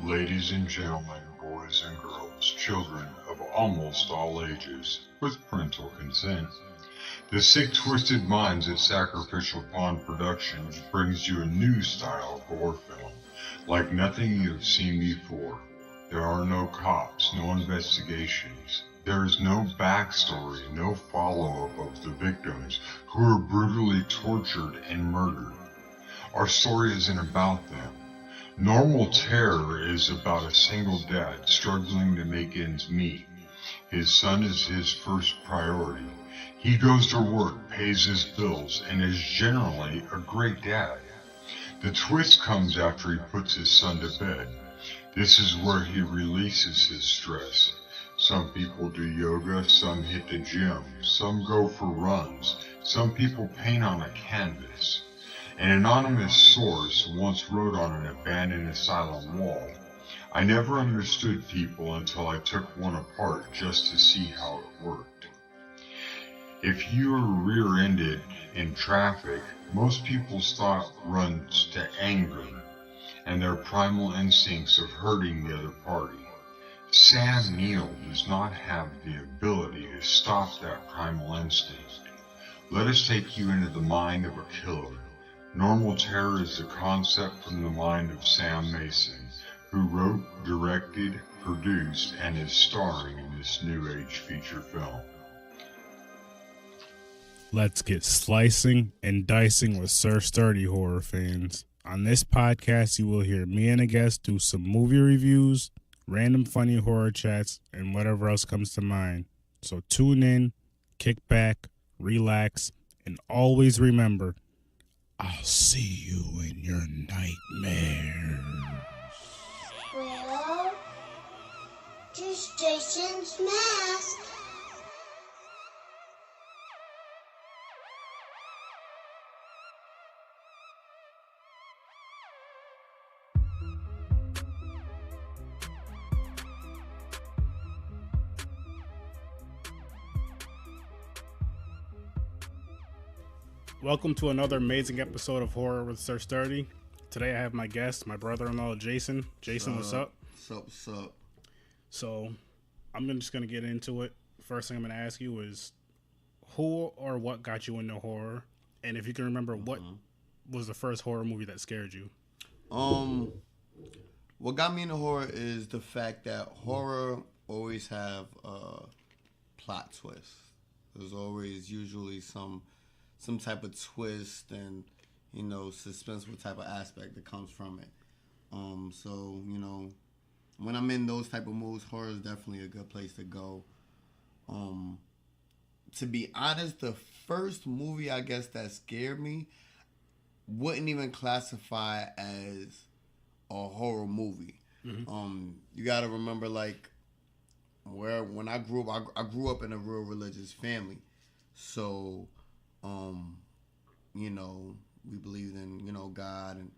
Ladies and gentlemen, boys and girls, children of almost all ages, with parental consent, the Sick Twisted Minds at Sacrificial Productions brings you a new style gore film, like nothing you have seen before. There are no cops, no investigations. There is no backstory, no follow-up of the victims who were brutally tortured and murdered. Our story isn't about them. Normal Terror is about a single dad struggling to make ends meet. His son is his first priority. He goes to work, pays his bills, and is generally a great dad. The twist comes after he puts his son to bed. This is where he releases his stress. Some people do yoga, some hit the gym, some go for runs, some people paint on a canvas. An anonymous source once wrote on an abandoned asylum wall, "I never understood people until I took one apart just to see how it worked." If you are rear-ended in traffic, most people's thought runs to anger and their primal instincts of hurting the other party. Sam Neill does not have the ability to stop that primal instinct. Let us take you into the mind of a killer. Normal Terror is a concept from the mind of Sam Mason, who wrote, directed, produced, and is starring in this new age feature film. Let's get slicing and dicing with Sir Sturdy horror fans. On this podcast, you will hear me and a guest do some movie reviews, random funny horror chats, and whatever else comes to mind. So tune in, kick back, relax, and always remember, I'll see you in your nightmares. Well, just Jason's mask. Welcome to another amazing episode of Horror with Sir Sturdy. Today I have my guest, my brother-in-law, Jason. Jason, what's up? What's up? So, I'm just going to get into it. First thing I'm going to ask you is, who or what got you into horror? And if you can remember, what was the first horror movie that scared you? What got me into horror is the fact that horror always have a plot twist. There's always usually some type of twist and, suspenseful type of aspect that comes from it. So, when I'm in those type of moods, horror is definitely a good place to go. To be honest, the first movie, I guess, that scared me wouldn't even classify as a horror movie. Mm-hmm. You got to remember, when I grew up, I grew up in a real religious family. So, we believed in, God and,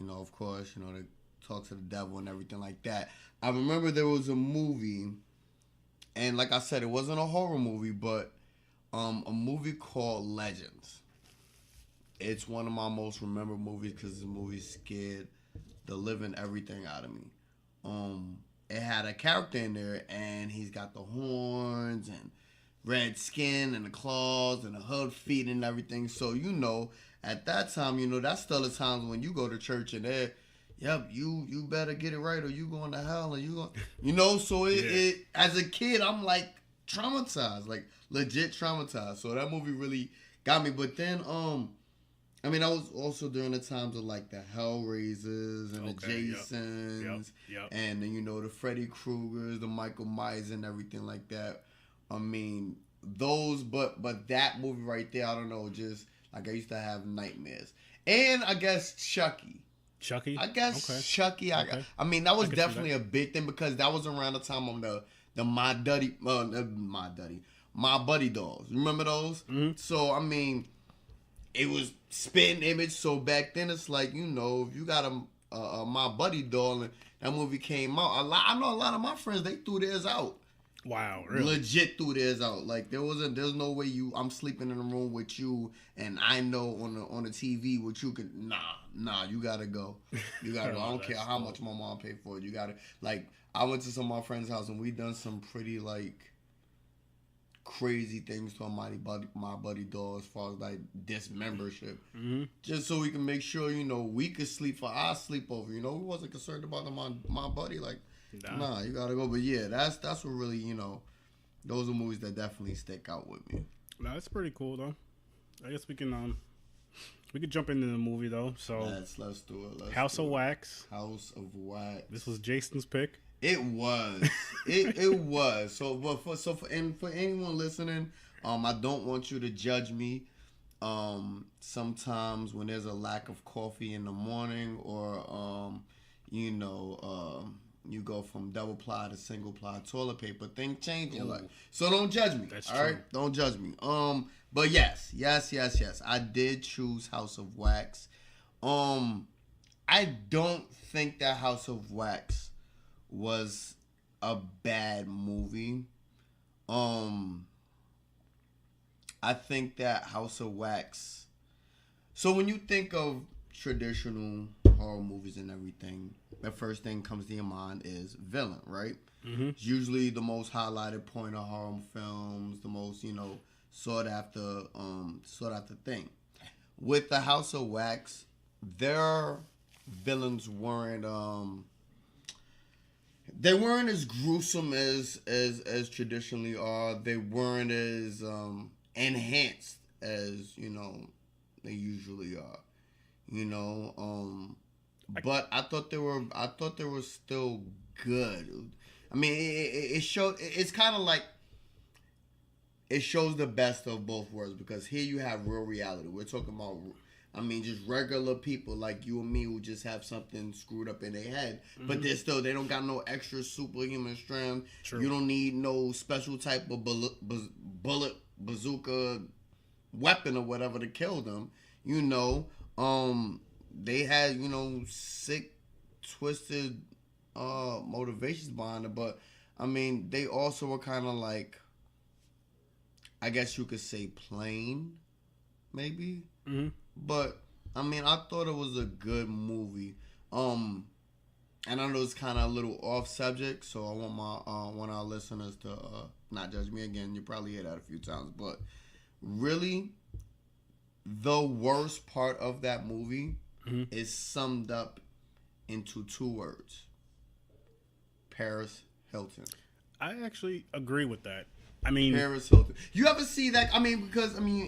of course, to talk to the devil and everything like that. I remember there was a movie, and like I said, it wasn't a horror movie, but a movie called Legends. It's one of my most remembered movies because the movie scared the living everything out of me. It had a character in there, and he's got the horns and red skin and the claws and the hood feet and everything. So, at that time, that's still the times when you go to church and they're, yep, you better get it right or you going to hell and you going, so it as a kid, I'm like traumatized, like legit traumatized. So that movie really got me. But then, I was also during the times of like the Hellraisers and the Jasons and then, the Freddy Kruegers, the Michael Myers and everything like that. But that movie right there, I don't know, just like I used to have nightmares. And I guess Chucky. I guess okay. Chucky. Okay. That was definitely a big thing because that was around the time on the My Buddy dolls. Remember those? Mm-hmm. So it was spitting image. So back then it's like, if you got a My Buddy doll and that movie came out, I know a lot of my friends, they threw theirs out. Wow, really? Legit threw theirs out. Like there's no way I'm sleeping in a room with you and I know on the TV what you could. Nah, you gotta go. You gotta go. I don't care how much my mom paid for it. You gotta, like, I went to some of my friends' house and we done some pretty like crazy things to my buddy doll as far as like dismembership. Mm-hmm. Just so we can make sure, we could sleep for our sleepover. We wasn't concerned about my buddy. Like, nah, you gotta go. But yeah, that's what really, those are movies that definitely stick out with me. No, that's pretty cool though. I guess we can jump into the movie though. So let's do it. House of Wax. House of Wax. This was Jason's pick. It was. it was. So for anyone listening, I don't want you to judge me. Sometimes when there's a lack of coffee in the morning, or you go from double ply to single ply toilet paper, things change in life. So don't judge me. That's all true. right? Don't judge me. But yes. I did choose House of Wax. I don't think that House of Wax was a bad movie. I think that House of Wax. So when you think of traditional horror movies and everything, the first thing comes to your mind is villain, right? Mm-hmm. It's usually the most highlighted point of horror films, the most sought after thing. With the House of Wax, their villains weren't they weren't as gruesome as traditionally are. They weren't as enhanced as they usually are. But I thought they were still good. I mean, it showed. It's kind of like it shows the best of both worlds, because here you have real reality. We're talking about, just regular people like you and me who just have something screwed up in their head, but they don't got no extra superhuman strength. True. You don't need no special type of bullet bazooka weapon or whatever to kill them. They had sick, twisted motivations behind it, but they also were kind of like, I guess you could say, plain, maybe. Mm-hmm. But I thought it was a good movie. And I know it's kind of a little off subject, so I want our listeners to not judge me again. You probably hear that a few times, but really, the worst part of that movie is summed up into 2 words: Paris Hilton. I actually agree with that. Paris Hilton. You ever see that? Because you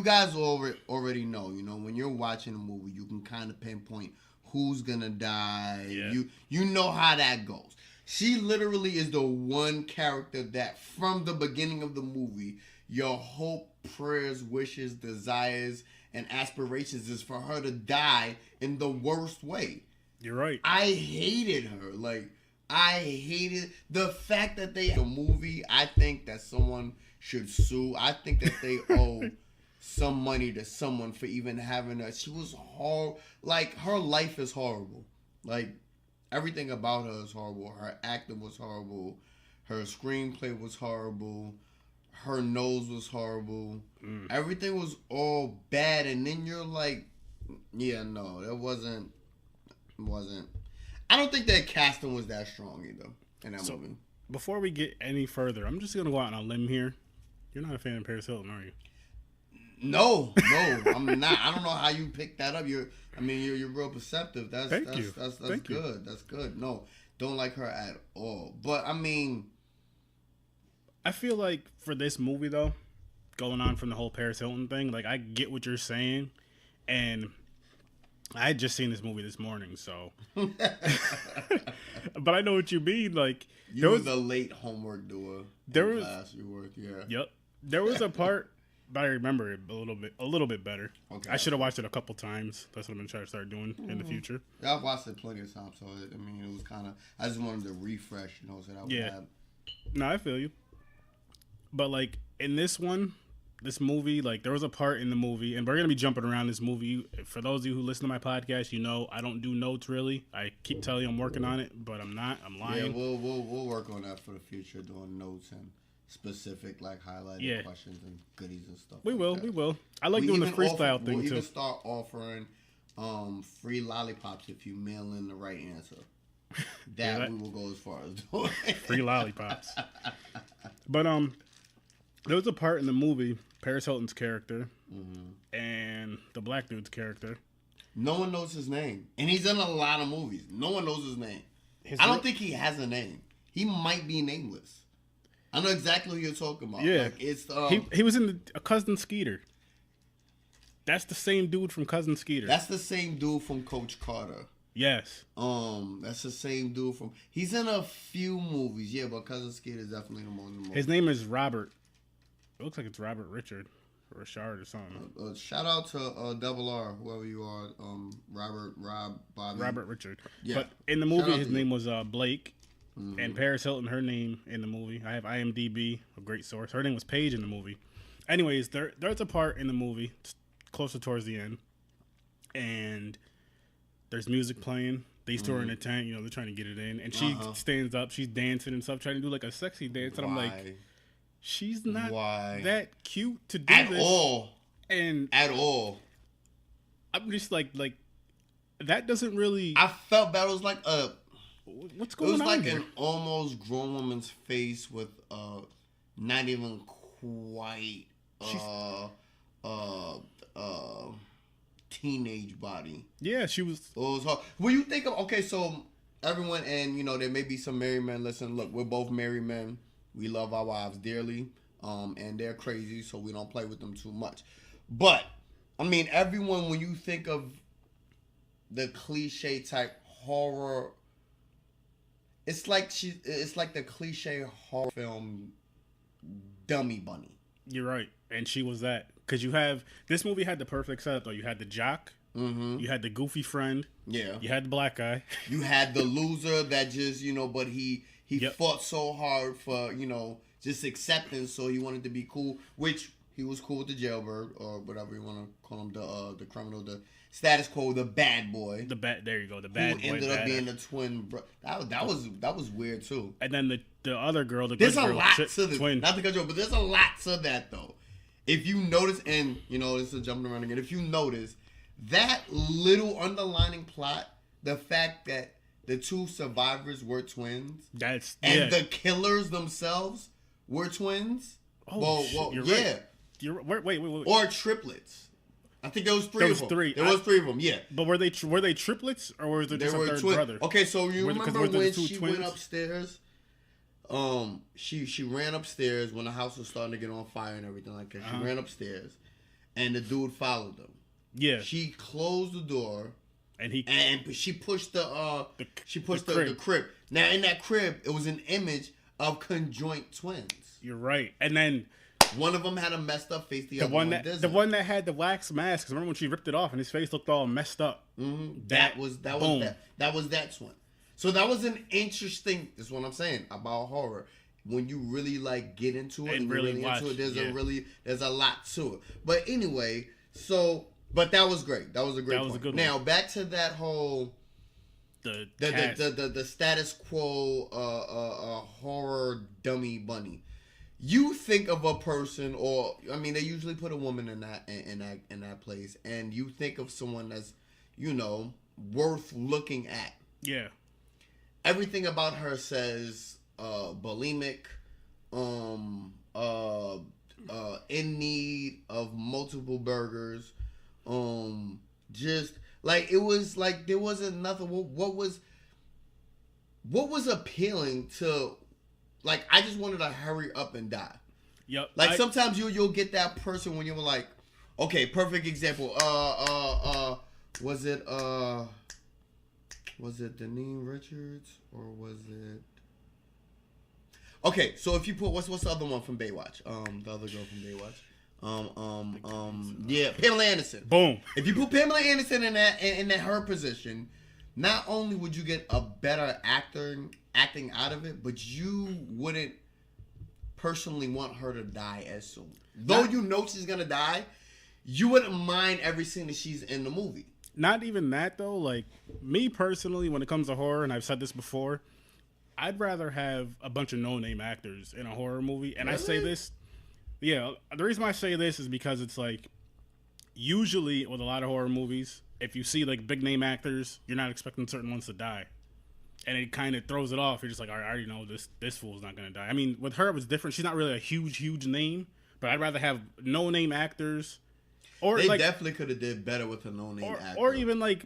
guys already know. When you're watching a movie, you can kind of pinpoint who's gonna die. Yeah. You know how that goes. She literally is the one character that, from the beginning of the movie, your hope, prayers, wishes, desires, and aspirations is for her to die in the worst way. You're right. I hated her. Like, I hated the fact that the movie. I think that someone should sue. I think that they owe some money to someone for even having her. She was horrible. Like, her life is horrible. Like, everything about her is horrible. Her acting was horrible. Her screenplay was horrible. Her nose was horrible. Everything was all bad. And then you're like, yeah, no, it wasn't. I don't think that casting was that strong either in that movie. Before we get any further, I'm just gonna go out on a limb here. You're not a fan of Paris Hilton, are you? No, I'm not. I don't know how you picked that up. You're real perceptive. That's Thank you. That's Thank good. you. That's good. No, don't like her at all. But I feel like for this movie though, going on from the whole Paris Hilton thing, like, I get what you're saying, and I had just seen this movie this morning, so. But I know what you mean. Like, you were the late homework doer. Class you worked, yeah. Yep. There was a part, but I remember it a little bit better. Okay. I should have watched it a couple times. That's what I'm gonna try to start doing in the future. Yeah, I've watched it plenty of times, so it was kind of. I just wanted to refresh, so that I would have. No, I feel you. But like in this one, this movie, like, there was a part in the movie, and we're gonna be jumping around this movie. For those of you who listen to my podcast, you know I don't do notes really. I keep telling you I'm working on it, but I'm not. I'm lying. Yeah, we'll work on that for the future, doing notes and specific like highlighted questions and goodies and stuff. We will. I like doing the freestyle thing we'll too. Even start offering free lollipops if you mail in the right answer. That we will go as far as doing. Free lollipops. But there was a part in the movie, Paris Hilton's character and the black dude's character. No one knows his name, and he's in a lot of movies. No one knows his name. I don't think he has a name. He might be nameless. I know exactly who you're talking about. Yeah, like, it's he was in a Cousin Skeeter. That's the same dude from Cousin Skeeter. That's the same dude from Coach Carter. Yes. That's the same dude from. He's in a few movies, yeah, but Cousin Skeeter is definitely the most. His name is Robert. It looks like it's Robert Richard or Richard or something. Shout out to Double R, whoever you are, Bobby. Robert Richard. Yeah. But in the movie, his name was Blake. And Paris Hilton, her name in the movie. I have IMDb, a great source. Her name was Paige in the movie. Anyways, there's a part in the movie, closer towards the end, and there's music playing. They store in a tent, they're trying to get it in. And she stands up, she's dancing and stuff, trying to do like a sexy dance. And I'm like, she's not that cute to do at this. all. And at all. I'm just like, that doesn't really. I felt that was like a. What's going on? It was like here? an almost grown woman's face with not even quite teenage body. Yeah, she was. It was hard. When you think of so everyone, and there may be some married men. Listen, look, we're both married men. We love our wives dearly, and they're crazy, so we don't play with them too much. But I mean, everyone, when you think of the cliche type horror. It's like the cliche horror film dummy bunny. You're right, and she was that because this movie had the perfect setup though. You had the jock, you had the goofy friend, you had the black guy, you had the loser that just but he fought so hard for just acceptance, so he wanted to be cool, which he was cool with the jailbird or whatever you want to call him, the criminal, the status quo, the bad boy. There you go, the bad boy. Who ended up being the twin bro. That was weird too. And then the other girl, the there's good a girl, lot to this. twin. Not to cut you off, but there's a lot to that though. If you notice, and this is jumping around again. If you notice that little underlining plot, the fact that the two survivors were twins, and the killers themselves were twins. Oh, well, you're right. You're wait. Or triplets. I think there was three of them. There was three of them, yeah. But were they triplets or was there just a third brother? Okay, so you remember when she went upstairs? She ran upstairs when the house was starting to get on fire and everything like that. She ran upstairs, and the dude followed them. Yeah. She closed the door, and she pushed the crib. Now in that crib, it was an image of conjoined twins. You're right, and then. One of them had a messed up face. The one that had the wax mask. Remember when she ripped it off and his face looked all messed up? Mm-hmm. That was that one. So that was an interesting. That's what I'm saying about horror. When you really get into it and really watch, into it, there's a lot to it. But anyway, but that was great. That was a great. That was a good one. Now back to that whole. The status quo horror dummy bunny. You think of a person, or they usually put a woman in that place, and you think of someone that's worth looking at. Yeah. Everything about her says bulimic, in need of multiple burgers, just like it was like there wasn't nothing. What was appealing to? Like, I just wanted to hurry up and die. Yep. Like, sometimes you'll get that person when you're like, okay, perfect example. Was it Deneen Richards or was it? Okay, so if you put what's the other one from Baywatch? The other girl from Baywatch. Yeah, Pamela Anderson. Boom. If you put Pamela Anderson in her position, not only would you get a better acting out of it, but you wouldn't personally want her to die as soon. Though you know she's gonna die, you wouldn't mind every scene that she's in the movie. Not even that though. Like me personally, when it comes to horror, and I've said this before, I'd rather have a bunch of no-name actors in a horror movie. And really? I say this, yeah. The reason why I say this is because it's like usually with a lot of horror movies, if you see like big name actors, you're not expecting certain ones to die. And it kind of throws it off. You're just like, I already know this fool's not going to die. I mean, with her, it was different. She's not really a huge name. But I'd rather have no-name actors. Or they like, definitely could have did better with a no-name actor. Or even, like,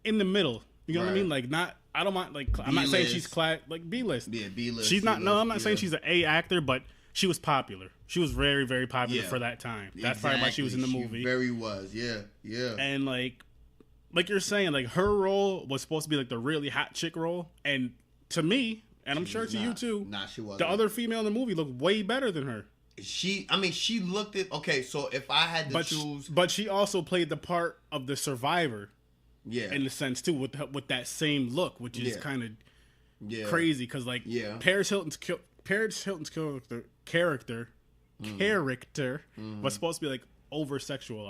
in the middle. You know what I mean? Like, not... I don't mind... Like, I'm not saying she's... like, B-list. Yeah, B-list. She's not... No, I'm not saying she's an A actor, but she was popular. She was very, very popular for that time. That's probably why she was in the movie. She very was. Yeah. And, like you're saying, like, her role was supposed to be, like, the really hot chick role. And to me, and I'm sure to you, too... Nah, she wasn't. The other female in the movie looked way better than her. She looked at... Okay, so if I had to choose... But she also played the part of the survivor. Yeah. In the sense, too, with that same look, which is kind of crazy. Because, like, Paris Hilton's character was supposed to be, like, over-sexual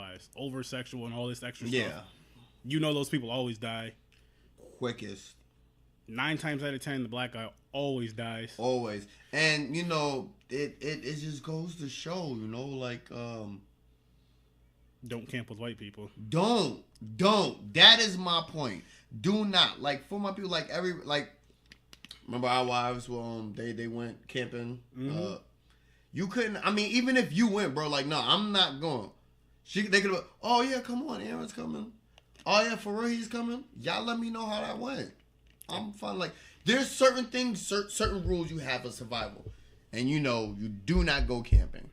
and all this extra stuff. Yeah. You know those people always die. Quickest. 9 times out of 10, the black guy always dies. Always. And, you know, it just goes to show, you know, like... Don't camp with white people. Don't. That is my point. Do not. Like, for my people, like, remember our wives, they went camping. Mm-hmm. You couldn't, I mean, even if you went, bro, like, no, I'm not going. They could have, oh, yeah, come on, Aaron's coming. Oh, yeah, for real, he's coming. Y'all let me know how that went. I'm fine. Like, there's certain things, certain rules you have for survival. And, you know, you do not go camping.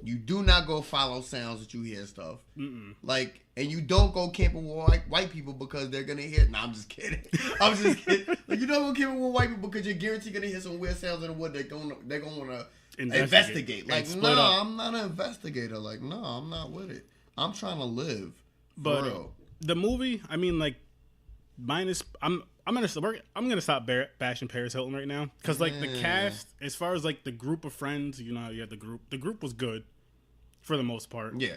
You do not go follow sounds that you hear stuff. Mm-mm. Like, and you don't go camping with white people because they're going to hear. Nah, I'm just kidding. Like, you don't go camping with white people because you're guaranteed going to hear some weird sounds in the wood. They're going to want to investigate. Like, no, I'm not an investigator. Like, no, I'm not with it. I'm trying to live. But real. The movie, I mean, like, minus... I'm gonna stop bashing Paris Hilton right now because like the cast, as far as like the group of friends, you know, you had the group was good for the most part. Yeah.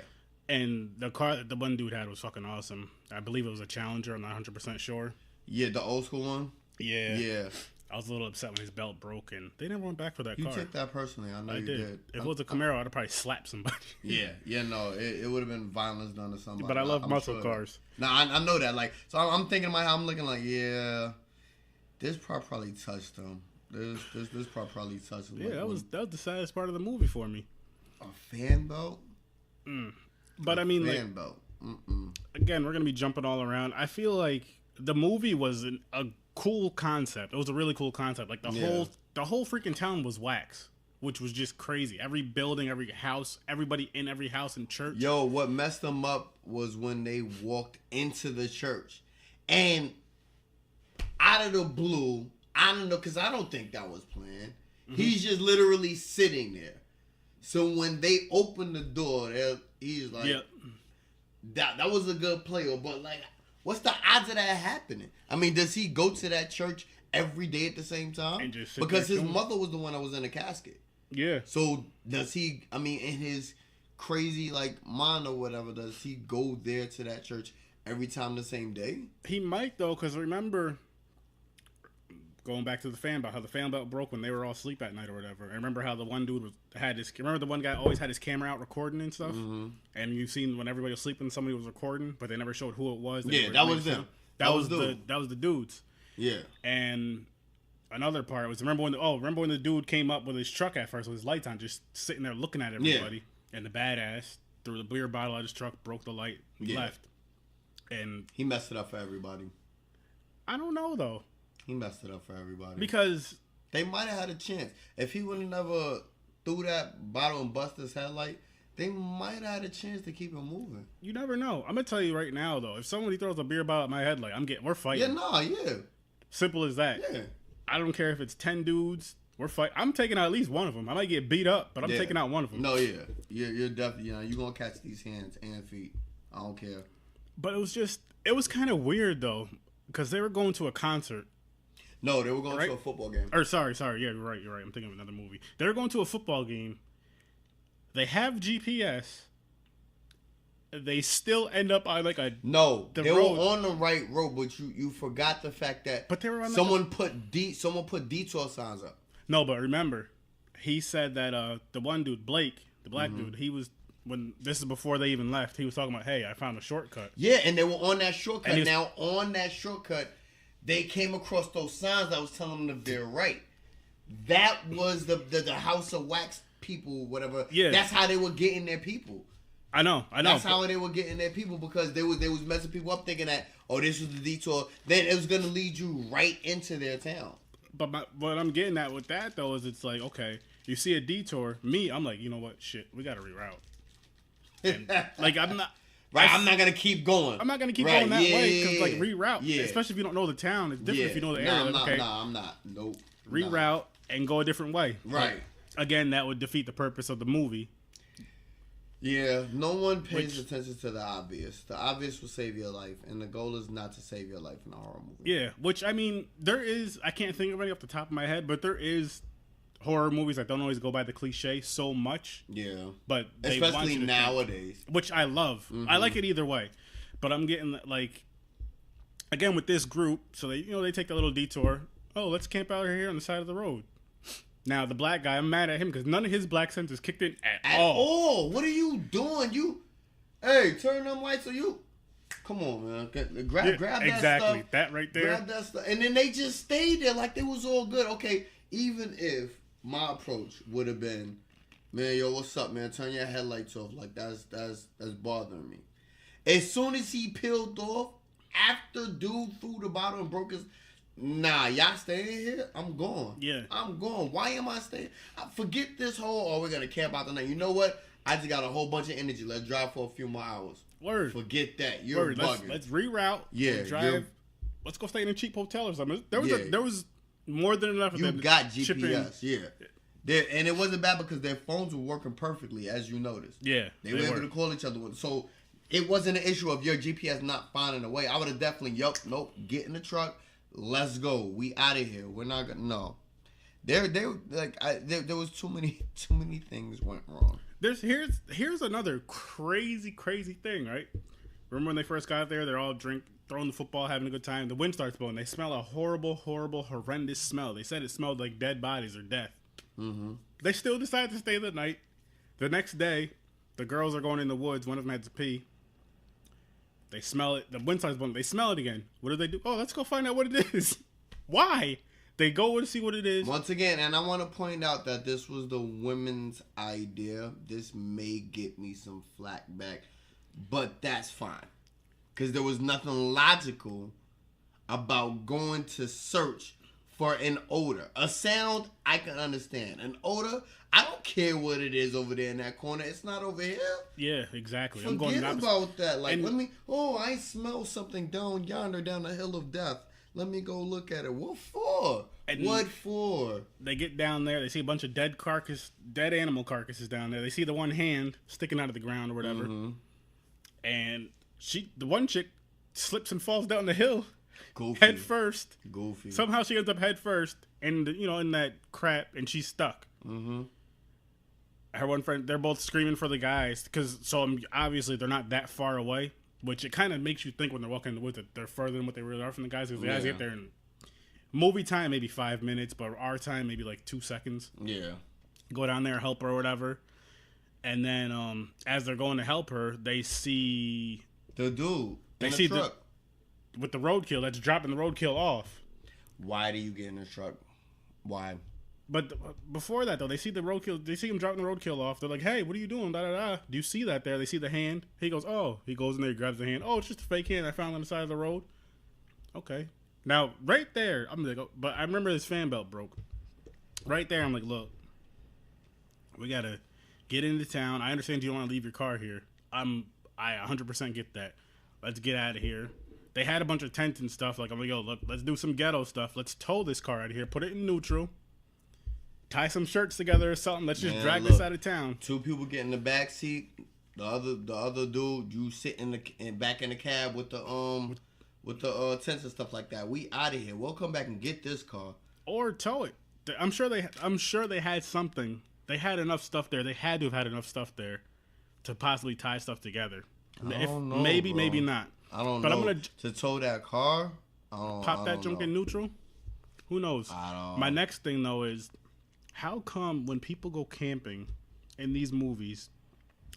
And the car that the one dude had was fucking awesome. I believe it was a Challenger. I'm not 100% sure. Yeah, the old school one. Yeah. I was a little upset when his belt broke and they never went back for that car. You took that personally. I know you did. If it was a Camaro, I'd have probably slapped somebody. No, it would have been violence done to somebody. But I love muscle cars. Nah, I know that. Like, so I'm thinking in my head, I'm looking like, yeah, this part probably touched him. This part probably touched him. Yeah, like, that was the saddest part of the movie for me. A fan belt. But I mean, fan belt. Again, we're gonna be jumping all around. I feel like the movie was a cool concept. It was a really cool concept. Like the whole freaking town was wax, which was just crazy. Every building, every house, everybody in every house and church. Yo, what messed them up was when they walked into the church, and out of the blue, I don't know, because I don't think that was planned. Mm-hmm. He's just literally sitting there. So when they opened the door, he's like, that was a good play. But like, what's the odds of that happening? I mean, does he go to that church every day at the same time? Because his mother was the one that was in the casket. Yeah. So does he, I mean, in his crazy like mind or whatever, does he go there to that church every time the same day? He might though, because remember, going back to the fan belt, how the fan belt broke when they were all asleep at night or whatever. I remember how the one dude remember the one guy always had his camera out recording and stuff? Mm-hmm. And you've seen when everybody was sleeping, somebody was recording, but they never showed who it was. That was them. That was the dudes. Yeah. And another part was, remember when the dude came up with his truck at first with his lights on, just sitting there looking at everybody, and the badass threw the beer bottle at his truck, broke the light, left. And he messed it up for everybody. I don't know though. He messed it up for everybody. Because they might have had a chance. If he would have never threw that bottle and bust his headlight, they might have had a chance to keep him moving. You never know. I'm gonna tell you right now though, if somebody throws a beer bottle at my headlight, we're fighting. Yeah. Simple as that. Yeah. I don't care if it's 10 dudes. We're fighting. I'm taking out at least one of them. I might get beat up, but I'm taking out one of them. No, yeah. You're definitely, you're gonna catch these hands and feet. I don't care. But it was kind of weird though, because they were going to a concert. No, they were going right? to a football game. Or sorry. Yeah, you're right. I'm thinking of another movie. They were going to a football game. They have GPS. They still end up on like a they road. were on the right road, but you forgot the fact that But they were on someone put detour signs up. No, but remember, he said that the one dude, Blake, the black dude, he was when this is before they even left. He was talking about, hey, I found a shortcut. Yeah, and they were on that shortcut. Now on that shortcut, they came across those signs that was telling them to veer right. That was the House of Wax people, whatever. Yeah, that's how they were getting their people. I know. That's how they were getting their people, because they was messing people up, thinking that, oh, this was the detour. Then it was gonna lead you right into their town. But what I'm getting at with that though is it's like, okay, you see a detour. I'm like, you know what? Shit, we got to reroute. And, like I'm not. Right, I'm not gonna keep going. I'm not gonna keep going that way because like reroute, especially if you don't know the town. It's different if you know the area. I'm not. Nope. Reroute and go a different way. Right. But, again, that would defeat the purpose of the movie. Yeah, no one pays attention to the obvious. The obvious will save your life, and the goal is not to save your life in a horror movie. Yeah, which I mean, there is. I can't think of any off the top of my head, but there is horror movies that don't always go by the cliche so much. Yeah, but they especially nowadays, which I love. I like it either way, but I'm getting like again with this group. So they take a little detour. Oh, let's camp out here on the side of the road. Now the black guy, I'm mad at him because none of his black senses kicked in at all. What are you doing? Hey, turn them lights. Come on, man. Grab that exactly stuff. That right there. Grab that stuff, and then they just stayed there like they was all good. Okay, even if my approach would have been, man, yo, what's up, man? Turn your headlights off. Like that's bothering me. As soon as he peeled off, after dude threw the bottle and broke his. Nah, y'all staying here? I'm going. Yeah. I'm going. Why am I staying? Forget this whole, we're going to camp out the night. You know what? I just got a whole bunch of energy. Let's drive for a few more hours. Word. Forget that. You're bugging. Let's reroute. Yeah. Drive. Let's go stay in a cheap hotel or something. There was more than enough of them. You got GPS. Yeah. And it wasn't bad because their phones were working perfectly, as you noticed. Yeah. They were able to call each other. So it wasn't an issue of your GPS not finding a way. I would have definitely, nope, get in the truck. Let's go. We out of here. We're not gonna. No, there was too many things went wrong. Here's another crazy thing, right? Remember when they first got there? They're all throwing the football, having a good time. The wind starts blowing. They smell a horrible, horrendous smell. They said it smelled like dead bodies or death. Mm-hmm. They still decide to stay the night. The next day, the girls are going in the woods. One of them had to pee. They smell it. The wind starts blowing. They smell it again. What do? Oh, let's go find out what it is. Why? They go and see what it is. Once again, and I want to point out that this was the women's idea. This may get me some flack back, but that's fine. Because there was nothing logical about going to search for an odor. A sound, I can understand. An odor, I don't care what it is over there in that corner. It's not over here. Yeah, exactly. Forget about that. Like, I smell something down yonder, down the hill of death. Let me go look at it. What for? What for? They get down there. They see a bunch of dead animal carcasses down there. They see the one hand sticking out of the ground or whatever. Mm-hmm. And the one chick slips and falls down the hill. Goofy. Head first. Goofy. Somehow she ends up head first, and in that crap, and she's stuck. Mm-hmm. Her one friend, they're both screaming for the guys obviously they're not that far away, which it kind of makes you think when they're walking in the woods that they're further than what they really are from the guys. Because the guys get there in movie time maybe 5 minutes, but our time maybe like 2 seconds. Yeah. Go down there, help her or whatever, and then as they're going to help her, they see the dude. They see the truck with the roadkill that's dropping the roadkill off. Why do you get in the truck? Why? But before that, though, they see the roadkill. They see him dropping the roadkill off. They're like, "Hey, what are you doing?" Da da da. Do you see that there? They see the hand. He goes, "Oh." He goes in there, grabs the hand. Oh, it's just a fake hand I found on the side of the road. Okay. Now, right there, I'm like, but I remember his fan belt broke. Right there, I'm like, look, we gotta get into town. I understand you don't want to leave your car here. I 100% get that. Let's get out of here. They had a bunch of tents and stuff. Like, I'm like, yo, let's do some ghetto stuff. Let's tow this car out of here. Put it in neutral. Tie some shirts together or something. Let's just drag this out of town. 2 people get in the back seat. The other dude, you sit back in the cab with the with the tents and stuff like that. We out of here. We'll come back and get this car. Or tow it. I'm sure they had something. They had enough stuff there. They had to have had enough stuff there to possibly tie stuff together. I don't know, maybe, bro. maybe not. I don't but know. I'm gonna to tow that car. pop that junk in neutral. Who knows? My next thing though is, how come when people go camping in these movies,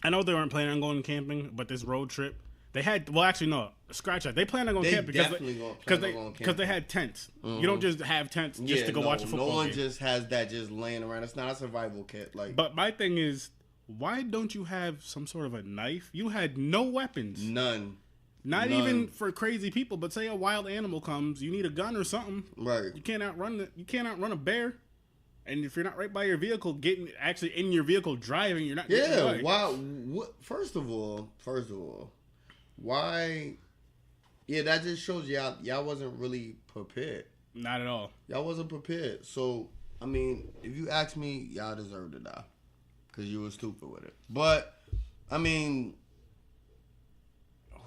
I know they weren't planning on going camping, but this road trip, they had, well, actually, no, scratch that. They planned on going camping because they had tents. Mm-hmm. You don't just have tents just to go watch a football game. No one just has that just laying around. It's not a survival kit. But my thing is, why don't you have some sort of a knife? You had no weapons. None. Not even for crazy people, but say a wild animal comes, you need a gun or something. Right. You can't outrun a bear. And if you're not right by your vehicle, getting actually in your vehicle driving, you're not. Yeah. Why? First of all, why? Yeah, that just shows y'all wasn't really prepared. Not at all. Y'all wasn't prepared. So I mean, if you ask me, y'all deserve to die because you were stupid with it. But I mean,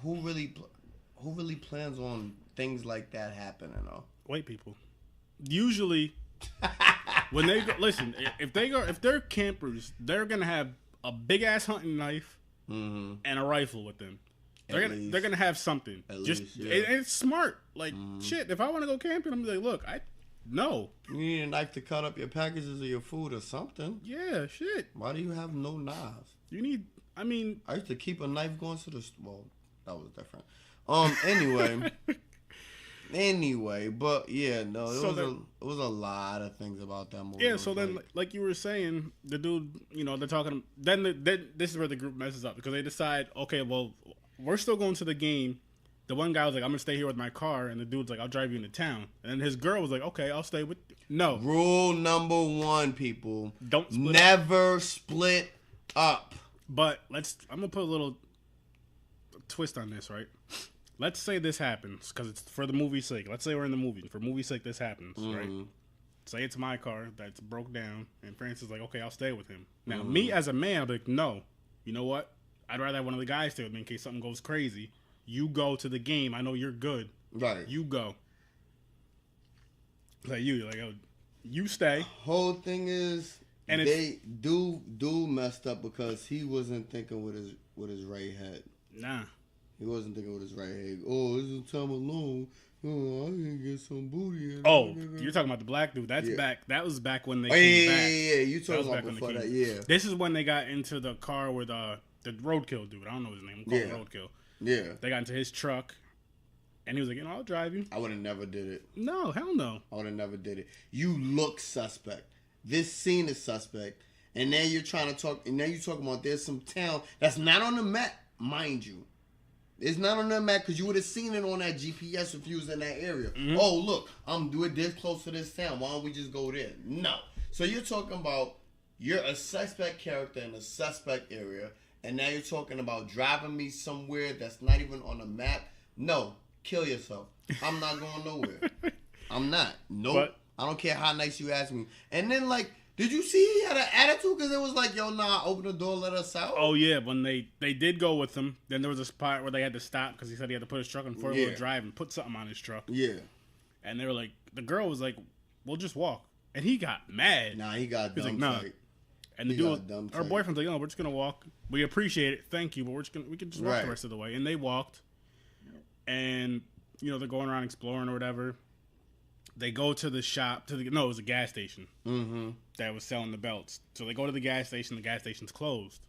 who really plans on things like that happening? Though? White people. Usually. When they go, listen, if they're campers, they're gonna have a big ass hunting knife and a rifle with them. They're gonna have something. It's smart. Like shit. If I want to go camping, I'm like, look, no. You need a knife to cut up your packages of your food or something. Yeah, shit. Why do you have no knives? You need. I mean, I used to keep a knife going to the. Well, that was different. Anyway, but yeah, no, it was a lot of things about that movie. Yeah, so then, like you were saying, the dude, they're talking. Then this is where the group messes up because they decide, okay, well, we're still going to the game. The one guy was like, I'm gonna stay here with my car, and the dude's like, I'll drive you into town. And his girl was like, okay, I'll stay with. No. Rule number 1, people. Don't never split up. But I'm gonna put a little twist on this, right? Let's say this happens, because it's for the movie's sake. Let's say we're in the movie. For movie's sake, this happens, right? Say it's my car that's broke down, and Francis is like, okay, I'll stay with him. Now, me as a man, I'll be like, no. You know what? I'd rather have one of the guys stay with me in case something goes crazy. You go to the game. I know you're good. Right. You go. Like you're like, oh, you stay. Whole thing is, and they do messed up because he wasn't thinking with his right head. Nah. He wasn't thinking with his right head. Oh, this is time alone. Oh, I can get some booty. Oh, you're talking about the black dude. That's back. That was back when they came back. Yeah. You talking about before that, yeah. This is when they got into the car with the roadkill dude. I don't know his name. We'll call him Roadkill. Yeah. They got into his truck, and he was like, I'll drive you. I would have never did it. No, hell no. I would have never did it. You look suspect. This scene is suspect. And now you're trying to talk, and now you're talking about there's some town that's not on the map, mind you. It's not on the map because you would have seen it on that GPS if you was in that area. Mm-hmm. Oh, look, I'm doing this close to this town. Why don't we just go there? No. So you're talking about you're a suspect character in a suspect area, and now you're talking about driving me somewhere that's not even on the map. No, kill yourself. I'm not going nowhere. I'm not. Nope. But I don't care how nice you ask me. And then, like, did you see he had an attitude? Because it was like, yo, nah, open the door, let us out. Oh, yeah. When they did go with him, then there was a spot where they had to stop because he said he had to put his truck in four-wheel drive and put something on his truck. Yeah. And they were like, the girl was like, we'll just walk. And he got mad. Nah, he got dumb. He was like, nah. And the dude, her boyfriend's like, we're just going to walk. We appreciate it. Thank you. But we can just walk the rest of the way. And they walked. And, they're going around exploring or whatever. They go to the shop, it was a gas station that was selling the belts. So they go to the gas station's closed.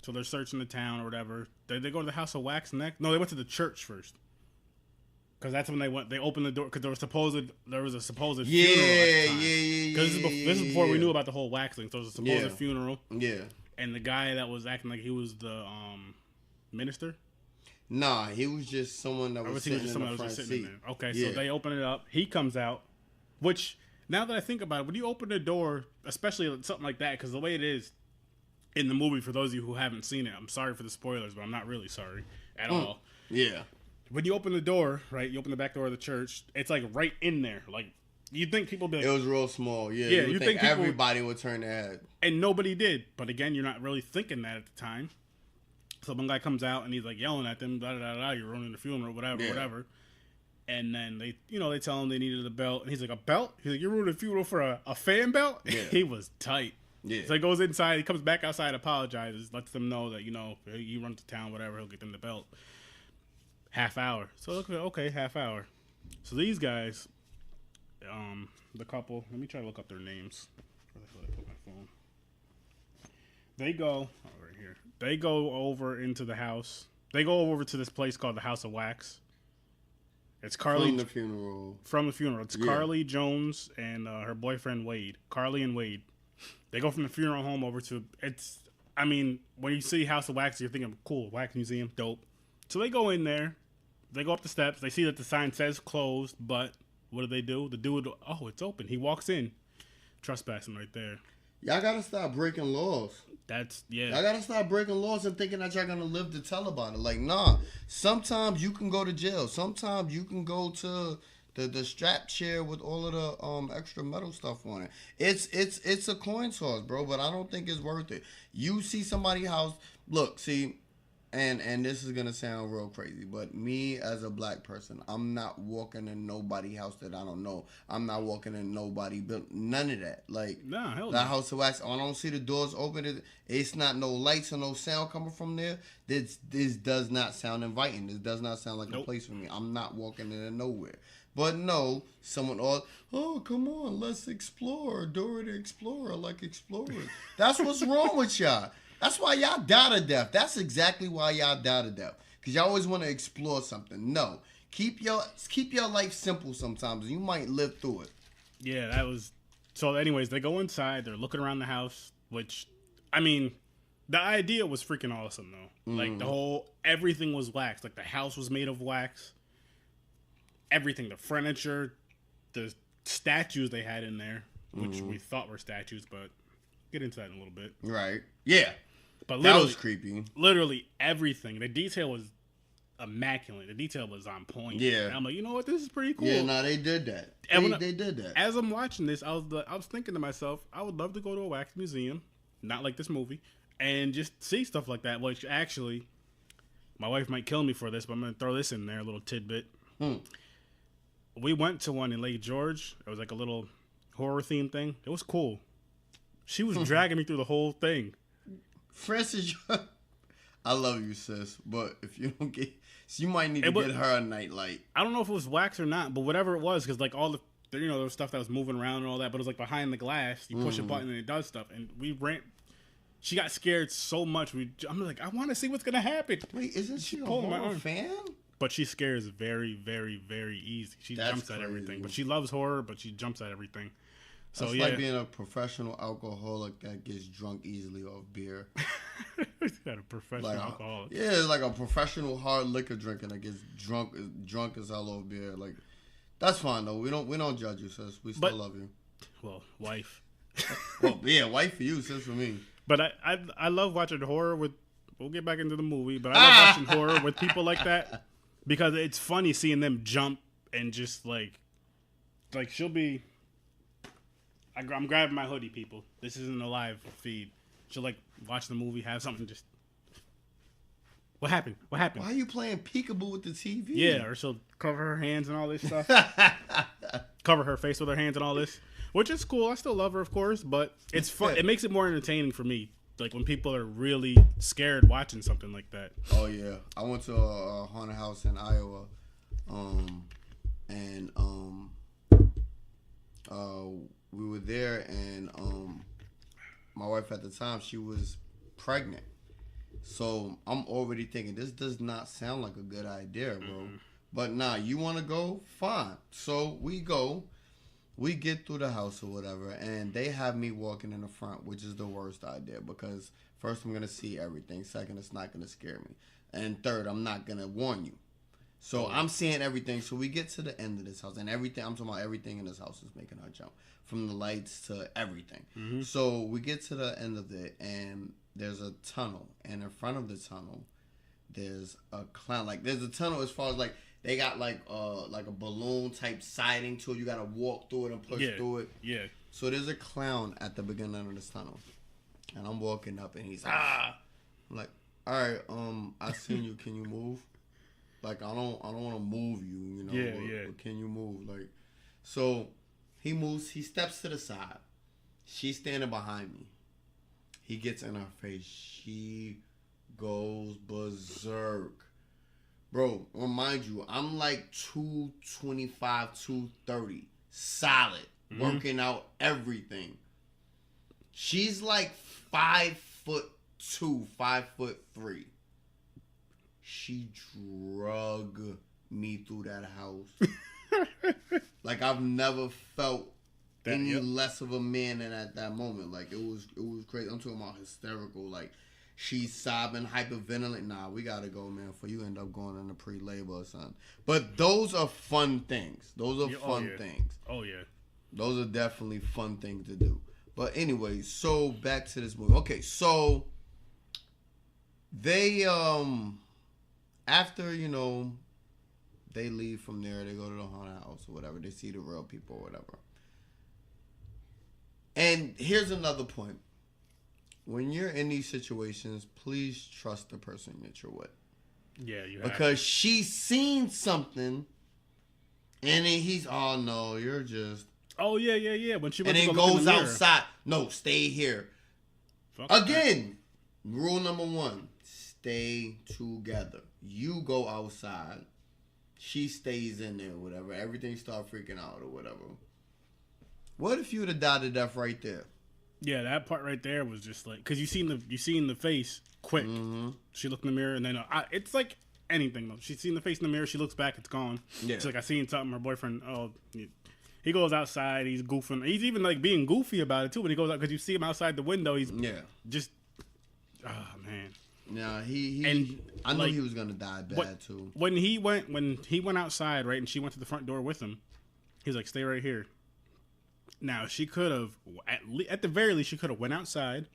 So they're searching the town or whatever. Did they go to the House of Wax next? No, they went to the church first. Because that's when they opened the door, because there was a supposed funeral at the time. Because this is before we knew about the whole wax thing. So it was a supposed funeral. Yeah. And the guy that was acting like he was the minister? Nah, he was just someone that was sitting in the front seat. Okay, so they open it up. He comes out. Which, now that I think about it, when you open the door, especially something like that, because the way it is in the movie, for those of you who haven't seen it, I'm sorry for the spoilers, but I'm not really sorry at all. Yeah. When you open the door, right, you open the back door of the church, it's like right in there. Like, you'd think people would be like... It was real small, yeah. Yeah, you think everybody would turn their head. And nobody did. But again, you're not really thinking that at the time. So one guy comes out and he's like yelling at them, da da da da, you're ruining the funeral, whatever. And then they tell him they needed a belt, and he's like, a belt? He's like, you're ruining a funeral for a fan belt? Yeah. He was tight. Yeah. So he goes inside, he comes back outside, apologizes, lets them know that, you run to town, whatever, he'll get them the belt. Half hour. So, okay, half hour. So these guys, the couple, let me try to look up their names. Where the hell did I put my phone? They go, right here. They go over into the house. They go over to this place called the House of Wax. It's Carly. From the funeral. From the funeral. It's Carly Jones and her boyfriend Wade. Carly and Wade. They go from the funeral home over to, when you see House of Wax, you're thinking, cool, wax museum, dope. So they go in there. They go up the steps. They see that the sign says closed, but what do? The dude, it's open. He walks in. Trespassing right there. Y'all gotta stop breaking laws. Y'all gotta stop breaking laws and thinking that y'all gonna live to tell about it. Like, nah. Sometimes you can go to jail. Sometimes you can go to the strap chair with all of the extra metal stuff on it. It's a coin toss, bro. But I don't think it's worth it. You see somebody's house. Look, see. And this is gonna sound real crazy, but me as a black person, I'm not walking in nobody's house that I don't know. I'm not walking in nobody built, none of that. Like, nah, hell that no. House of Wax, I don't see the doors open. It's not no lights or no sound coming from there. This does not sound inviting. This does not sound like a place for me. I'm not walking into nowhere. But no, someone, come on, let's explore. Dora the Explorer, like explorers. That's what's wrong with y'all. That's why y'all die to death. That's exactly why y'all die to death. Because y'all always want to explore something. No. Keep your life simple sometimes. You might live through it. Yeah, that was... So anyways, they go inside. They're looking around the house, which... the idea was freaking awesome, though. Like, everything was wax. Like, the house was made of wax. Everything. The furniture. The statues they had in there, which we thought were statues, but... Get into that in a little bit. Right. Yeah. But that was creepy. Literally everything. The detail was immaculate. The detail was on point. Yeah. And I'm like, you know what? This is pretty cool. Yeah, no, they did that. They did that. As I'm watching this, I was thinking to myself, I would love to go to a wax museum, not like this movie, and just see stuff like that. Which actually, my wife might kill me for this, but I'm going to throw this in there, a little tidbit. We went to one in Lake George. It was like a little horror theme thing. It was cool. She was dragging me through the whole thing. Francis, I love you, sis. But if you don't get... So you might need to get her a nightlight. I don't know if it was wax or not, but whatever it was, because like all the... there was stuff that was moving around and all that, but it was like behind the glass. You push a button and it does stuff. And we ran... She got scared so much. I'm like, I want to see what's going to happen. Wait, isn't she a horror fan? But she scares very, very, very easy. She jumps at everything. But she loves horror, but she jumps at everything. So, it's like being a professional alcoholic that gets drunk easily off beer. Got a professional alcoholic. Yeah, like a professional hard liquor drinker that gets drunk as hell off beer. Like, that's fine though. We don't judge you, sis. We still love you. Well, wife. Well, yeah, wife for you, sis for me. But I love watching horror with. We'll get back into the movie, but I love watching horror with people like that because it's funny seeing them jump and just like she'll be. I'm grabbing my hoodie, people. This isn't a live feed. She'll like watch the movie, have something just. What happened? What happened? Why are you playing peekaboo with the TV? Yeah, or she'll cover her hands and all this stuff. Cover her face with her hands and all this, which is cool. I still love her, of course, but it's fun. It makes it more entertaining for me. Like when people are really scared watching something like that. Oh yeah, I went to a haunted house in Iowa, we were there, and my wife at the time, she was pregnant. So I'm already thinking, this does not sound like a good idea, bro. Mm-hmm. But nah, you want to go? Fine. So we go. We get through the house or whatever, and they have me walking in the front, which is the worst idea because first, I'm going to see everything. Second, it's not going to scare me. And third, I'm not going to warn you. So I'm seeing everything. So we get to the end of this house, and everything, I'm talking about everything in this house is making her jump. From the lights to everything. Mm-hmm. So we get to the end of it, and there's a tunnel. And in front of the tunnel, there's a clown. Like, there's a tunnel as far as, like, they got, like a balloon-type siding to it. You got to walk through it and push through it. Yeah. So there's a clown at the beginning of this tunnel. And I'm walking up, and he's like, I'm like, all right, I seen you. Can you move? Like, I don't want to move you, you know. Yeah. But can you move? Like, so he moves. He steps to the side. She's standing behind me. He gets in her face. She goes berserk. Bro, remind you, I'm like 225, 230. Solid. Working out everything. She's like 5'2", 5'3". She drug me through that house. Like, I've never felt any less of a man than at that moment. Like, it was crazy. I'm talking about hysterical. Like, she's sobbing, hyperventilating. Nah, we gotta go, man, before you end up going into pre-labor or something. But those are fun things. Those are fun things. Oh, yeah. Those are definitely fun things to do. But anyway, so back to this movie. Okay, so they, after, you know, they leave from there, they go to the haunted house or whatever. They see the real people or whatever. And here's another point. When you're in these situations, please trust the person that you're with. Yeah, you have. Because she's seen something, and then he's, oh, no, you're just... Oh, yeah. When she went and to then go look in goes the mirror. outside. No, stay here. Fuck Again, rule number 1, stay together. You go outside. She stays in there, whatever. Everything start freaking out or whatever. What if you would have died to death right there? Yeah, that part right there was just like, because you seen the face quick. Mm-hmm. She looked in the mirror, and then it's like anything though. She's seen the face in the mirror. She looks back, it's gone. Yeah. She's like, I seen something. Her boyfriend. Oh, he goes outside. He's goofing. He's even like being goofy about it too. When he goes out, because you see him outside the window. He's just, oh man. Yeah, I knew like, he was gonna die bad too. When he went outside, right, and she went to the front door with him. He's like, stay right here. Now, she could have, at the very least, she could have went outside,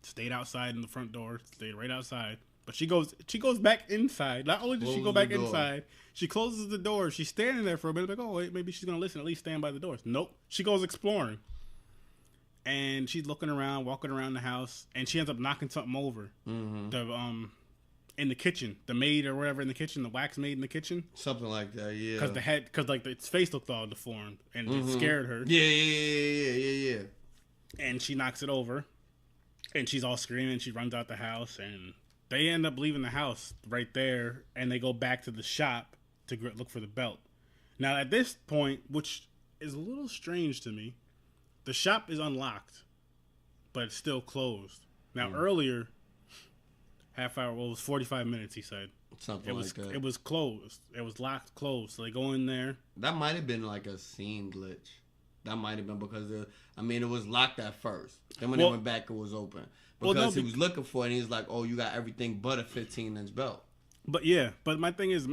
stayed outside in the front door, stayed right outside. But she goes back inside. Not only does she go back inside, she closes the door. She's standing there for a minute, like, oh, wait, maybe she's going to listen, at least stand by the doors. Nope. She goes exploring. And she's looking around, walking around the house, and she ends up knocking something over. Mm-hmm. In the kitchen, the maid or whatever in the kitchen, the wax maid in the kitchen, something like that, yeah. Because like its face looked all deformed, and it scared her. Yeah. And she knocks it over, and she's all screaming. She runs out the house, and they end up leaving the house right there, and they go back to the shop to look for the belt. Now at this point, which is a little strange to me, the shop is unlocked, but it's still closed. Now earlier. Half hour. Well, it was 45 minutes. He said something like that. It was closed. It was locked, closed. So they go in there. That might have been like a scene glitch. That might have been because it was locked at first. Then when they went back, it was open because he was looking for it. And he was like, "Oh, you got everything but a 15-inch belt." But my thing is,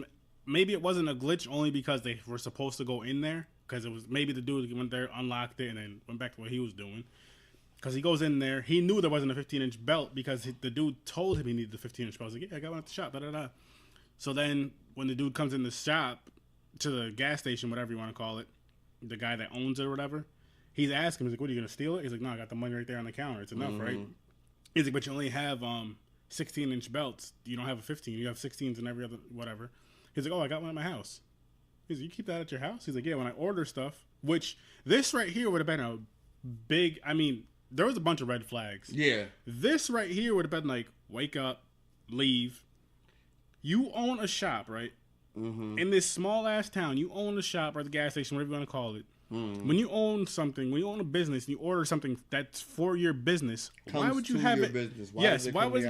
maybe it wasn't a glitch only because they were supposed to go in there because it was maybe the dude went there, unlocked it, and then went back to what he was doing. Because he goes in there. He knew there wasn't a 15-inch belt because the dude told him he needed the 15-inch belt. I was like, yeah, I got one at the shop, da-da-da. So then when the dude comes in the shop, to the gas station, whatever you want to call it, the guy that owns it or whatever, he's asking, he's like, what, are you going to steal it? He's like, no, I got the money right there on the counter. It's enough, right? He's like, but you only have 16-inch belts. You don't have a 15. You have 16s and every other whatever. He's like, oh, I got one at my house. He's like, you keep that at your house? He's like, yeah, when I order stuff, which this right here would have been a big, there was a bunch of red flags. Yeah. This right here would have been like, wake up, leave. You own a shop, right? Mm-hmm. In this small-ass town, you own a shop or the gas station, whatever you want to call it. Mm-hmm. When you own something, when you own a business, and you order something that's for your business, why would you have it? Business. Why would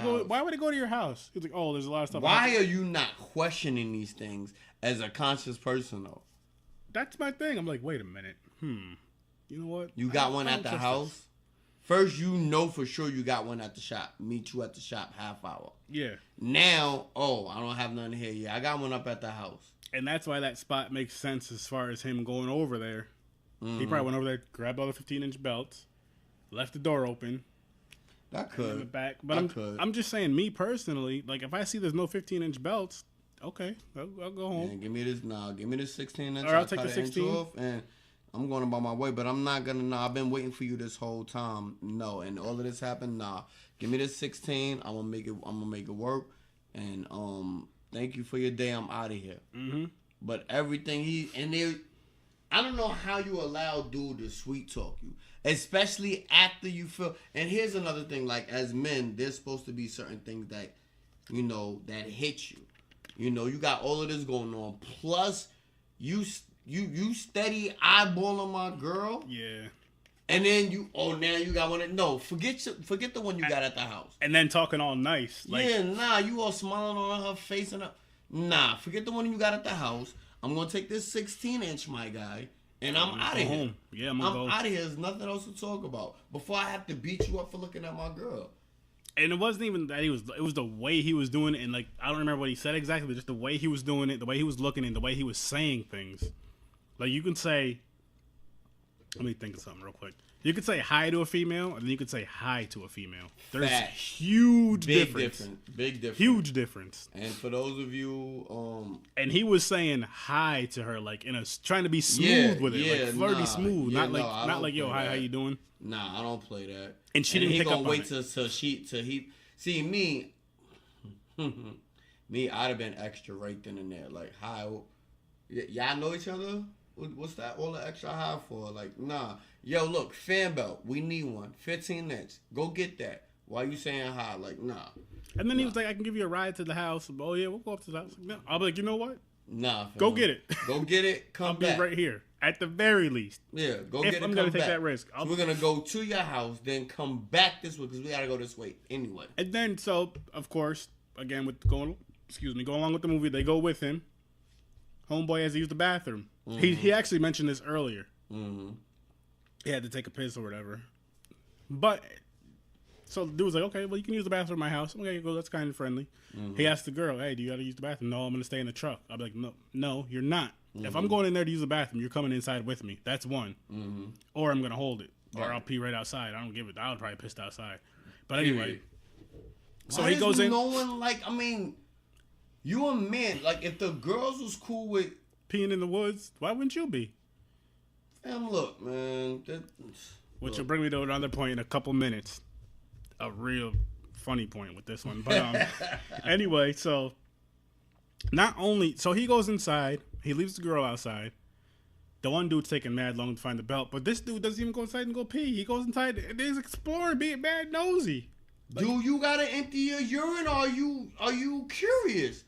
it go to your house? It's like, oh, there's a lot of stuff. Why are you not questioning these things as a conscious person, though? That's my thing. I'm like, wait a minute. You know what? You got one at the house? First, you know for sure you got one at the shop. Meet you at the shop half hour. Yeah. Now, I don't have nothing here. Yeah, I got one up at the house. And that's why that spot makes sense as far as him going over there. Mm-hmm. He probably went over there, grabbed all the 15-inch belts, left the door open. That could. In the back. But I'm just saying, me personally, like if I see there's no 15-inch belts, okay, I'll go home. Man, give me this 16-inch. Or I'll take the 16 off and I'm going about my way, but I'm not gonna. No, I've been waiting for you this whole time. No, and all of this happened. Nah, give me this 16. I'm gonna make it work, and Thank you for your day. I'm out of here. Mm-hmm. But everything I don't know how you allow dude to sweet talk you, especially after you feel. And here's another thing: like as men, there's supposed to be certain things that, that hit you. You got all of this going on. Plus, you steady eyeballing my girl. Yeah. And then now you got one. No, forget the one you got at the house. And then talking all nice. You all smiling on her face forget the one you got at the house. I'm gonna take this 16-inch, my guy, and I'm out of here. Home. Yeah, I'm out of here. There's nothing else to talk about before I have to beat you up for looking at my girl. And it wasn't even that it was the way he was doing it, and like I don't remember what he said exactly, but just the way he was doing it, the way he was looking, and the way he was saying things. Like you can say, let me think of something real quick. You could say hi to a female, and then you could say hi to a female. There's huge difference. Big difference. Huge difference. And for those of you, and he was saying hi to her, like trying to be smooth with it, like flirty smooth, not like yo, hi, how you doing? Nah, I don't play that. And she didn't pick up on it. He gonna wait till he see me. Me, I'd have been extra right then and there. Like, hi, y'all know each other? What's that all the extra high for? Like, nah. Yo, look, fan belt. We need one. 15 inch. Go get that. Why you saying hi? Like, nah. And then he was like, I can give you a ride to the house. Oh, yeah, we'll go up to the house. No. I'll be like, you know what? Nah. Fam. Go get it. Go get it. Come back. I'll be right here. At the very least. Yeah, go get it. I'm going to take that risk. So we're going to go to your house, then come back this way because we got to go this way anyway. And then, so, of course, again, going along with the movie, they go with him. Homeboy has to use the bathroom. Mm-hmm. He actually mentioned this earlier. Mm-hmm. He had to take a piss or whatever. But, so the dude was like, okay, well, you can use the bathroom in my house. Okay, go, that's kind of friendly. Mm-hmm. He asked the girl, hey, do you got to use the bathroom? No, I'm going to stay in the truck. I'll be like, no, you're not. Mm-hmm. If I'm going in there to use the bathroom, you're coming inside with me. That's one. Mm-hmm. Or I'm going to hold it. Or I'll pee right outside. I don't give it. I would probably piss outside. But anyway. So he goes in. No one, you a man. Like, if the girls was cool with peeing in the woods, why wouldn't you be? Look, man. Which will bring me to another point in a couple minutes. A real funny point with this one. But anyway, so he goes inside. He leaves the girl outside. The one dude's taking mad long to find the belt. But this dude doesn't even go inside and go pee. He goes inside and he's exploring, being mad nosy. Do you gotta empty your urine or are you curious?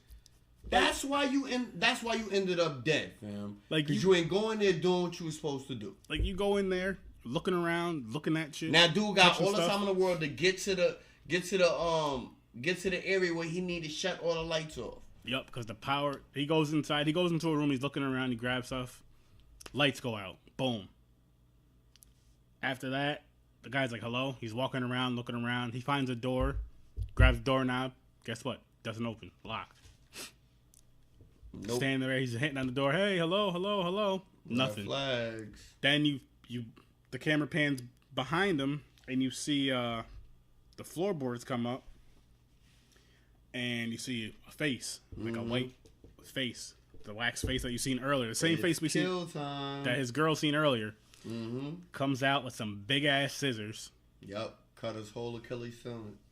That's why you ended up dead, fam. Because you ain't going there doing what you was supposed to do. Like you go in there, looking around, looking at shit. Now, dude got all the time in the world to get to the area where he need to shut all the lights off. Yep, because the power. He goes inside. He goes into a room. He's looking around. He grabs stuff. Lights go out. Boom. After that, the guy's like, hello. He's walking around, looking around. He finds a door, grabs the doorknob. Guess what? Doesn't open. Locked. Nope. Standing there, he's hitting on the door. Hey, hello. Nothing. Flags. Then the camera pans behind him, and you see the floorboards come up, and you see a face, like a white face, the wax face that you seen earlier, the same face we seen that his girl seen earlier. Mm-hmm. Comes out with some big ass scissors. Yep, cut his whole Achilles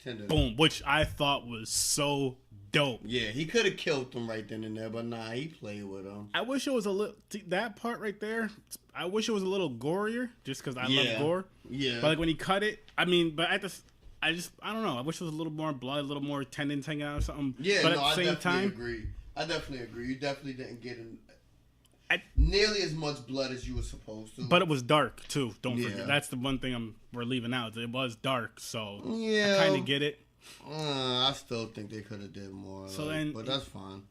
tendon. Boom, which I thought was so dope. Yeah, he could have killed him right then and there, but nah, he played with him. I wish it was a little that part right there. I wish it was a little gorier, just because I love gore. Yeah, but like when he cut it, I mean, but I don't know. I wish it was a little more blood, a little more tendons hanging out or something. Yeah, but no, at the same time, I definitely agree. You definitely didn't get nearly as much blood as you were supposed to. But it was dark too. Don't forget. That's the one thing we're leaving out. It was dark, so yeah, I kind of get it. I still think they could have did more. But that's fine.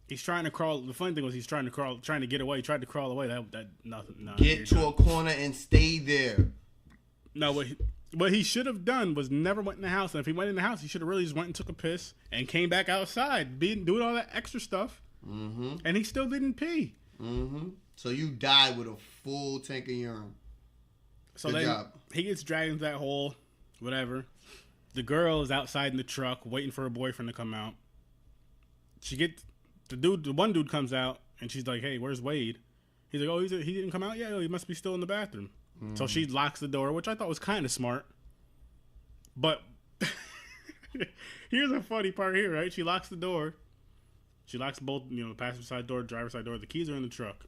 He's trying to crawl. The funny thing was he's trying to get away. He tried to crawl away. That nothing. No, get to a corner and stay there. No, what he should have done was never went in the house. And if he went in the house, he should have really just went and took a piss and came back outside, doing all that extra stuff. Mm-hmm. And he still didn't pee. Mm-hmm. So you died with a full tank of urine. So Good job. He gets dragged into that hole, whatever. The girl is outside in the truck waiting for her boyfriend to come out. The one dude comes out and she's like, "Hey, where's Wade?" He's like, "Oh, he didn't come out yet. Oh, he must be still in the bathroom." Mm. So she locks the door, which I thought was kind of smart. But here's a funny part here, right? She locks the door. She locks both, the passenger side door, driver's side door. The keys are in the truck.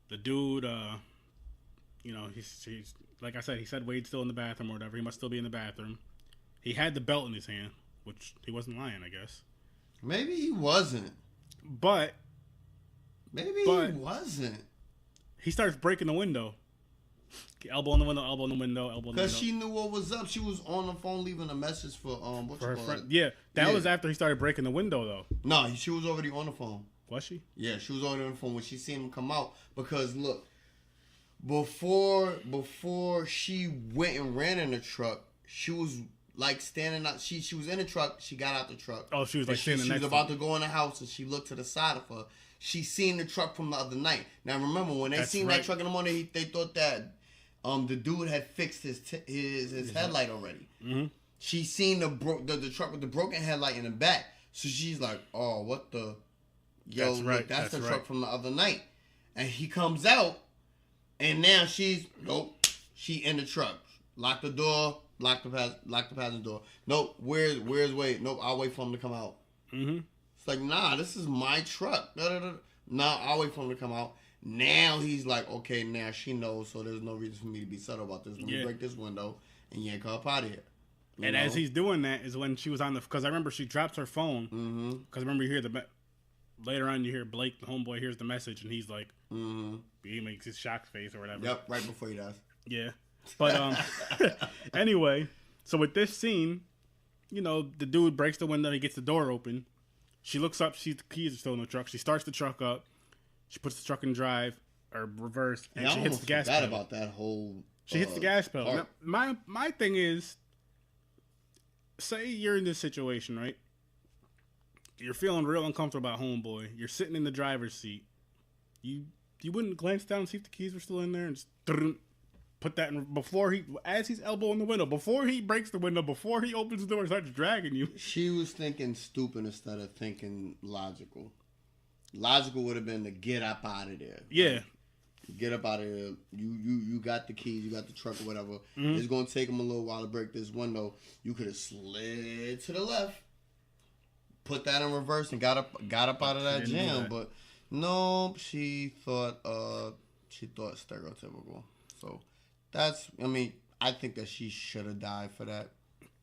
The dude, he's like I said, he said Wade's still in the bathroom or whatever. He must still be in the bathroom. He had the belt in his hand, which he wasn't lying, I guess. Maybe he wasn't. But he wasn't. He starts breaking the window. Elbow in the window, elbow in the window, elbow in the window. Because she knew what was up. She was on the phone leaving a message for her friend. Yeah, that was after he started breaking the window, though. No, she was already on the phone. Was she? Yeah, she was already on the phone when she seen him come out. Because look, before she went and ran in the truck, she was like standing out. She was in the truck. She got out the truck. Oh, she was like standing next to She was about to go in the house, and she looked to the side of her. She seen the truck from the other night. Now remember, when they seen that truck in the morning, they thought that the dude had fixed his headlight already. Mm-hmm. She seen the truck with the broken headlight in the back. So she's like, "Oh, what the? Yo, that's right. That's the truck from the other night." And he comes out, and now she in the truck. Lock the door. Lock the passenger door. Nope. Where's Wade? Nope. I'll wait for him to come out. Mm-hmm. It's like, nah, this is my truck. Nah, I'll wait for him to come out. Now he's like, okay, now she knows, so there's no reason for me to be subtle about this. Let me break this window and yank her up out of here. And as he's doing that is when she was on because I remember she drops her phone. Because I remember you hear later on you hear Blake, the homeboy, hears the message and he's like, he makes his shocked face or whatever. Yep, right before he does. Yeah. But anyway, so with this scene, the dude breaks the window, he gets the door open. She looks up, the keys are still in the truck. She starts the truck up. She puts the truck in drive or reverse, and she hits the gas pedal. About that whole. She hits the gas pedal. Now, my thing is, say you're in this situation, right? You're feeling real uncomfortable about homeboy. You're sitting in the driver's seat. You wouldn't glance down and see if the keys were still in there and just put that in as he's elbowing the window, before he breaks the window, before he opens the door and starts dragging you. She was thinking stupid instead of thinking logical. Logical would have been to get up out of there. Yeah. Get up out of there. You got the keys, you got the truck or whatever. Mm-hmm. It's going to take him a little while to break this window. You could have slid to the left, put that in reverse, and got up out of that jam. But no, she thought stereotypical. So I think that she should have died for that.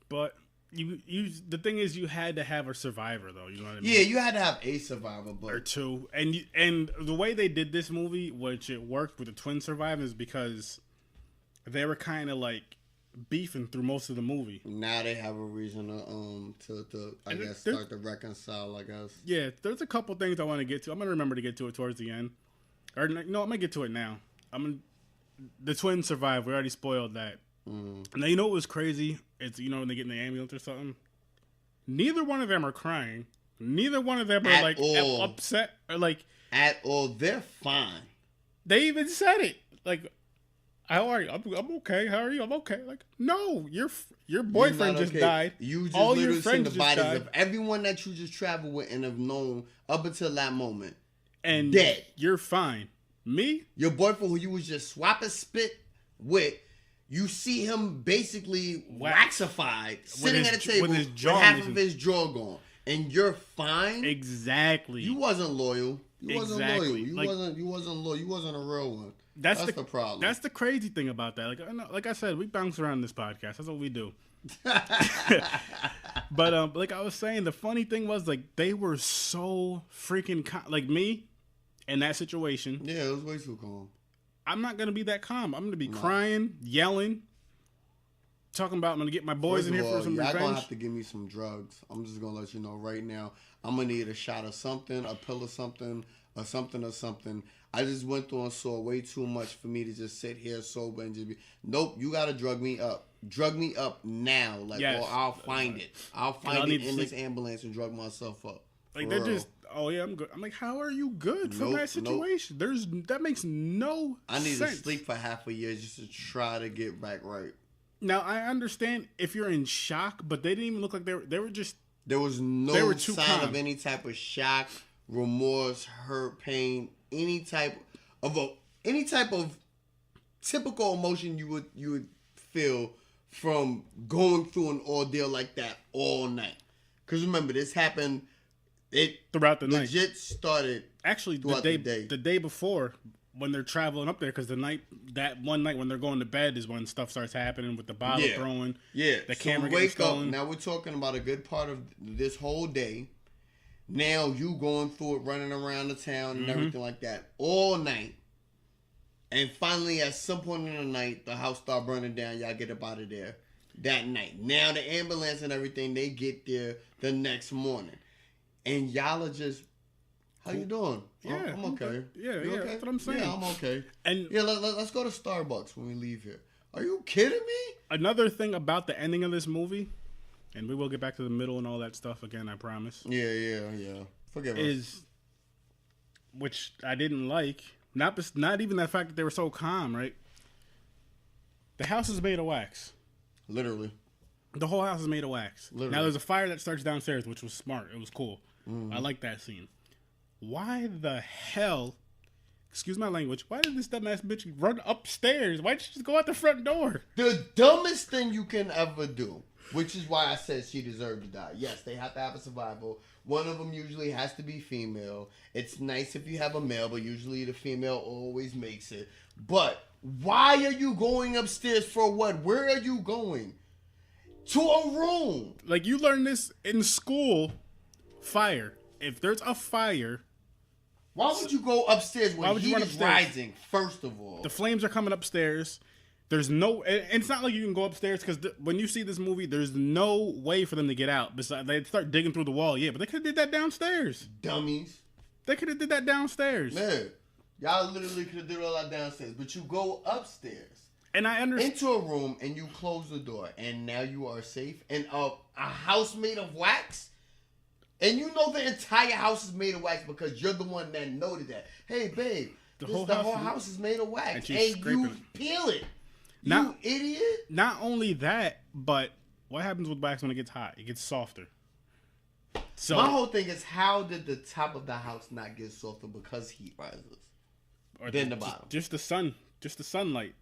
But the thing is, you had to have a survivor, though. You know what I mean? Yeah, you had to have a survivor, or two. And the way they did this movie, which it worked with the twin survivors, because they were kind of like beefing through most of the movie. Now they have a reason to start to reconcile. I guess. Yeah, there's a couple things I want to get to. I'm gonna remember to get to it towards the end, or no, I'm gonna get to it now. The twin survived. We already spoiled that. Now, you know what was crazy? It's, when they get in the ambulance or something, neither one of them are crying. Neither one of them are like upset or like at all. They're fine. They even said it. Like, how are you? I'm okay. How are you? I'm okay. Like, no, your boyfriend just died. You just all literally seen the bodies of everyone that you just traveled with and have known up until that moment. And dead. You're fine. Me? Your boyfriend who you was just swapping spit with, you see him basically waxified, sitting at a table with half of his jaw gone. And you're fine? Exactly. You wasn't loyal. You wasn't loyal. You wasn't loyal. You wasn't a real one. That's the problem. That's the crazy thing about that. Like I said, we bounce around this podcast. That's what we do. But like I was saying, the funny thing was, like, they were so freaking like me in that situation. Yeah, it was way too calm. I'm not gonna be that calm. I'm gonna be crying, yelling, talking about I'm gonna get my boys in here for some revenge. Y'all gonna have to give me some drugs. I'm just gonna let you know right now. I'm gonna need a shot of something, a pill of something, or something. I just went through and saw way too much for me to just sit here sober and just be. Nope, you gotta drug me up. Drug me up now, like, yes. Or I'll find it. I'll find it in this ambulance and drug myself up. Like, they're just. Oh yeah, I'm good. I'm like, how are you good from that situation? That makes no sense. I need to sleep for half a year just to try to get back right. Now I understand if you're in shock, but they didn't even look like they were just. There was no sign of any type of shock, remorse, hurt, pain, any type of typical emotion you would feel from going through an ordeal like that all night. Because remember, this happened It throughout the night. legit started. Actually, the day before, when they're traveling up there, because that one night when they're going to bed is when stuff starts happening with the bottle throwing. Yeah. The camera wake gets stolen. up. Now we're talking about a good part of this whole day. Now you going through it, running around the town and everything like that all night. And finally, at some point in the night, the house start burning down. Y'all get up out of there that night. Now the ambulance and everything, they get there the next morning. And y'all are just, how you doing? Yeah, I'm okay. Yeah, You okay? that's what I'm saying. Yeah, I'm okay. And yeah, let's go to Starbucks when we leave here. Are you kidding me? Another thing about the ending of this movie, and we will get back to the middle and all that stuff again, I promise. Yeah. Forgive us. Which I didn't like. Not even that fact that they were so calm, right? The house is made of wax. Literally. The whole house is made of wax. Literally. Now there's a fire that starts downstairs, which was smart. It was cool. I like that scene. Why the hell, excuse my language, why did this dumbass bitch run upstairs? Why did she just go out the front door? The dumbest thing you can ever do, which is why I said she deserved to die. Yes, they have to have a survival. One of them usually has to be female. It's nice if you have a male, but usually the female always makes it. But why are you going upstairs for what? Where are you going? To a room. Like, you learn this in school. Fire. If there's a fire, why would you go upstairs when heat is rising, first of all? The flames are coming upstairs. There's no... And it's not like you can go upstairs, because when you see this movie, there's no way for them to get out. Besides, they start digging through the wall, yeah, but they could have did that downstairs. Dummies. They could have did that downstairs. Man, y'all literally could have did all that downstairs, but you go upstairs. And I understand. Into a room, and you close the door, and now you are safe. And a house made of wax? And you know the entire house is made of wax because you're the one that noted that. Hey, babe, the whole house is made of wax. And you peel it. You idiot. Not only that, but what happens with wax when it gets hot? It gets softer. So my whole thing is, how did the top of the house not get softer because heat rises? Or then the bottom. Just the sunlight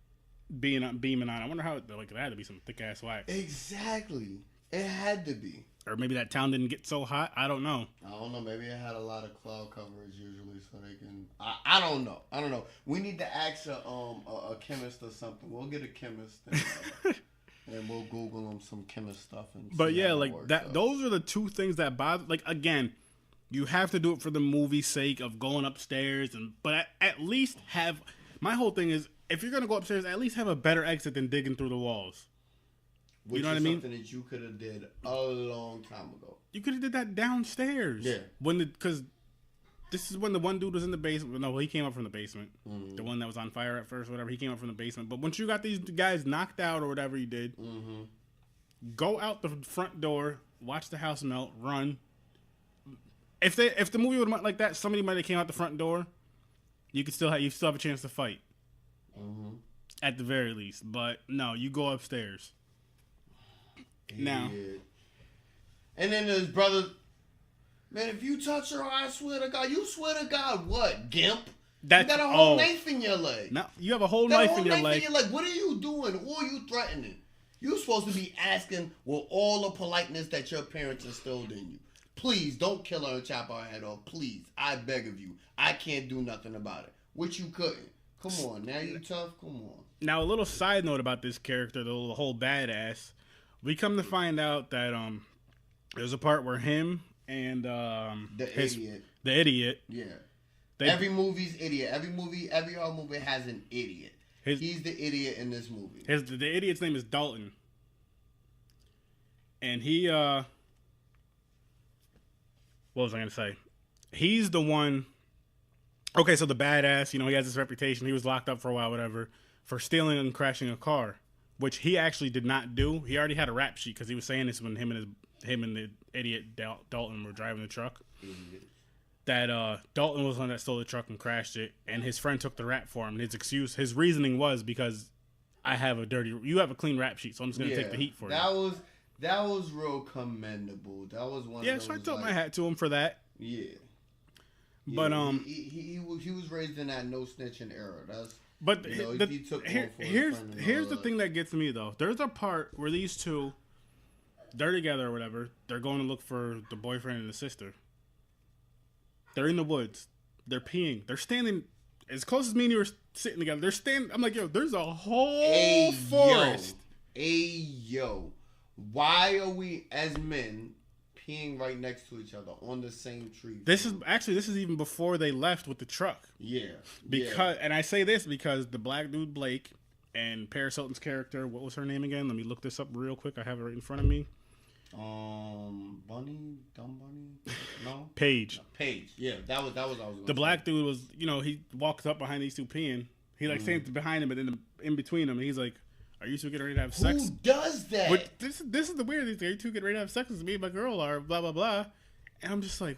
beaming on. I wonder how, like, there had to be some thick ass wax. Exactly. It had to be. Or maybe that town didn't get so hot. I don't know. Maybe it had a lot of cloud coverage usually, so they can. I don't know. We need to ask a chemist or something. We'll get a chemist and we'll Google them some chemist stuff. But yeah, like that. Those are the two things that bother. Like, again, you have to do it for the movie's sake of going upstairs, but at least have. My whole thing is, if you're gonna go upstairs, at least have a better exit than digging through the walls. Which, you know what I mean? Something that you could have did a long time ago. You could have did that downstairs. Yeah. Because this is when the one dude was in the basement. No, he came up from the basement. Mm-hmm. The one that was on fire at first, whatever. He came up from the basement. But once you got these guys knocked out or whatever you did, go out the front door, watch the house melt, run. If the movie would have went like that, somebody might have came out the front door. You still have a chance to fight. Mm-hmm. At the very least. But no, you go upstairs. Now, and then his brother, man, if you touch her, I swear to God, you swear to God, what, gimp? You got a whole knife in your leg. No, you have a whole knife in your leg. What are you doing? Who are you threatening? You're supposed to be asking with all the politeness that your parents instilled in you. Please don't kill her and chop her head off. Please, I beg of you. I can't do nothing about it. Which you couldn't. Come on, now you tough. Come on. Now, a little side note about this character, the whole badass. We come to find out that there's a part where him and the idiot. Yeah. Every movie's idiot. Every horror movie has an idiot. He's the idiot in this movie. The idiot's name is Dalton. And he what was I gonna say? He's the one. Okay, so the badass, he has this reputation. He was locked up for a while, whatever, for stealing and crashing a car. Which he actually did not do. He already had a rap sheet because he was saying this when him and the idiot Dalton were driving the truck. Mm-hmm. That Dalton was the one that stole the truck and crashed it, and his friend took the rap for him. And his reasoning was because you have a clean rap sheet, so I'm just gonna take the heat for you. That was real commendable. That was one. Yeah, so I took my hat to him for that. Yeah. But he was raised in that no snitching era. But here's the thing that gets me, though. There's a part where these two, they're together or whatever. They're going to look for the boyfriend and the sister. They're in the woods. They're peeing. They're standing as close as me and you were sitting together. They're standing. I'm like, yo, there's a whole forest. Yo. Why are we as men peeing right next to each other on the same tree? This is even before they left with the truck. Yeah. And I say this because the black dude Blake and Paris Hilton's character, what was her name again? Let me look this up real quick. I have it right in front of me. Bunny, dumb bunny, no. Paige. Yeah, that was I was. The black dude was, he walks up behind these two peeing. He stands behind him, but in between them, and he's like, "Are you two getting ready to have sex?" Who does that? This is the weirdest thing. Are you two getting ready to have sex? With me and my girl are blah blah blah, and I'm just like,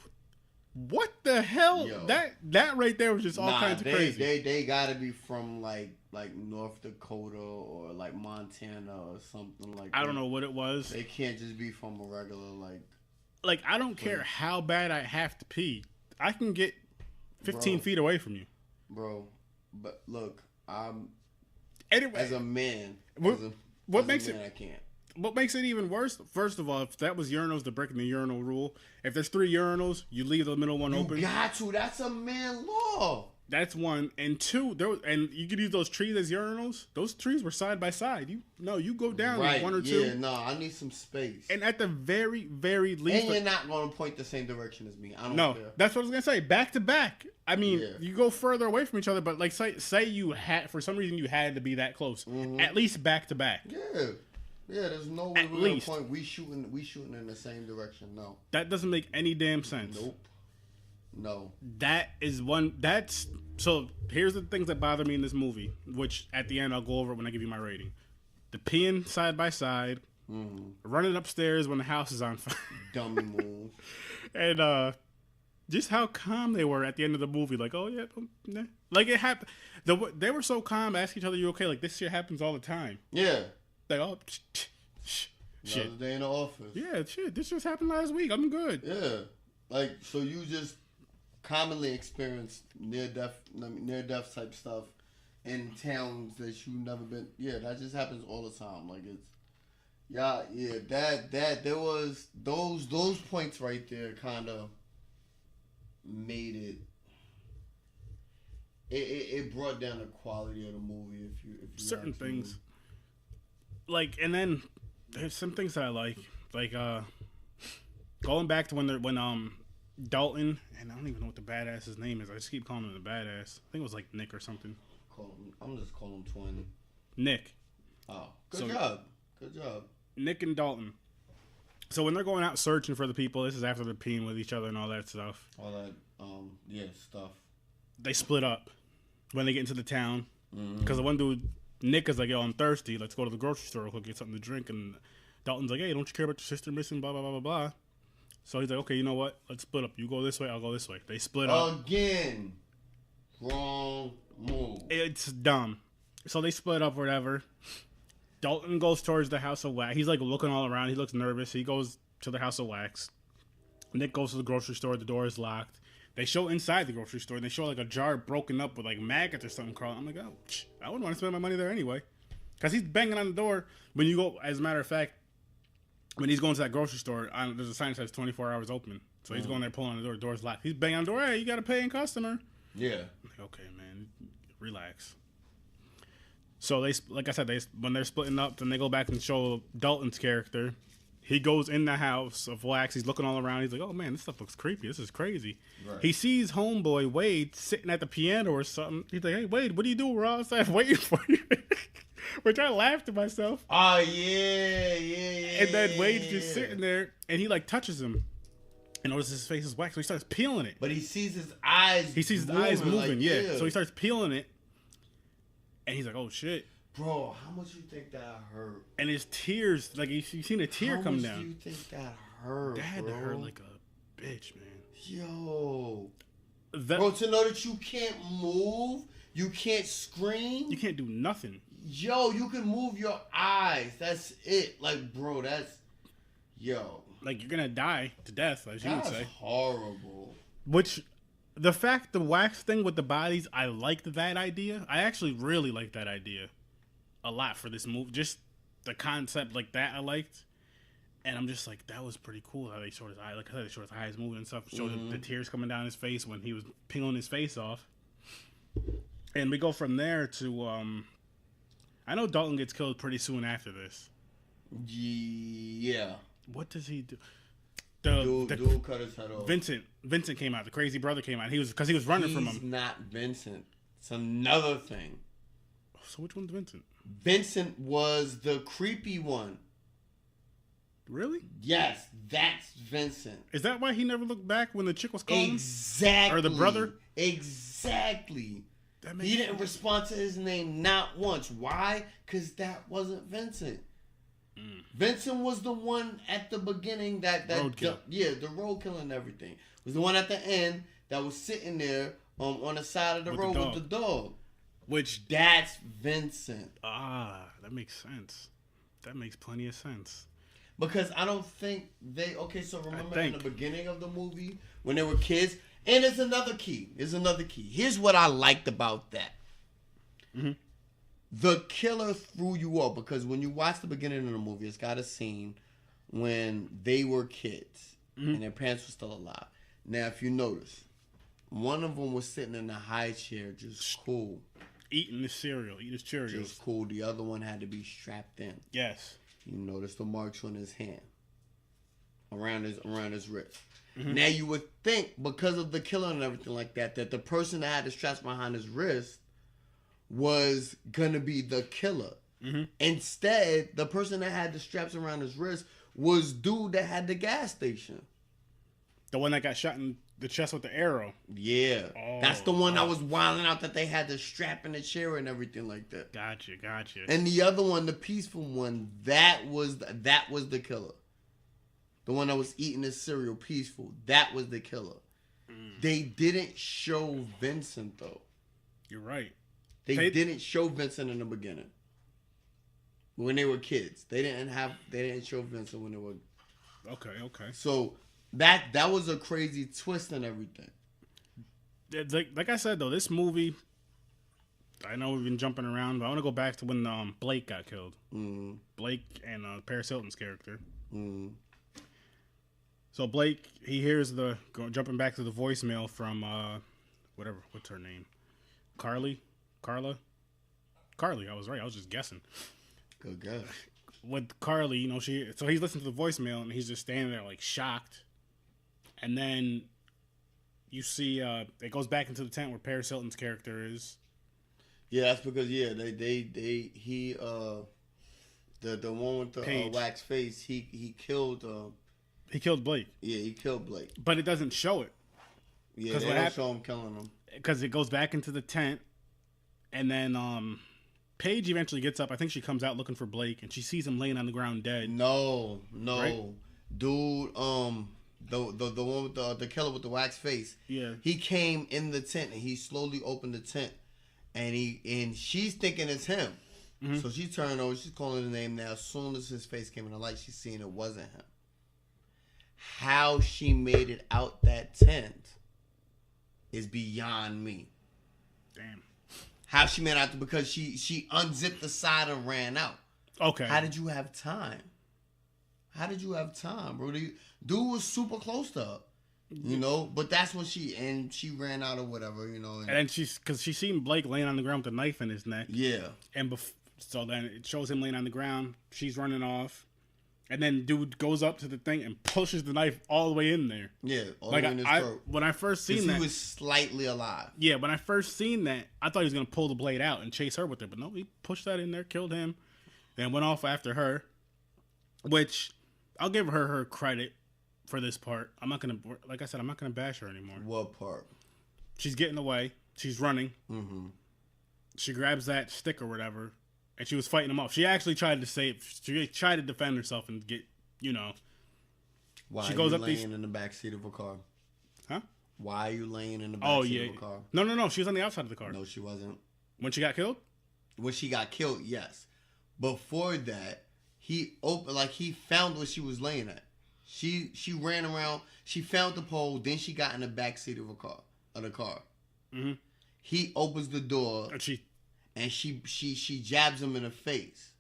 what the hell? Yo. That right there was just all kinds of crazy. They gotta be from like North Dakota or like Montana or something like that. I don't know what it was. They can't just be from a regular like I don't care how bad I have to pee. I can get 15 feet away from you. Bro, but look, anyway, as a man, what makes it I can't. What makes it even worse, first of all, if that was urinals, they're breaking the urinal rule. If there's 3 urinals, you leave the middle one open. You got to. That's a man law. That's one. And 2, and you could use those trees as urinals. Those trees were side by side. You go down right. 1 or 2. Yeah, no, I need some space. And at the very, very least, and you're not going to point the same direction as me. I don't care. That's what I was gonna say. Back to back. I mean, you go further away from each other, but like say you had, for some reason you had to be that close. Mm-hmm. At least back to back. Yeah, there's no way we're gonna point. We shooting in the same direction. No, that doesn't make any damn sense. Nope. No. That is one. That's so. Here's the things that bother me in this movie, which at the end I'll go over when I give you my rating. The peeing side by side, running upstairs when the house is on fire, dummy move, and just how calm they were at the end of the movie. Like, oh yeah, nah. Like it happened. They were so calm, asking each other, "You okay?" Like this shit happens all the time. Yeah. Like, oh, shit. Another day in the office. Yeah, shit. This just happened last week. I'm good. Yeah. Like, so you just commonly experience near death type stuff in towns that you've never been. Yeah, that just happens all the time. Like it's, that there was those points right there kind of made it. It brought down the quality of the movie if you certain things. Like, and then there's some things that I like going back to when Dalton, and I don't even know what the badass's name is. I just keep calling him the badass. I think it was like Nick or something. I'm just calling him Twin. Nick. Oh, good job. Nick and Dalton. So when they're going out searching for the people, this is after they're peeing with each other and all that stuff. All that, stuff. They split up when they get into the town because the one dude. Nick is like, yo, I'm thirsty. Let's go to the grocery store real quick, get something to drink. And Dalton's like, hey, don't you care about your sister missing? Blah, blah, blah, blah, blah. So he's like, okay, you know what? Let's split up. You go this way, I'll go this way. They split up. Again. Wrong move. It's dumb. So they split up, whatever. Dalton goes towards the House of Wax. He's like looking all around. He looks nervous. He goes to the House of Wax. Nick goes to the grocery store. The door is locked. They show inside the grocery store, and they show like a jar broken up with like maggots or something crawling. I'm like, oh, I wouldn't want to spend my money there anyway. Because he's banging on the door. When you go, as a matter of fact, when he's going to that grocery store, there's a sign that says 24 hours open. So he's going there pulling on the door. The door's locked. He's banging on the door. Hey, you got to pay in customer. Yeah. I'm like, okay, man, relax. So they, like I said, when they're splitting up, then they go back and show Dalton's character. He goes in the House of Wax. He's looking all around. He's like, oh, man, this stuff looks creepy. This is crazy. Right. He sees homeboy Wade sitting at the piano or something. He's like, hey, Wade, what are you doing? We're all outside waiting for you. Which I laughed to myself. Oh, yeah. And then Wade's just sitting there, and he, like, touches him. And notices his face is wax, so he starts peeling it. But he sees his eyes moving. Like, yeah. So he starts peeling it. And he's like, oh, shit. Bro, how much you think that hurt? And his tears, like you seen a tear come down. How much do you think that hurt? That had to hurt like a bitch, man. Yo, bro, to know that you can't move, you can't scream, you can't do nothing. Yo, you can move your eyes. That's it. Like, bro, like you're gonna die to death, as you would say. That's horrible. Which. The fact, the wax thing with the bodies, I liked that idea. I actually really liked that idea a lot for this movie. Just the concept like that I liked. And I'm just like, that was pretty cool how they showed his eye. Like I said, they showed his eyes moving and stuff. Showed the tears coming down his face when he was peeling his face off. And we go from there to, I know Dalton gets killed pretty soon after this. Yeah. What does he do? Dude cut his head off. Vincent came out. The crazy brother came out. He was running from him. He's not Vincent. It's another thing. So which one's Vincent? Vincent was the creepy one. Really? Yes, that's Vincent. Is that why he never looked back when the chick was calling? Exactly. Or the brother? Exactly. He didn't respond to his name not once. Why? Because that wasn't Vincent. Vincent was the one at the beginning that roadkill. The roadkill and everything. Was the one at the end that was sitting there on the side of the road with the dog. That's Vincent. That makes sense. That makes plenty of sense. Because I don't think so remember in the beginning of the movie when they were kids, and it's another key. Here's what I liked about that. Mm-hmm. The killer threw you off because when you watch the beginning of the movie, it's got a scene when they were kids and their parents were still alive. Now, if you notice, one of them was sitting in a high chair, just cool. Eating his cereal, eating his Cheerios. Just cool. The other one had to be strapped in. Yes. You notice the marks on his hand, around his wrist. Mm-hmm. Now you would think because of the killing and everything like that the person that had the straps behind his wrist was gonna be the killer. Mm-hmm. Instead, the person that had the straps around his wrist was dude that had the gas station. The one that got shot in the chest with the arrow. Yeah. That's the one that was wilding out that they had the strap in the chair and everything like that. Gotcha. And the other one, the peaceful one, that was the killer. The one that was eating his cereal peaceful, that was the killer. They didn't show Vincent though. You're right. They didn't show Vincent in the beginning. When they were kids. They didn't show Vincent when they were. Okay. So that was a crazy twist and everything. Like I said though, this movie, I know we've been jumping around, but I want to go back to when Blake got killed. Mm-hmm. Blake and Paris Hilton's character. Mm-hmm. So Blake, he hears jumping back to the voicemail from what's her name? Carla? Carly, I was right. I was just guessing. Good guess. With Carly, so he's listening to the voicemail and he's just standing there like shocked. And then you see it goes back into the tent where Paris Hilton's character is. Yeah, that's because the one with the wax face, he killed he killed Blake. Yeah, he killed Blake. But it doesn't show it. Yeah, they don't show him killing him. Because it goes back into the tent, and then Paige eventually gets up. I think she comes out looking for Blake, and she sees him laying on the ground dead. No, right? Dude. The one with the killer with the wax face. Yeah. He came in the tent and he slowly opened the tent, and she's thinking it's him. Mm-hmm. So she turned over. She's calling his name now. As soon as his face came in the light, she's seeing it wasn't him. How she made it out that tent is beyond me. Damn. How she made it out because she unzipped the side and ran out. Okay. How did you have time? Bro? Dude was super close to her, but that's when she ran out or whatever, And then because she seen Blake laying on the ground with a knife in his neck. Yeah. And so then it shows him laying on the ground. She's running off. And then dude goes up to the thing and pushes the knife all the way in there. Yeah, all the way in his throat. When I first seen that, he was slightly alive. Yeah, when I first seen that, I thought he was gonna pull the blade out and chase her with it, but no, he pushed that in there, killed him, then went off after her. Which I'll give her credit for this part. I'm not gonna bash her anymore. What part? She's getting away. She's running. Mm-hmm. She grabs that stick or whatever. And she was fighting him off. She actually tried to defend herself and get, Why she goes are you up laying in the back seat of a car? Huh? Why are you laying in the back seat of a car? No. She was on the outside of the car. No, she wasn't. When she got killed? When she got killed, yes. Before that, he found where she was laying at. She ran around. She found the pole. Then she got in the back seat of the car. Mm-hmm. He opens the door. And she she jabs him in the face.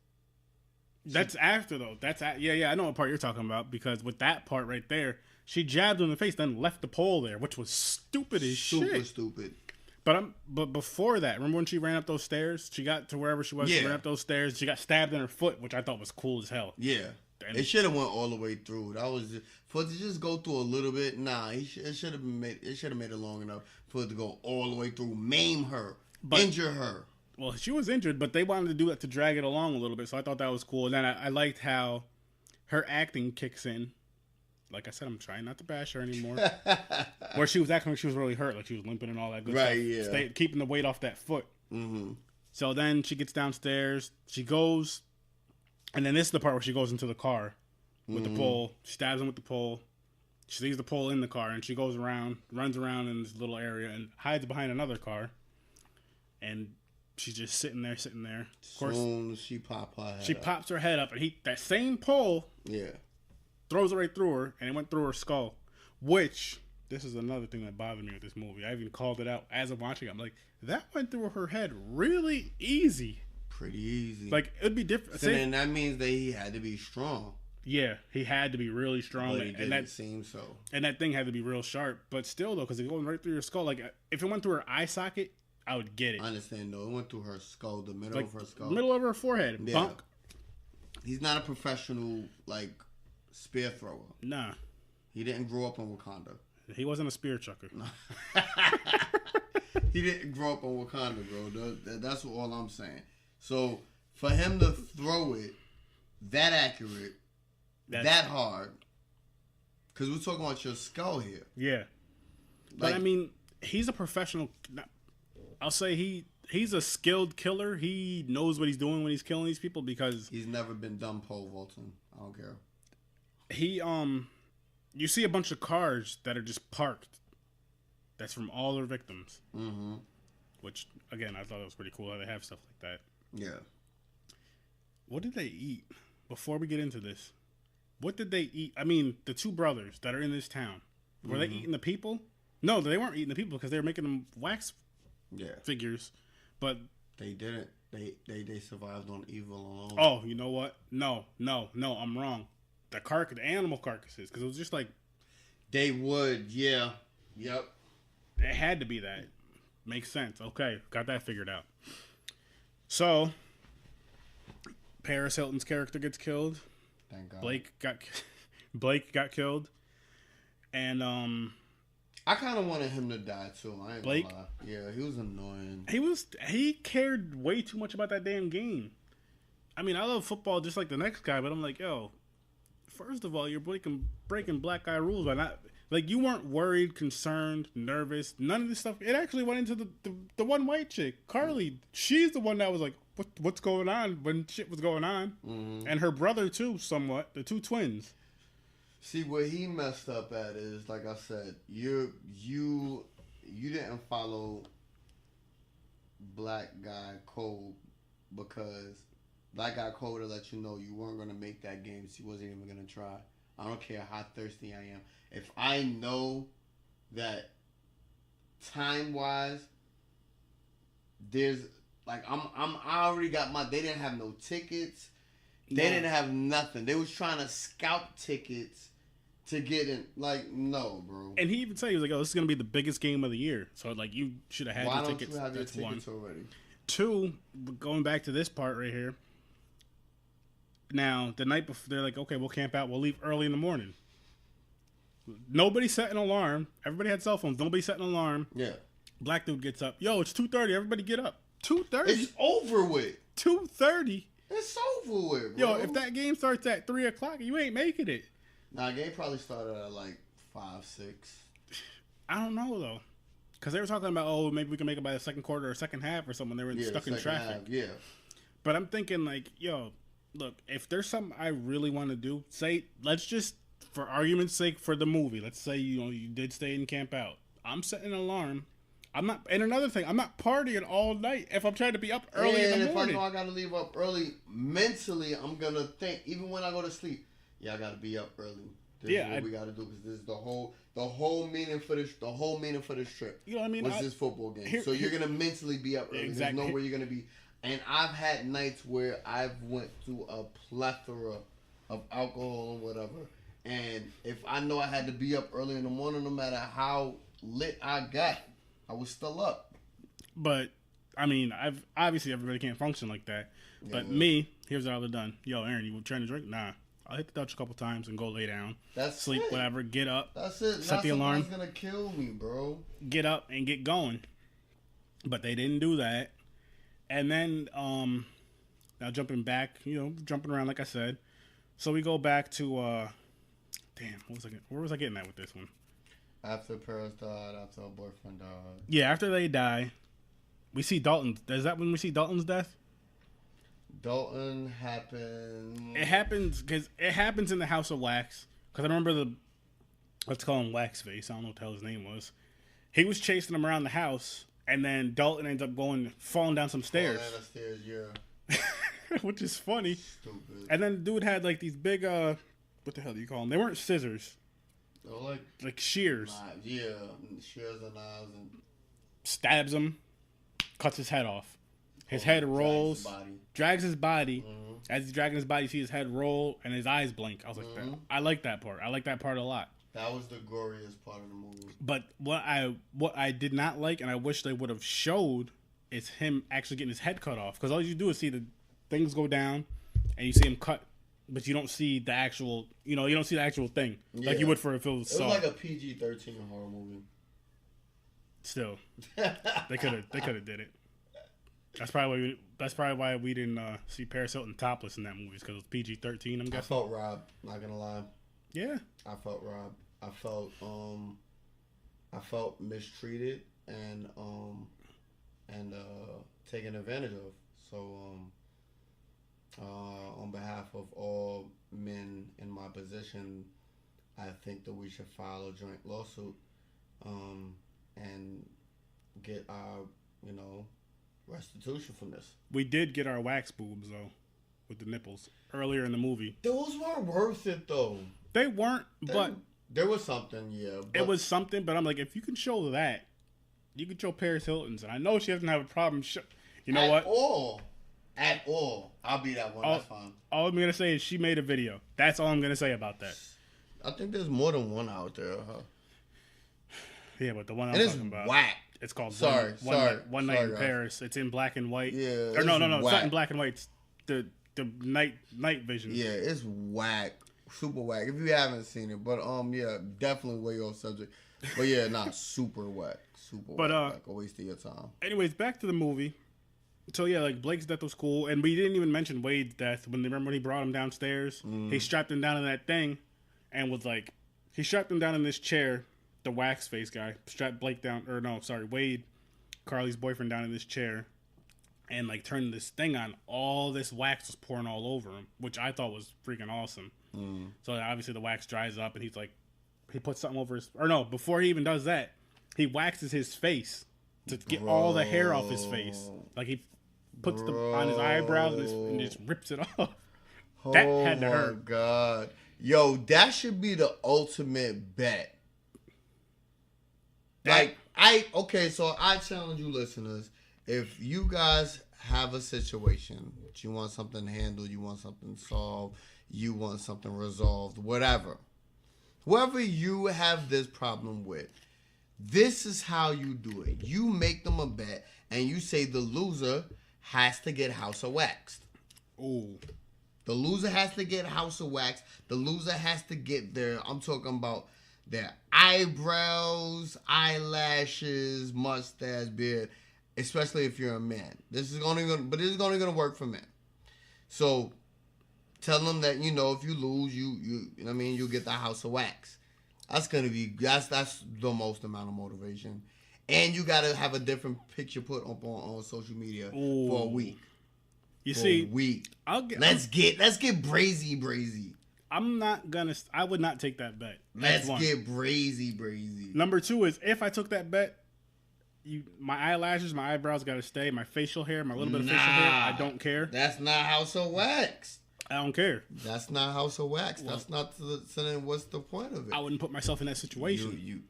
That's after though. Yeah. I know what part you're talking about because with that part right there, she jabbed him in the face, then left the pole there, which was stupid as shit. Super stupid. But before that, remember when she ran up those stairs? She got to wherever she was. She ran up those stairs. She got stabbed in her foot, which I thought was cool as hell. Yeah. And it should have went all the way through. That was for it to just go through a little bit. Nah, it should have made it long enough for it to go all the way through, maim her, injure her. Well, she was injured, but they wanted to do that to drag it along a little bit, so I thought that was cool. And then I liked how her acting kicks in. Like I said, I'm trying not to bash her anymore. Where she was acting like she was really hurt, like she was limping and all that good stuff. Yeah. Keeping the weight off that foot. Mm-hmm. So then she gets downstairs. She goes, and then this is the part where she goes into the car with the pole. She stabs him with the pole. She leaves the pole in the car, and she goes around, runs around in this little area, and hides behind another car. And she's just sitting there. Of course, soon she pops her head up, and that same pole. Yeah. Throws it right through her, and it went through her skull. Which, this is another thing that bothered me with this movie. I even called it out as I'm watching it. I'm like, that went through her head really easy. Pretty easy. Like, it'd be different. So then that means that he had to be strong. Yeah, he had to be really strong. But he didn't seem so. And that thing had to be real sharp. But still, though, because it goes right through your skull. Like, if it went through her eye socket, I would get it. I understand, though. It went through her skull, the middle of her skull. Middle of her forehead. Yeah. Bunk. He's not a professional, like, spear thrower. Nah. He didn't grow up in Wakanda. He wasn't a spear chucker. He didn't grow up in Wakanda, bro. That's all I'm saying. So, for him to throw it that accurate, that hard, because we're talking about your skull here. Yeah. But, I mean, he's a professional. I'll say he's a skilled killer. He knows what he's doing when he's killing these people because... He's never been done pole vaulting. I don't care. You see a bunch of cars that are just parked. That's from all their victims. Mm-hmm. Which, again, I thought it was pretty cool how they have stuff like that. Yeah. What did they eat? Before we get into this, what did they eat? I mean, the two brothers that are in this town, were they eating the people? No, they weren't eating the people because they were making them wax figures. But they didn't. They survived on evil alone. Oh, you know what? No, I'm wrong. The animal carcasses, because it was just like... They would, yeah. Yep. It had to be that. Makes sense. Okay, got that figured out. So, Paris Hilton's character gets killed. Thank God. Blake got killed. And, I kind of wanted him to die, too. I ain't gonna lie. Yeah, he was annoying. He cared way too much about that damn game. I mean, I love football just like the next guy, but I'm like, yo... First of all, you're breaking black guy rules by not you weren't worried, concerned, nervous, none of this stuff. It actually went into the one white chick, Carly. She's the one that was like, what's going on when shit was going on, and her brother too, somewhat. The two twins. See, what he messed up at is, like I said, you didn't follow black guy code because. Black guy code to let you know you weren't going to make that game, so you wasn't even going to try. I don't care how thirsty I am. If I know that time-wise, there's, like, I already got they didn't have no tickets. They didn't have nothing. They was trying to scout tickets to get in. Like, no, bro. And he even said, he was like, oh, this is going to be the biggest game of the year. So, like, you should have had your tickets. Why don't you have your tickets already? Two, going back to this part right here. Now, the night before, they're like, okay, we'll camp out. We'll leave early in the morning. Nobody set an alarm. Everybody had cell phones. Nobody set an alarm. Yeah. Black dude gets up. Yo, it's 2:30. Everybody get up. 2:30? It's over with. 2:30? It's over with, bro. Yo, if that game starts at 3 o'clock, you ain't making it. Nah, game probably started at like 5, 6. I don't know, though. Because they were talking about, oh, maybe we can make it by the second quarter or second half or something. They were stuck in traffic. Yeah. But I'm thinking, like, yo... Look, if there's something I really want to do, let's just, for argument's sake, for the movie, let's say, you did stay and camp out. I'm setting an alarm. And another thing, I'm not partying all night if I'm trying to be up early in the morning. And if I know I got to leave up early, mentally, I'm going to think, even when I go to sleep, I got to be up early. This is what we got to do, because this is the whole meaning for this trip. You know what I mean? Was this football game. So you're going to mentally be up early. Exactly. There's no way you're going to be And I've had nights where I've went through a plethora of alcohol and whatever. And if I know I had to be up early in the morning, no matter how lit I got, I was still up. But I mean, I've obviously everybody can't function like that. But me, here's what I would have done. Yo, Aaron, you trying to drink? Nah. I'll hit the Dutch a couple times and go lay down. That's sleep, it. whatever. Get up. That's it. Set the alarm. That's gonna kill me, bro. Get up and get going. But they didn't do that. And then, now jumping back, jumping around like I said. So we go back to, where was I getting at with this one? After Paris died, after her boyfriend died. Yeah, after they die, we see Dalton. Is that when we see Dalton's death? Dalton happened. It happens because it happens in the House of Wax. Because I remember let's call him Waxface. I don't know what the hell his name was. He was chasing him around the house, and then Dalton ends up falling down some stairs. Falling down the stairs, yeah. Which is funny. Stupid. And then the dude had like these big, what the hell do you call them? They weren't scissors. They were like shears. Knives, yeah, shears and knives, and stabs him, cuts his head off. His head rolls, drags his body. Mm-hmm. As he's dragging his body, you see his head roll and his eyes blink. I was like, I like that part. I like that part a lot. That was the goriest part of the movie. But what I did not like, and I wish they would have showed, is him actually getting his head cut off. Because all you do is see the things go down, and you see him cut, but you don't see the actual, you don't see the actual thing like you would for if it was. It was like a PG-13 horror movie. Still, they could have did it. That's probably why we didn't see Paris Hilton topless in that movie, because it was PG-13. I'm guessing. I felt robbed. Not gonna lie. Yeah. I felt robbed. I felt mistreated and taken advantage of. So on behalf of all men in my position, I think that we should file a joint lawsuit and get our restitution from this. We did get our wax boobs though, with the nipples earlier in the movie. Those weren't worth it though. They weren't, but there was something. Yeah, it was something. But I'm like, if you can show that, you can show Paris Hilton's, and I know she doesn't have a problem. You know what? At all, I'll be that one. That's fine. All I'm gonna say is she made a video. That's all I'm gonna say about that. I think there's more than one out there, huh? Yeah, but the one I'm talking about, whack. It's called One Night in Paris. It's in black and white. Yeah. Or no, it's not in black and white. It's the night vision. Yeah, it's whack. Super whack. If you haven't seen it, but yeah, definitely way off subject. But yeah, super whack. Super whack. Like a waste of your time. Anyways, back to the movie. So yeah, like Blake's death was cool, and we didn't even mention Wade's death. Remember when he brought him downstairs? He strapped him down in that thing, and was like, he strapped him down in this chair. The wax face guy strapped Wade, Carly's boyfriend, down in this chair, and like turned this thing on. All this wax was pouring all over him, which I thought was freaking awesome. So obviously the wax dries up, and he's like, he puts something over his, before he even does that, he waxes his face to get all the hair off his face. Like he puts on his eyebrows and just rips it off. That had to hurt. Oh my God. Yo, that should be the ultimate bet. So I challenge you listeners, if you guys have a situation that you want something handled, you want something solved, you want something resolved, whatever. Whoever you have this problem with, this is how you do it. You make them a bet and you say the loser has to get house of waxed. Ooh. The loser has to get house of wax. The loser has to get their eyebrows, eyelashes, mustache, beard, especially if you're a man. This is only gonna work for men. So tell them that if you lose, you get the house of wax. That's the most amount of motivation, and you gotta have a different picture put up on social media for a week. Let's get brazy. I would not take that bet. Let's get brazy. Number 2 is, if I took that bet, my eyelashes, my eyebrows got to stay. My facial hair, my little bit of facial hair, I don't care. That's not house of wax. I don't care. That's not house of wax. Well, that's not then what's the point of it? I wouldn't put myself in that situation.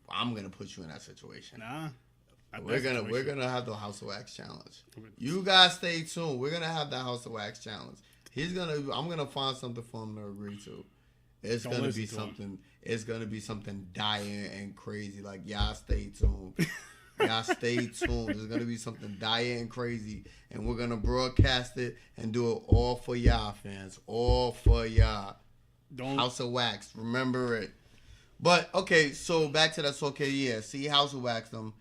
I'm gonna put you in that situation. Nah. We're gonna have the House of Wax challenge. You guys stay tuned. We're gonna have the House of Wax challenge. I'm gonna find something for him to agree to. It's gonna be something. It's gonna be something dire and crazy. Like y'all stay tuned. Y'all stay tuned. There's gonna be something dire and crazy, and we're gonna broadcast it and do it all for y'all fans. All for y'all. House of Wax. Remember it. But okay, so back to that. So okay, yeah. See, House of Wax them.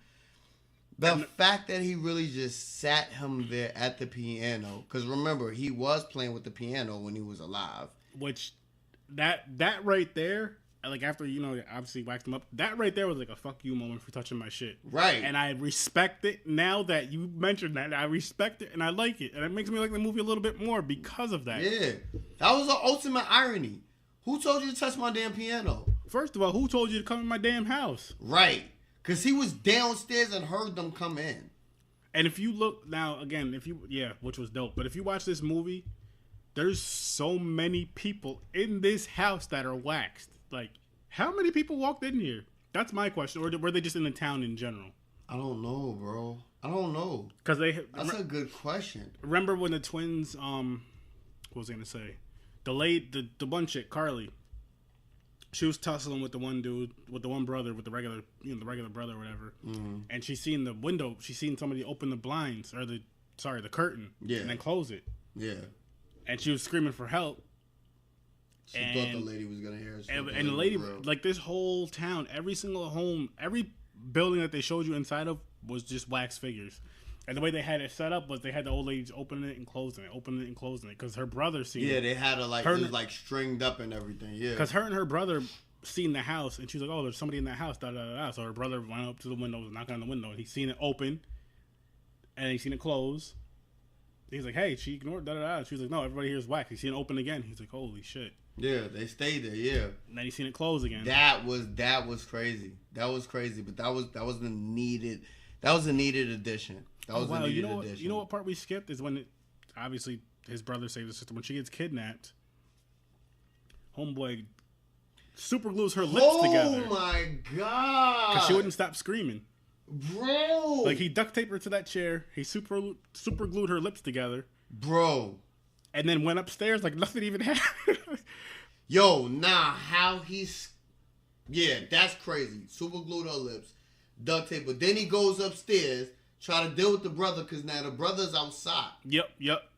The fact that he really just sat him there at the piano, because remember, he was playing with the piano when he was alive. Which, that right there, like after, obviously waxed him up, that right there was like a fuck you moment for touching my shit. Right. And I respect it now that you mentioned that. I respect it and I like it. And it makes me like the movie a little bit more because of that. Yeah. That was the ultimate irony. Who told you to touch my damn piano? First of all, who told you to come in my damn house? Right. Because he was downstairs and heard them come in. And if you look now, again, which was dope. But if you watch this movie, there's so many people in this house that are waxed. Like, how many people walked in here? That's my question. Or were they just in the town in general? I don't know, bro. I don't know. That's a good question. Remember when the twins, what was I going to say? The one chick, Carly. She was tussling with the one dude, with the one brother, with the regular brother or whatever. Mm-hmm. And she seen the window. She seen somebody open the blinds or the curtain. Yeah. And then close it. Yeah. And she was screaming for help. She thought the lady was gonna hear her. And the lady, like this whole town, every single home, every building that they showed you inside of was just wax figures. And the way they had it set up was they had the old ladies opening it and closing it, because her brother seen it. Yeah, they had it like, it was like stringed up and everything, yeah. Because her and her brother seen the house, and she was like, oh, there's somebody in that house, da-da-da-da. So her brother went up to the window, was knocking on the window, and he seen it open, and he seen it close. He's like, hey, she ignored da-da-da. She was like, no, everybody here is whack. He seen it open again. He's like, holy shit. Yeah, they stayed there, yeah. And then he seen it close again. That was crazy. That was crazy, but that was a needed addition. That was a needed addition. You know what part we skipped is when obviously his brother saved his sister. When she gets kidnapped, homeboy super glues her lips together. Oh my god! Because she wouldn't stop screaming. Bro! Like he duct taped her to that chair. He super glued her lips together. Bro! And then went upstairs like nothing even happened. Yo, how he's... Yeah, that's crazy. Super glued her lips. Duct tape. But then he goes upstairs, try to deal with the brother, because now the brother's outside. Yep.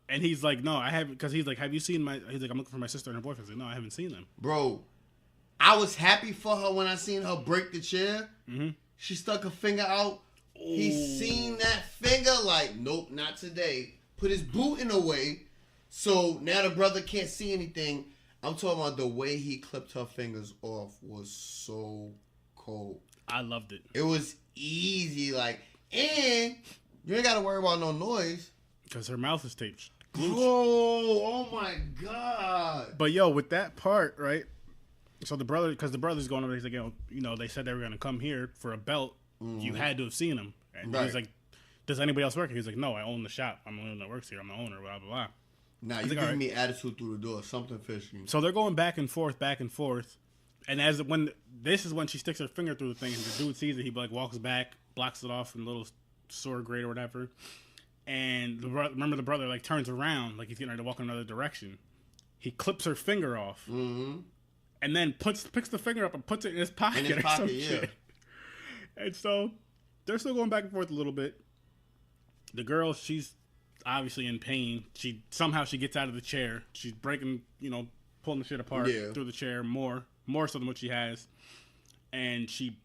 And he's like, no, I haven't, because he's like, have you seen my... He's like, I'm looking for my sister and her boyfriend. He's like, no, I haven't seen them. Bro, I was happy for her when I seen her break the chair. Mm-hmm. She stuck her finger out. Ooh. He seen that finger like, nope, not today. Put his boot in the way. So now the brother can't see anything. I'm talking about the way he clipped her fingers off was so cold. I loved it. It was easy, like, and you ain't got to worry about no noise. Because her mouth is taped. Bro, oh my God. But yo, with that part, right? So the brother's going over, he's like, they said they were going to come here for a belt. Mm-hmm. You had to have seen them. And right. He's like, does anybody else work here? He's like, no, I own the shop. I'm the one that works here. I'm the owner, blah, blah, blah. Nah, you're giving me attitude through the door. Something fishy. So they're going back and forth. And this is when she sticks her finger through the thing, and the dude sees it, he like walks back, blocks it off in a little sword grate or whatever. And remember the brother like turns around, like he's getting ready to walk in another direction. He clips her finger off. Mm-hmm. And then picks the finger up and puts it in his pocket. Shit. And so they're still going back and forth a little bit. The girl, she's obviously in pain. She gets out of the chair. She's breaking, pulling the shit apart through the chair more so than what she has. And she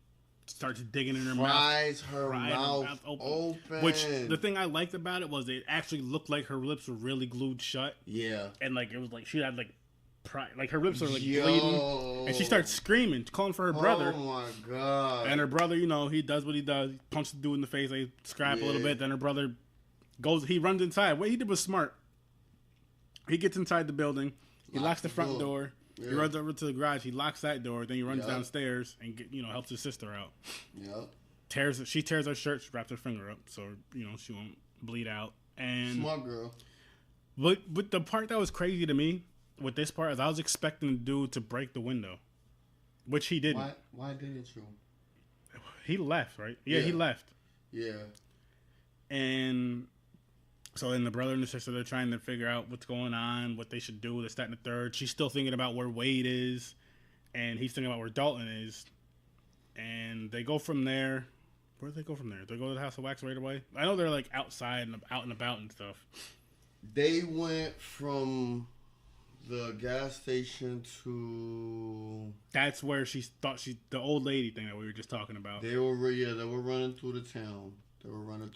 starts digging in her mouth. Pries her mouth open. Which, the thing I liked about it was it actually looked like her lips were really glued shut. Yeah. And like, it was like she had like her lips are like bleeding, and she starts screaming, calling for her brother. Oh my God! And her brother, he does what he does, punches the dude in the face, they scrap a little bit. Then her brother he runs inside. What he did was smart. He gets inside the building, he locks the front door. He runs over to the garage, he locks that door. Then he runs downstairs and helps his sister out. Yep. She tears her shirt, she wraps her finger up so she won't bleed out. And smart girl. But the part that was crazy to me with this part is I was expecting the dude to break the window, which he didn't. Why didn't you? He left, right? Yeah, he left. Yeah. And so then the brother and the sister, they're trying to figure out what's going on, what they should do, this, that, and the third. She's still thinking about where Wade is, and he's thinking about where Dalton is. And they go from there. Where do they go from there? Do they go to the House of Wax right away? I know they're like outside and out and about and stuff. They went from the gas station to... That's where she thought the old lady thing that we were just talking about. They were running through the town.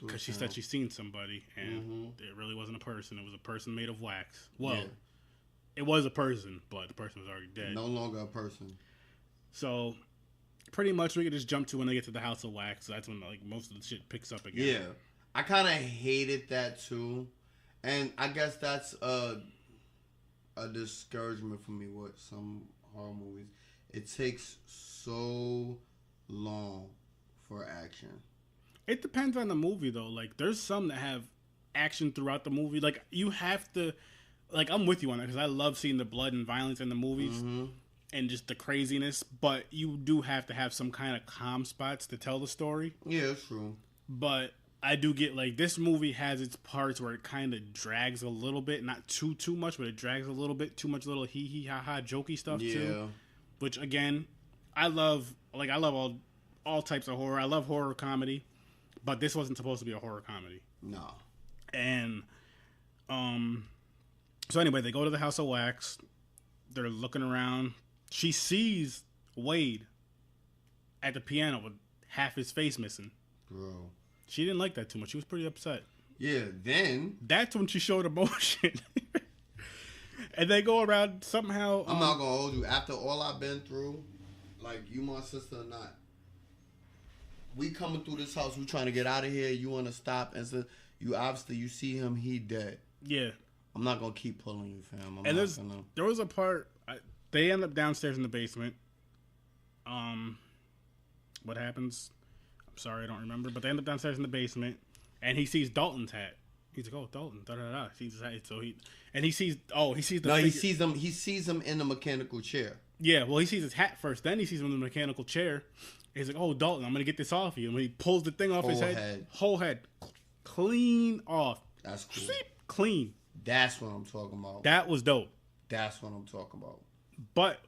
Because she said she seen somebody, and it really wasn't a person. It was a person made of wax. Well, it was a person, but the person was already dead. No longer a person. So, pretty much we could just jump to when they get to the House of Wax. That's when like most of the shit picks up again. Yeah. I kind of hated that, too. And I guess that's a discouragement for me with some horror movies. It takes so long for action. It depends on the movie, though. Like, there's some that have action throughout the movie. Like, you have to... Like, I'm with you on that, because I love seeing the blood and violence in the movies. And just the craziness. But you do have to have some kind of calm spots to tell the story. Yeah, it's true. But I do get, like, this movie has its parts where it kind of drags a little bit. Not too much, but it drags a little bit. Too much little hee-hee, ha-ha, jokey stuff, too. Which, again, I love all types of horror. I love horror comedy. But this wasn't supposed to be a horror comedy. No. And, so anyway, they go to the House of Wax. They're looking around. She sees Wade at the piano with half his face missing. Bro. She didn't like that too much. She was pretty upset. Yeah, then... That's when she showed emotion. And they go around somehow... I'm not going to hold you. After all I've been through, like, you my sister or not, we coming through this house, we trying to get out of here, you want to stop, and so you see him, he dead. Yeah. I'm not going to keep pulling you, fam. There was a part, they end up downstairs in the basement. What happens? I'm sorry, I don't remember, but they end up downstairs in the basement, and he sees Dalton's hat. He's like, oh, Dalton, da-da-da. He sees his hat, so he sees the No, he sees him in the mechanical chair. Yeah, well, he sees his hat first, then he sees him in the mechanical chair. He's like, oh, Dalton, I'm going to get this off you. And when he pulls the thing off his head, whole head, clean off. That's cool. Clean. That's what I'm talking about. That was dope. That's what I'm talking about. But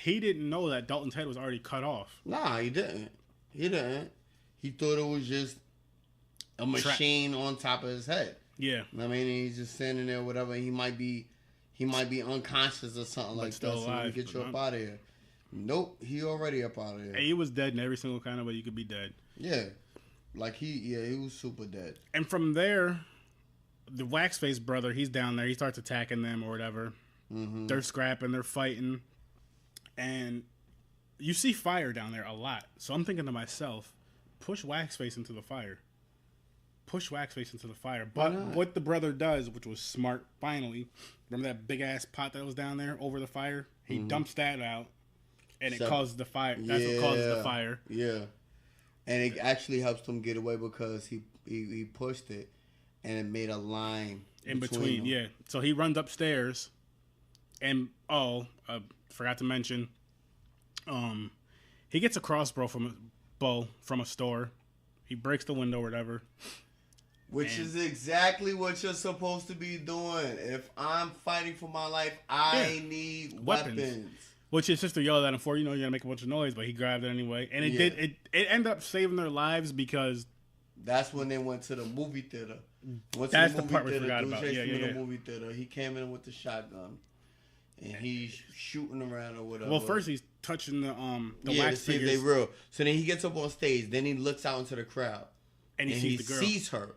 he didn't know that Dalton's head was already cut off. Nah, he didn't. He thought it was just a machine on top of his head. Yeah. I mean, he's just standing there, whatever. He might be unconscious or something like that. So we get you up out of here. Nope, he already up out of here. He was dead in every single kind of way you could be dead. Yeah. Like he was super dead. And from there, the wax face brother, he's down there. He starts attacking them or whatever. Mm-hmm. They're scrapping, they're fighting. And you see fire down there a lot. So I'm thinking to myself, push wax face into the fire. Push wax face into the fire. But what the brother does, which was smart, finally, remember that big ass pot that was down there over the fire? He dumps that out. And it causes the fire. That's what causes the fire. Yeah. And it actually helps them get away because he pushed it and it made a line in between them. Yeah. So he runs upstairs and forgot to mention, he gets a crossbow from a store. He breaks the window or whatever. Which is exactly what you're supposed to be doing. If I'm fighting for my life, I need weapons. Which his sister yelled at him for, you're going to make a bunch of noise, but he grabbed it anyway. And it ended up saving their lives because... That's when they went to the movie theater. That's the part we forgot about. The movie theater. He came in with the shotgun. And he's shooting around or whatever. Well, first he's touching the wax to see if they real. So then he gets up on stage. Then he looks out into the crowd. And he sees her.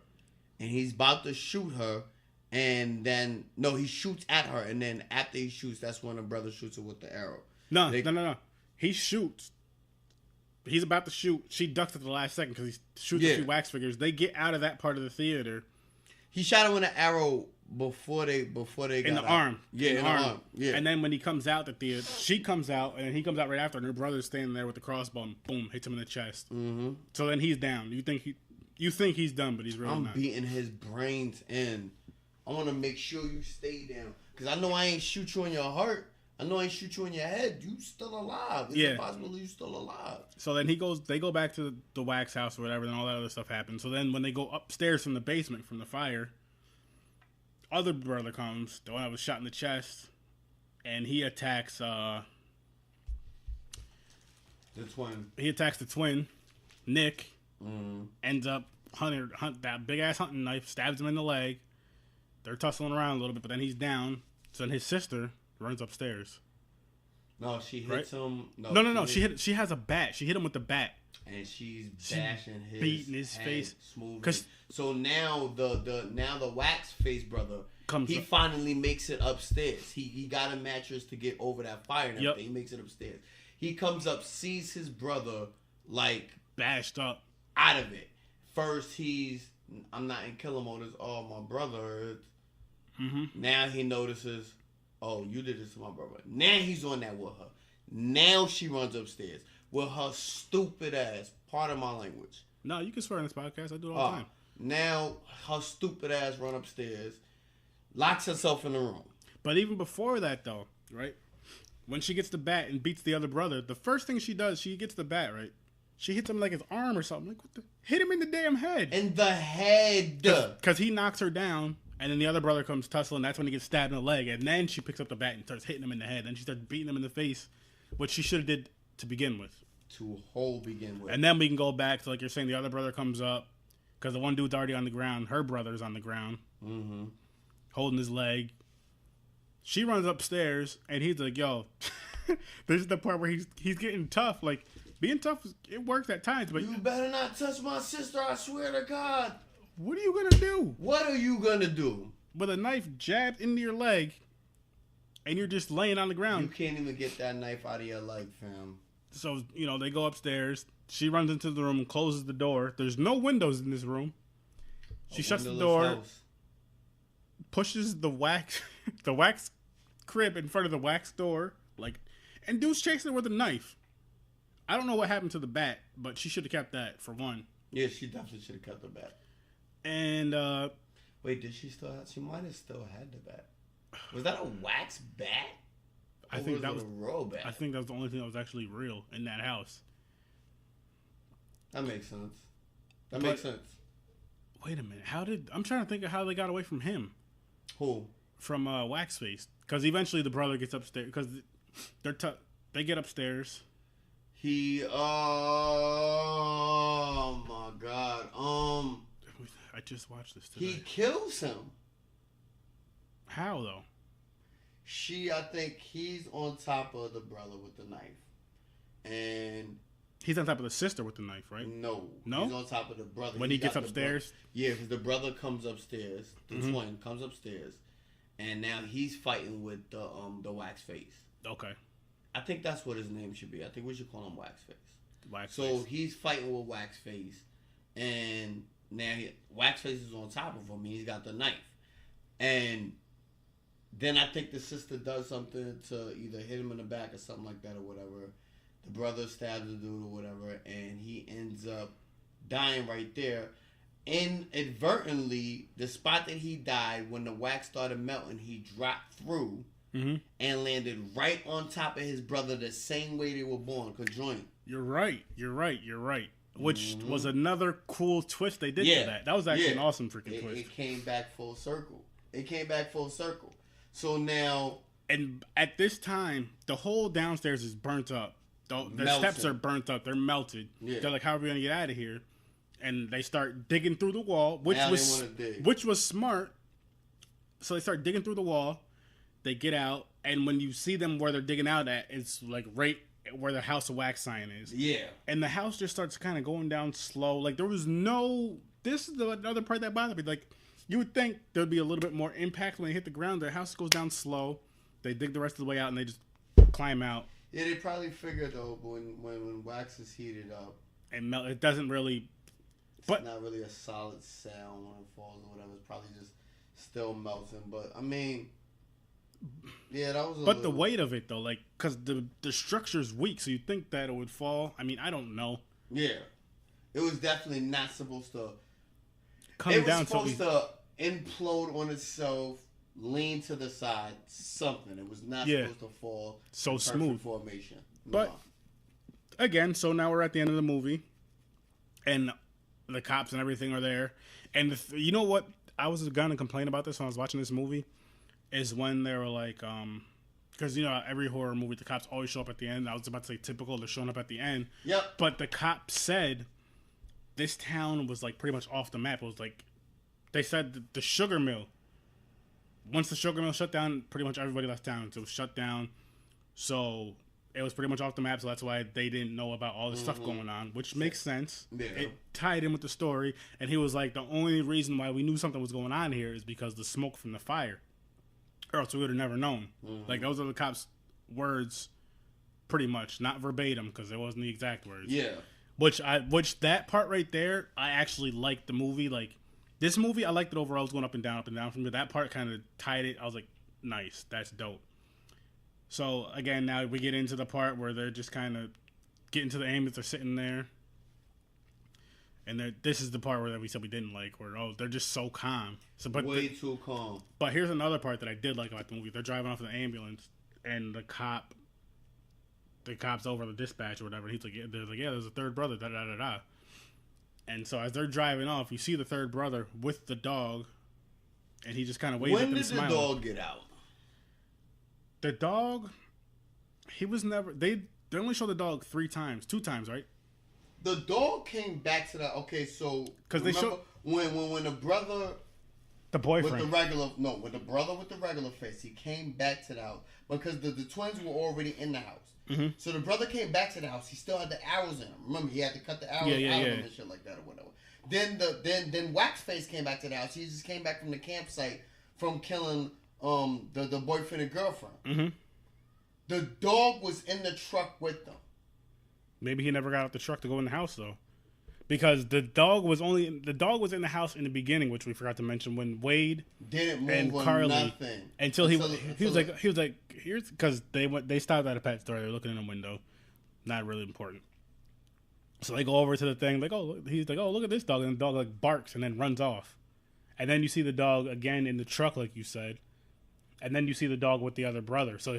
And he's about to shoot her. And then, no, he shoots at her. And then after he shoots, that's when the brother shoots her with the arrow. No. He shoots. He's about to shoot. She ducks at the last second because he shoots a few wax figures. They get out of that part of the theater. He shot her with an arrow before they got in the arm. Yeah, in the arm. Yeah. And then when he comes out the theater, she comes out, and he comes out right after, and her brother's standing there with the crossbow, and boom, hits him in the chest. Mm-hmm. So then he's down. You think he's done, but he's really not. I'm beating his brains in. I want to make sure you stay down. Because I know I ain't shoot you in your heart. I know I ain't shoot you in your head. You still alive. It's impossible you still alive. So then they go back to the wax house or whatever, and all that other stuff happens. So then when they go upstairs from the basement, from the fire, other brother comes, the one that was shot in the chest, and he attacks the twin. He attacks the twin, Nick. Ends up hunt that big ass hunting knife, stabs him in the leg. They're tussling around a little bit, but then he's down. So then his sister runs upstairs. No, she hits him. No. She has a bat. She hit him with the bat, and she's bashing his, beating his face. Smooth. So now the wax face brother comes. He finally makes it upstairs. He got a mattress to get over that fire and everything. He makes it upstairs. He comes up, sees his brother like bashed up out of it. First I'm not in killer mode. It's my brother. Now he notices, oh, you did this to my brother. Now he's on that with her. Now she runs upstairs with her stupid ass. Pardon my language. No, you can swear on this podcast. I do it all the time. Now her stupid ass run upstairs, locks herself in the room. But even before that, though, right? When she gets the bat and beats the other brother, the first thing she does, she gets the bat, right? She hits him like his arm or something. Like, what the? Hit him in the damn head. In the head. Because he knocks her down, and then the other brother comes tussling. That's when he gets stabbed in the leg, and then she picks up the bat and starts hitting him in the head. Then she starts beating him in the face, which she should have did to begin with. Begin with. And then we can go back to, like you're saying, the other brother comes up, because the one dude's already on the ground. Her brother's on the ground, holding his leg. She runs upstairs, and he's like, yo, this is the part where he's getting tough. Like, being tough, it works at times, but... You better not touch my sister, I swear to God. What are you going to do? What are you going to do? With a knife jabbed into your leg, and you're just laying on the ground. You can't even get that knife out of your leg, fam. So, they go upstairs. She runs into the room and closes the door. There's no windows in this room. She shuts the door, pushes the wax crib in front of the wax door, and dude's chasing her with a knife. I don't know what happened to the bat, but she should have kept that, for one. Yeah, she definitely should have kept the bat. And, wait, did she still have... She might have still had the bat. Was that a wax bat? I think that was a real bat. I think that was the only thing that was actually real in that house. That makes sense. Makes sense. Wait a minute. I'm trying to think of how they got away from him. Who? From Waxface. Because eventually the brother gets upstairs. Because they get upstairs. Oh my God. I just watched this today. He kills him. How though? I think he's on top of the brother with the knife. And he's on top of the sister with the knife, right? No. He's on top of the brother. When he gets upstairs? Yeah, because the brother comes upstairs. The twin comes upstairs. And now he's fighting with the wax face. Okay. I think that's what his name should be. I think we should call him Waxface. Waxface. So he's fighting with Waxface, and now Waxface is on top of him, and he's got the knife. And then I think the sister does something to either hit him in the back or something like that or whatever. The brother stabs the dude or whatever, and he ends up dying right there. Inadvertently, the spot that he died, when the wax started melting, he dropped through. And landed right on top of his brother the same way they were born, conjoined. You're right. Which was another cool twist they did to that. That was actually an awesome freaking twist. It came back full circle. So now... And at this time, the whole downstairs is burnt up. The steps are burnt up. They're melted. Yeah. They're like, how are we going to get out of here? And they start digging through the wall, which was smart. So they start digging through the wall. They get out, and when you see them where they're digging out at, it's like right where the House of Wax sign is. Yeah. And the house just starts kind of going down slow. Like, there was no... This is another part that bothered me. Like, you would think there would be a little bit more impact when they hit the ground. The house goes down slow. They dig the rest of the way out, and they just climb out. Yeah, they probably figured, though, when wax is heated up... And it doesn't really... It's not really a solid sound when it falls or whatever. It's probably just still melting. But, I mean... Yeah, that was the weight of it, though, like, because the structure's weak, so you'd think that it would fall. I mean, I don't know. Yeah. It was definitely not supposed to... Come down. It was supposed to implode on itself, lean to the side, something. It was not Yeah. supposed to fall So in perfect smooth. formation. But- Nah. Again, so now we're at the end of the movie, and the cops and everything are there. And you know what? I was gonna complain about this when I was watching this movie, is when they were like, because you know every horror movie the cops always show up at the end. I was about to say typical, they're showing up at the end. Yep. But the cops said this town was like pretty much off the map. It was like they said the sugar mill. Once the sugar mill shut down, pretty much everybody left town. So it was shut down. So it was pretty much off the map. So that's why they didn't know about all this stuff going on, which makes sense. Yeah. It tied in with the story. And he was like, the only reason why we knew something was going on here is because the smoke from the fire. Or else we would have never known. Like, those are the cops' words, pretty much. Not verbatim, because it wasn't the exact words. Yeah. Which that part right there, I actually liked the movie. Like, this movie, I liked it overall. It was going up and down from me. That part kind of tied it. I was like, nice. That's dope. So, again, now we get into the part where they're just kind of getting to the ambulance. They're sitting there. And this is the part where we said we didn't like, where, they're just so calm. So, Way too calm. But here's another part that I did like about the movie. They're driving off in the ambulance, and the cop's over the dispatch or whatever. And he's like, there's a third brother, da da da da. And so as they're driving off, you see the third brother with the dog, and he just kind of waves at When them, did the smiling. dog get out? The dog, he was never. They only show the dog 2 times, right? The dog came back to that. Okay, so 'Cause they remember when the brother The boyfriend. with the brother with the regular face, he came back to the house because the twins were already in the house. Mm-hmm. So the brother came back to the house. He still had the arrows in him. Remember, he had to cut the arrows out of him and shit like that or whatever. Then Waxface came back to the house. He just came back from the campsite from killing the boyfriend and girlfriend. Mm-hmm. The dog was in the truck with them. Maybe he never got out the truck to go in the house though, because the dog was in the house in the beginning, which we forgot to mention when Wade Didn't move and or Carly nothing until he was like here's because they stopped at a pet store. They were looking in a window, not really important. So they go over to the thing like he's like look at this dog, and the dog like barks and then runs off, and then you see the dog again in the truck like you said. And then you see the dog with the other brother. So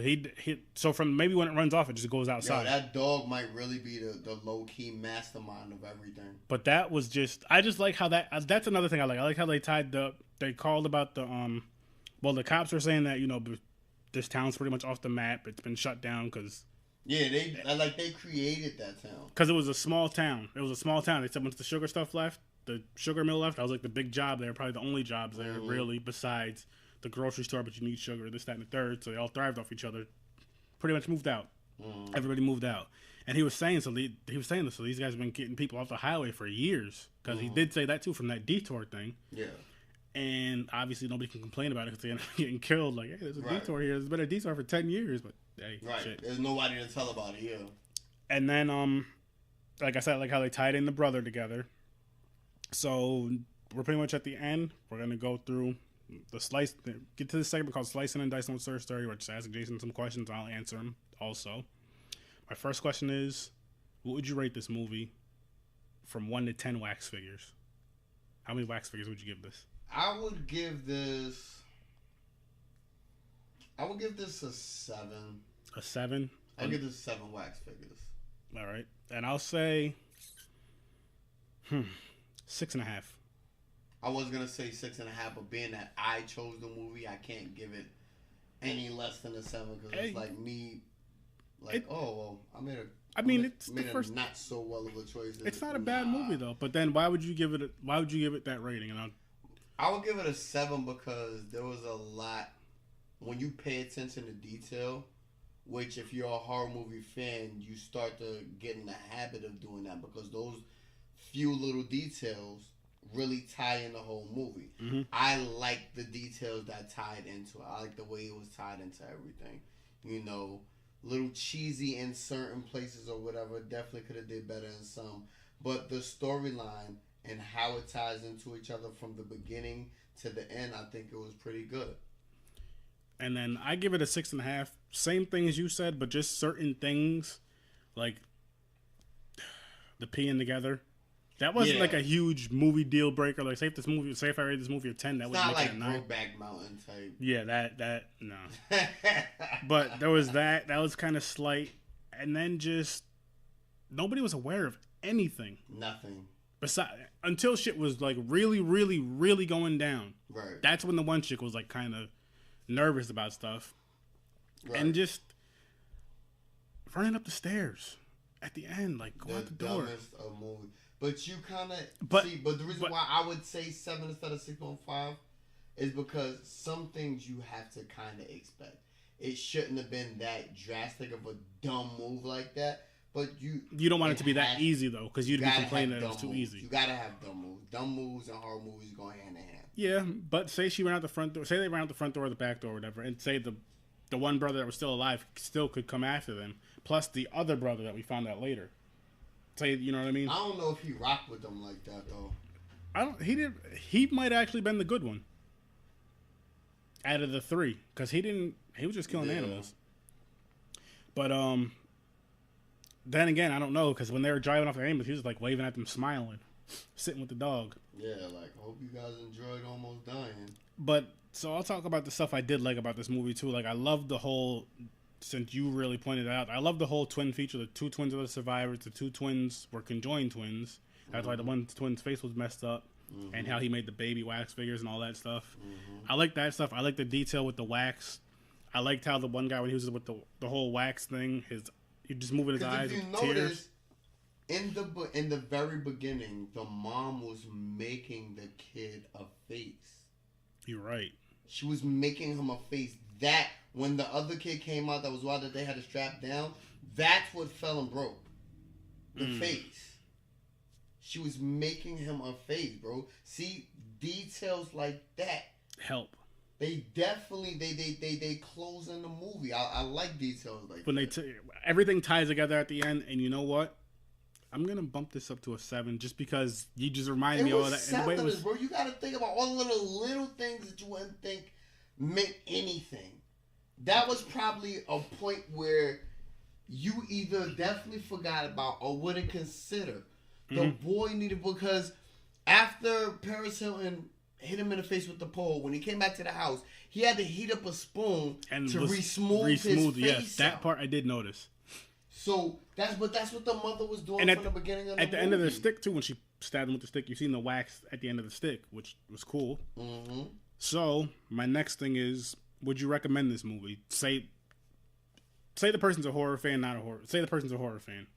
so from maybe when it runs off, it just goes outside. Yo, that dog might really be the low key mastermind of everything. But that was I just like how that's another thing I like. I like how they they called about the cops were saying that, this town's pretty much off the map. It's been shut down because. Yeah, they created that town. Because it was a small town. They said once the sugar stuff left, the sugar mill left, I was like the big job there, probably the only jobs there really besides the grocery store, but you need sugar, this, that, and the third. So they all thrived off each other. Pretty much moved out. Everybody moved out. And he was saying, so these guys have been getting people off the highway for years. Because he did say that too from that detour thing. Yeah. And obviously nobody can complain about it because they end up getting killed. Like, hey, there's a detour here. There's been a detour for 10 years. But hey, shit. There's nobody to tell about it, yeah. And then, like I said, like how they tied in the brother together. So we're pretty much at the end. We're going to go through get to this segment called Slicing and Dicing with Sir Sturdy, where I just ask Jason some questions and I'll answer them also. My first question is, what would you rate this movie from 1 to 10 wax figures? How many wax figures would you give this? I would give this a 7. A 7? I'll give this 7 wax figures. All right. And I'll say 6.5. I was going to say 6.5, but being that I chose the movie, I can't give it any less than a 7 because it's like me, I made a not so well of a choice. It's not a bad movie though, but then why would you give it that rating? And I would give it a 7 because there was a lot when you pay attention to detail, which if you're a horror movie fan, you start to get in the habit of doing that because those few little details really tie in the whole movie. Mm-hmm. I like the details that tied into it. I like the way it was tied into everything. Little cheesy in certain places or whatever. Definitely could have did better in some. But the storyline and how it ties into each other from the beginning to the end, I think it was pretty good. And then I give it a 6.5. Same thing as you said, but just certain things like the peeing together. That wasn't like a huge movie deal breaker. Like, say if I rate this movie a 10, that It's would not make like it a 9. Brokeback Mountain type. Yeah, that no. But there was that was kind of slight, and then just nobody was aware of anything. Nothing. Until shit was like really, really, really going down. Right. That's when the one chick was like kind of nervous about stuff, Right. and just running up the stairs at the end, like go out the door. Dumbest of movie. But you kind of But the reason why I would say 7 instead of 6.5 is because some things you have to kind of expect. It shouldn't have been that drastic of a dumb move like that. But you don't want it to be that easy though, because you'd be complaining that it was too easy. You gotta have dumb moves. Dumb moves and horror movies go hand in hand. Yeah, but say she ran out the front door. Say they ran out the front door or the back door or whatever, and say the one brother that was still alive still could come after them, plus the other brother that we found out later. Say, you know what I mean? I don't know if he rocked with them like that though. He might have actually been the good one out of the 3, because he was just killing animals. But then again, I don't know, because when they were driving off the ambulance, he was like waving at them, smiling, sitting with the dog. Yeah, like, hope you guys enjoyed Almost Dying. But so I'll talk about the stuff I did like about this movie too. Like, I love the whole, since you really pointed it out, I love the whole twin feature. The 2 twins are the survivors. The 2 twins were conjoined twins. That's why the one twin's face was messed up, and how he made the baby wax figures and all that stuff. I like that stuff. I like the detail with the wax. I liked how the one guy, when he was with the whole wax thing, he just moving his eyes with tears. In the very beginning, the mom was making the kid a face. You're right. She was making him a face. That when the other kid came out, that was why that they had to strap down. That's what fell and broke. The face. She was making him a face, bro. See, details like that help. They definitely they close in the movie. I like details like when that. Everything ties together at the end, and you know what? I'm gonna bump this up to a 7 just because you just reminded me of all that. And the way it was, bro. You gotta think about all the little things that you wouldn't think meant anything. That was probably a point where you either definitely forgot about or wouldn't consider. The boy needed, because after Paris Hilton hit him in the face with the pole, when he came back to the house, he had to heat up a spoon and to re-smooth his face. Yes, that part I did notice. So that's what the mother was doing from the beginning of the movie. At the end of the stick too, when she stabbed him with the stick, you seen the wax at the end of the stick, which was cool. So my next thing is, would you recommend this movie? Say the person's a horror fan, not a horror. Say the person's a horror fan.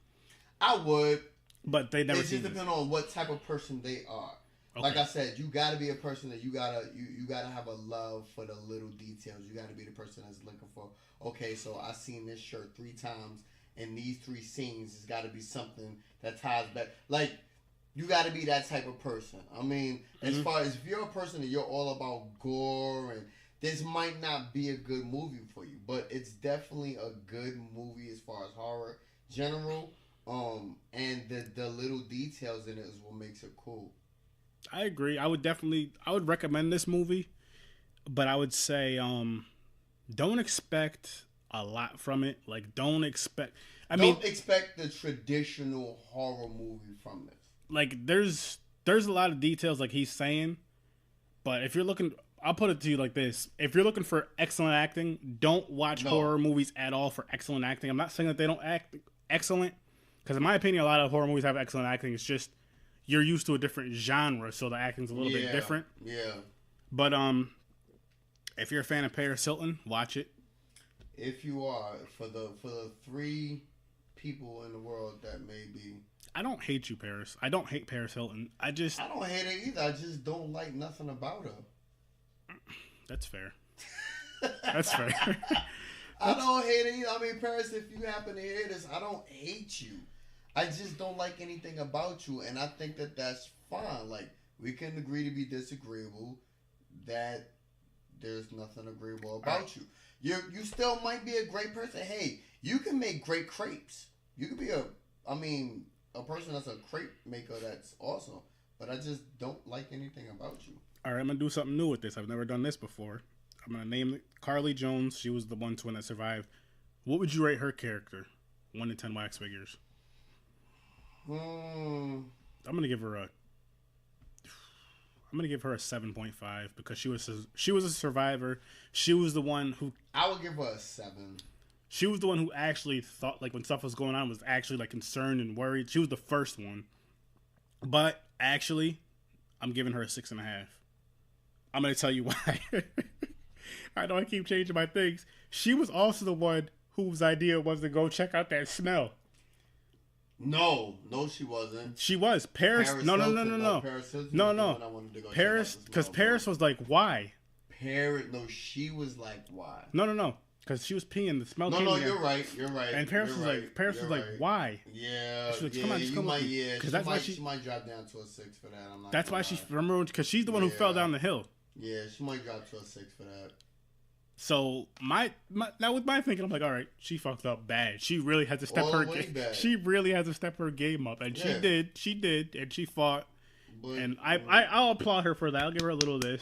I would. But they never. It just depends on what type of person they are. Okay. Like I said, you gotta be a person that you gotta have a love for the little details. You gotta be the person that's looking for. Okay, so I seen this shirt 3 times in these 3 scenes. It's gotta be something that ties back. Like, you gotta be that type of person. I mean, as far as if you're a person that you're all about gore, and this might not be a good movie for you, but it's definitely a good movie as far as horror general. And the little details in it is what makes it cool. I agree. I would recommend this movie, but I would say don't expect a lot from it. Like, don't expect the traditional horror movie from this. Like, there's a lot of details like he's saying, but if you're looking, I'll put it to you like this: if you're looking for excellent acting, don't watch horror movies at all for excellent acting. I'm not saying that they don't act excellent, because in my opinion, a lot of horror movies have excellent acting. It's just you're used to a different genre, so the acting's a little bit different. Yeah. But if you're a fan of Paris Hilton, watch it. If you are, for the 3 people in the world that may be. I don't hate you, Paris. I don't hate Paris Hilton. I don't hate her either. I just don't like nothing about her. That's fair. That's fair. I don't hate it either. I mean, Paris, if you happen to hear this, I don't hate you. I just don't like anything about you, and I think that that's fine. Like, we can agree to be disagreeable, that there's nothing agreeable about you. You still might be a great person. Hey, you can make great crepes. You could be a person that's a crepe maker that's awesome, but I just don't like anything about you. All right, I'm going to do something new with this. I've never done this before. I'm going to name Carly Jones. She was the one twin that survived. What would you rate her character? 1 to 10 wax figures. I'm gonna give her a 7.5 because she was a survivor. She was the one who I would give her a 7. She was the one who actually thought, like, when stuff was going on, was actually, like, concerned and worried. She was the first one. But, actually, I'm giving her a 6.5. I'm going to tell you why. I know I keep changing my things. She was also the one whose idea was to go check out that smell. No, she wasn't. She was. Paris no. Paris, because Paris was like, why? She was like, why? No. Because she was peeing. The smell came you're right. And Paris was like, why? Yeah. She was like, come on, just come with me. Because that's why she might drop down to a 6 for that. I'm not. That's why she, remember, because she's the one who fell down the hill. Yeah, she might drop to a 6 for that. So now with my thinking, I'm like, all right, she fucked up bad. She really had to step her game up, and she did, and she fought. But, and I'll applaud her for that. I'll give her a little of this,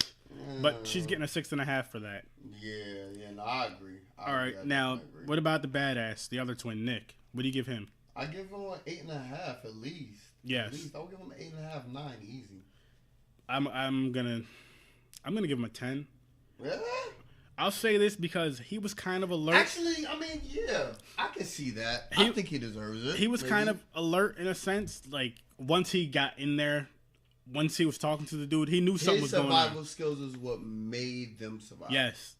but she's getting a 6.5 for that. Yeah, no, I agree. All right, now what about the badass, the other twin, Nick? What do you give him? I give him an 8.5 at least. Yes, at least I'll give him an 8.5, 9, easy. I'm gonna give him a 10. Really? I'll say this because he was kind of alert. Actually, I mean, yeah, I can see that. I think he deserves it. He was kind of alert in a sense. Like, once he got in there, once he was talking to the dude, he knew something was going on. His survival skills is what made them survive. Yes.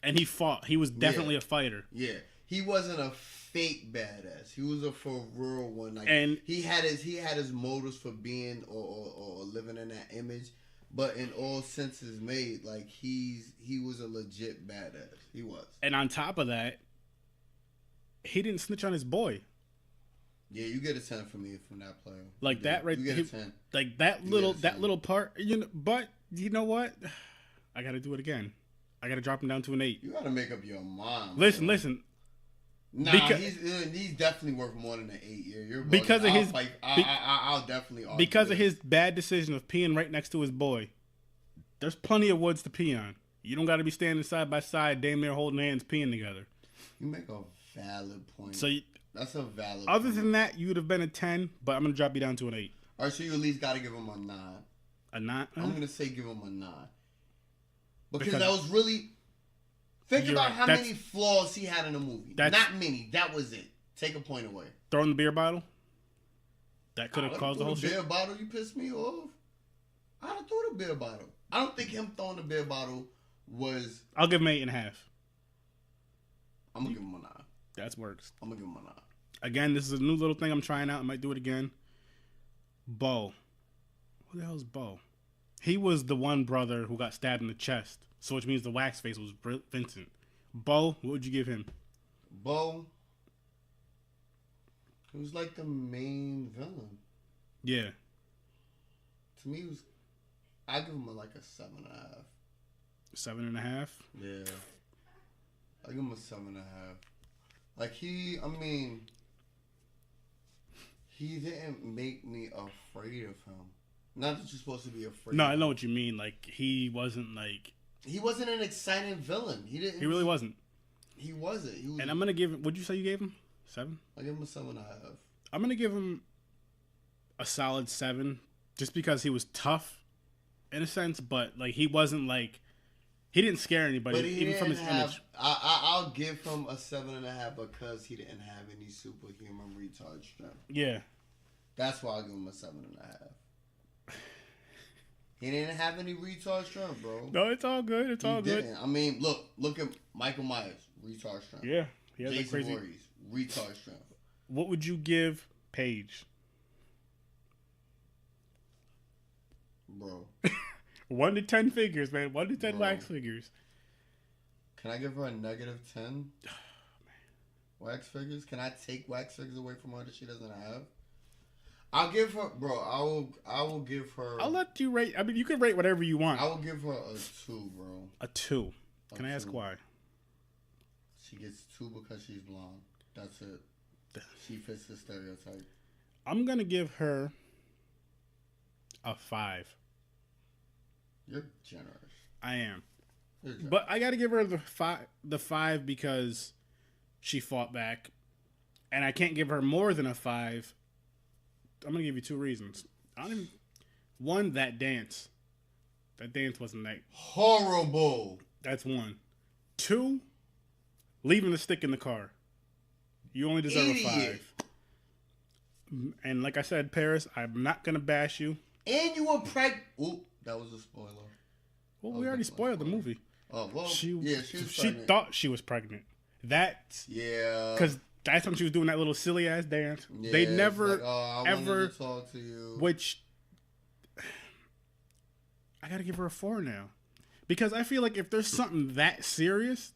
And he fought. He was definitely a fighter. Yeah. He wasn't a fake badass. He was a for real one. Like, and he had his motives for being or living in that image. But in all senses made, like, he was a legit badass. He was. And on top of that, he didn't snitch on his boy. Yeah, you get a 10 from me from that player. Like that, right? You get a 10. Like that little part. You know, but you know what? I got to do it again. I got to drop him down to an 8. You got to make up your mind. Listen. Nah, he's definitely worth more than an 8. Yeah, you're because of his. I'll definitely argue because of his bad decision of peeing right next to his boy. There's plenty of woods to pee on. You don't got to be standing side by side, damn near holding hands, peeing together. You make a valid point. So that's a valid. Other than that, you would have been a 10, but I'm gonna drop you down to an 8. All right, so you at least got to give him a 9. A 9? I'm gonna say give him a 9 because that was really. Think about how many flaws he had in the movie. Not many. That was it. Take a point away. Throwing the beer bottle? That could have caused the whole shit. The beer bottle, you pissed me off. I'd have threw the beer bottle. I don't think him throwing the beer bottle was... I'll give him 8.5. I'm going to give him a 9. That's works. I'm going to give him a 9. Again, this is a new little thing I'm trying out. I might do it again. Bo. Who the hell is Bo? He was the one brother who got stabbed in the chest. So which means the wax face was Vincent. Bo, what would you give him? Bo, he was like the main villain. Yeah. To me, I give him like a 7.5. 7.5? Yeah. I give him a 7.5. Like he didn't make me afraid of him. Not that you're supposed to be afraid. No, I know what you mean. Like he wasn't an exciting villain. He really wasn't. He wasn't. And I'm gonna give him. What'd you say you gave him? 7? I give him a 7.5. I'm gonna give him a solid 7, just because he was tough, in a sense. But like he wasn't like he didn't scare anybody, even from his image. I'll give him a 7.5 because he didn't have any superhuman retard strength. Yeah, that's why I'll give him a 7.5. He didn't have any retard strength, bro. No, it's all good. It's all good. I mean, look at Michael Myers, retard strength. Yeah, he has Jason crazy Voorhees, retard strength. What would you give Paige? Bro. 1 to 10 figures, man. 1 to 10 wax figures. Can I give her a -10? Wax figures? Can I take wax figures away from her that she doesn't have? I'll give her, bro. I will give her. I'll let you rate. I mean, you can rate whatever you want. I will give her a 2, bro. A 2. Can I ask why? She gets 2 because she's blonde. That's it. She fits the stereotype. I'm gonna give her a 5. You're generous. I am. But I gotta give her the 5 because she fought back, and I can't give her more than a 5. I'm gonna give you 2 reasons. I don't even. One, that dance. That dance wasn't that. Horrible. That's one. Two, leaving the stick in the car. You only deserve Idiot. a 5. And like I said, Paris, I'm not going to bash you. And you were pregnant. Ooh, that was a spoiler. Well, we already spoiled the movie. Oh, well, She was pregnant. thought she was pregnant. Yeah. Because that's when she was doing that little silly ass dance. Yeah, They it's never, like, I ever, wanted to talk to you. which, I got to give her a 4 now. Because I feel like if there's something that serious,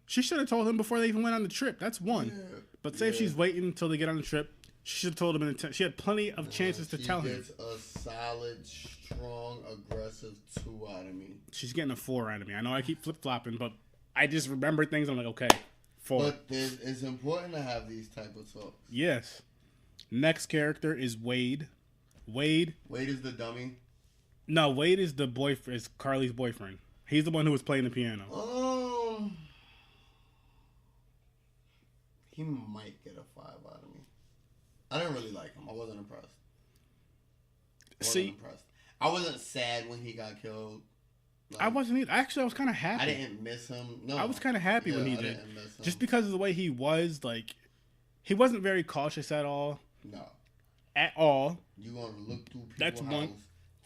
she should have told him before they even went on the trip. That's one. Yeah. But say if she's waiting until they get on the trip, she should have told him. She had plenty of chances to tell him. She gets a solid, strong, aggressive 2 out of me. She's getting a 4 out of me. I know I keep flip-flopping, but I just remember things. I'm like, okay, 4. But it's important to have these type of talks. Yes. Next character is Wade. Wade is the dummy. No, Wade is the boyfriend. Is Carly's boyfriend. He's the one who was playing the piano. He might get a 5 out of me. I didn't really like him. I wasn't impressed. I wasn't sad when he got killed. Like, I wasn't either. Actually, I was kind of happy. I didn't miss him. No, I was kind of happy when he I did. didn't miss him. Just because of the way he was, like, he wasn't very cautious at all. No. At all. You gonna look through people's That's house, one.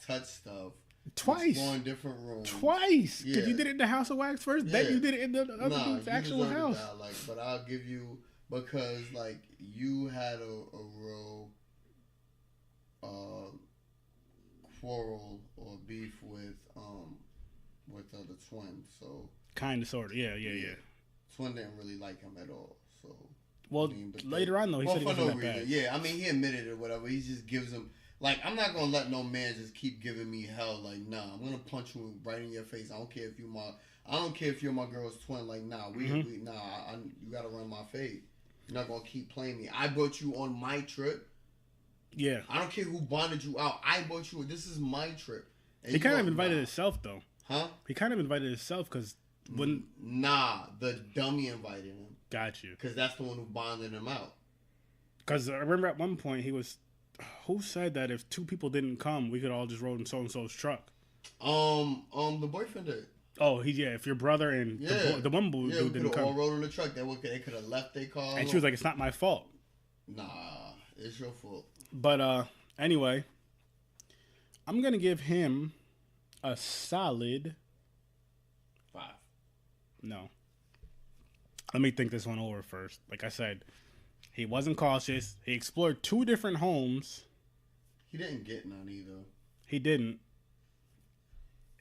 touch stuff. Twice. Explore in different rooms. Twice. Because Yeah. you did it in the House of Wax first. Yeah. Then you did it in the other Nah, dude's actual deserve house. that, like, but I'll give you, because like you had a real quarrel or beef with the twin. So Kind of, sort of. Yeah. twin didn't really like him at all. So Well, but later on, though, he said he for wasn't no that reason. bad. Yeah, I mean, he admitted it or whatever. He just gives him, like, I'm not gonna let no man just keep giving me hell. Like, nah, I'm gonna punch you right in your face. I don't care if you're my girl's twin. Like, nah, you gotta run my fade. You're not gonna keep playing me. I brought you on my trip. Yeah. I don't care who bonded you out. I brought you. This is my trip. And He kind of gonna- invited himself, though. Huh? He kind of invited himself because when. Nah, the dummy invited him. Got you. Because that's the one who bonded him out. Because I remember at one point he was. Who said that if 2 people didn't come, we could all just rode in so and so's truck? The boyfriend did. Oh, if your brother and the one dude we didn't could have all come. rode in the truck. They could have left their car. And she was like, it's not my fault. Nah, it's your fault. But anyway, I'm going to give him a solid 5. No. Let me think this one over first. Like I said, he wasn't cautious. He explored 2 different homes. He didn't get none either. He didn't.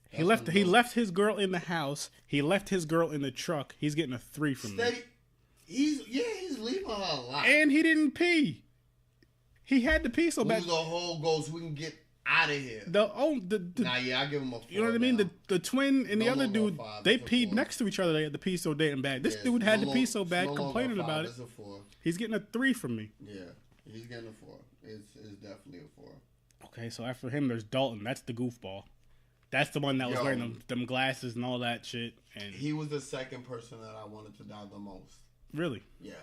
He That's left his girl in the house. He left his girl in the truck. He's getting a 3 from me. He's leaving her a lot. And he didn't pee. He had to pee so bad. Lose the whole goal so we can get out of here. I give him a 4. You know what I mean? The twin and the No other longer dude, 5, they it's a peed 4. next to each other. They had to pee so damn bad. This Yeah, dude it's had no to pee long- so it's bad, no longer complaining 5, about it. It's a 4. He's getting a 3 from me. Yeah, he's getting a 4. It's definitely a 4. Okay, so after him, there's Dalton. That's the goofball. That's the one that was wearing them glasses and all that shit. And He was the second person that I wanted to die the most. really, Yeah.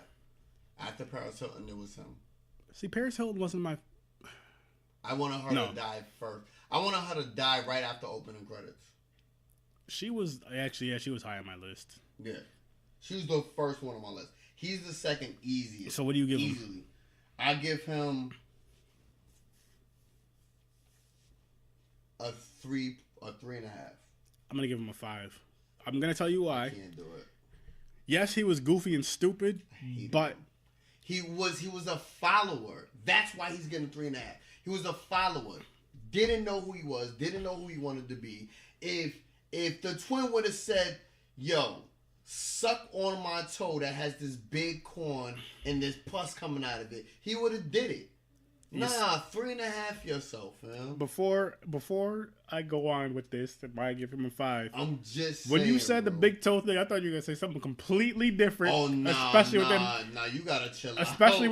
After Paris Hilton, it was him. see, Paris Hilton wasn't my. I wanted her to die first. I wanted her to die right after opening credits. She was actually, she was high on my list. Yeah. She was the first one on my list. He's the second easiest. So what do you give him? Easily. I give him a 3.5. I'm gonna give him a 5. I'm gonna tell you why. Can't do it. Yes, he was goofy and stupid, but He was a follower. That's why he's getting 3.5. He was a follower. Didn't know who he was. Didn't know who he wanted to be. If the twin would have said, "Yo, suck on my toe that has this big corn and this pus coming out of it," he would have did it. Nah, 3.5 yourself, man. before I go on with this, I give him a 5. I'm just When saying, you said the bro. big toe thing, I thought you were gonna say something completely different. Oh nah, especially with them. nah, you gotta chill out. Especially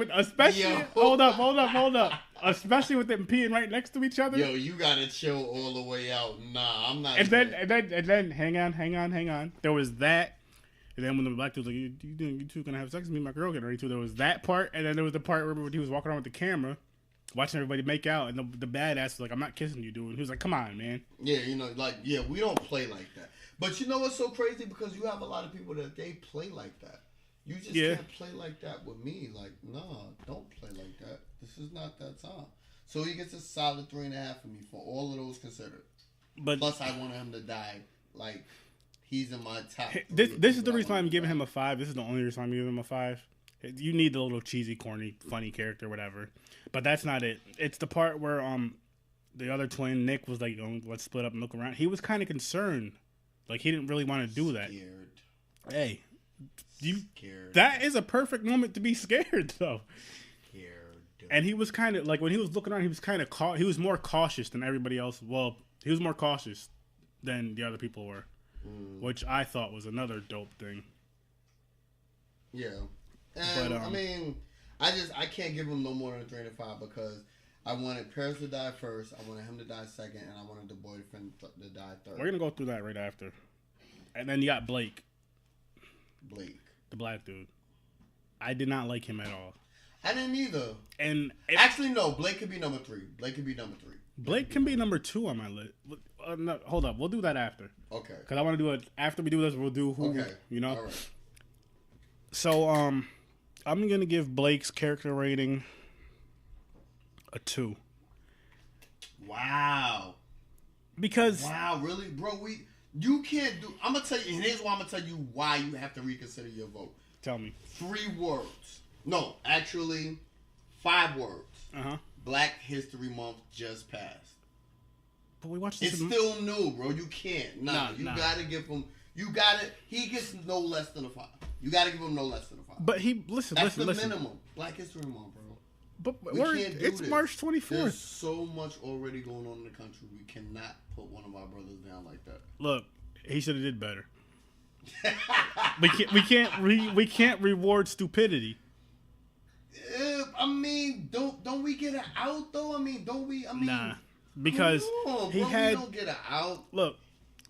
Yo. hold up. Especially with them peeing right next to each other. Yo, you gotta chill all the way out. Nah, I'm not. And then hang on. There was that, and then when the black dude was like, "You two gonna have sex with me, my girl getting ready to." There was that part, and then there was the part where he was walking around with the camera. watching everybody make out, and the badass was like, "I'm not kissing you, dude." And he was like, "Come on, man." Yeah, we don't play like that. But you know what's so crazy? Because you have a lot of people that they play like that. You just can't play like that with me. Like, no, don't play like that. This is not that time. So he gets a solid 3.5 for me for all of those considered. But plus, I want him to die. Like, he's in my top. This is the reason why I'm giving him a 5. This is the only reason I'm giving him a 5. You need the little cheesy, corny, funny character, whatever. But that's not it. It's the part where the other twin, Nick, was like, let's split up and look around. He was kind of concerned. Like, he didn't really want to do that. Scared. Hey, Scared. That is a perfect moment to be scared, though. Scared. And he was kind of, like, when he was looking around, he was kind of he was more cautious than everybody else. Well, he was more cautious than the other people were, which I thought was another dope thing. Yeah. And, I mean, I can't give him no more than a 3.5 because I wanted Paris to die first, I wanted him to die second, and I wanted the boyfriend to die third. We're going to go through that right after. And then you got Blake. The black dude. I did not like him at all. I didn't either. And actually, no. Blake could be number 3. Blake can be number 2 on my list. No, hold up. We'll do that after. Okay. Because I want to do it after we do this. We'll do who. Okay. You know. All right. So I'm gonna give Blake's character rating a 2. Wow. Because really, bro? You can't do. I'm gonna tell you. And here's why I'm gonna tell you why you have to reconsider your vote. Tell me. 3 words. No, actually, 5 words. Black History Month just passed. But we watched this. It's still new, bro. You can't. You gotta give him. He gets no less than a 5. You gotta give him no less than a 5. But That's the minimum. Black History Month, bro. But it's this. March 24th. There's so much already going on in the country. We cannot put one of our brothers down like that. Look, he should have did better. we can't reward stupidity. I mean, don't we get it out though? I mean, don't we? I mean, nah, because we don't get it out. Look,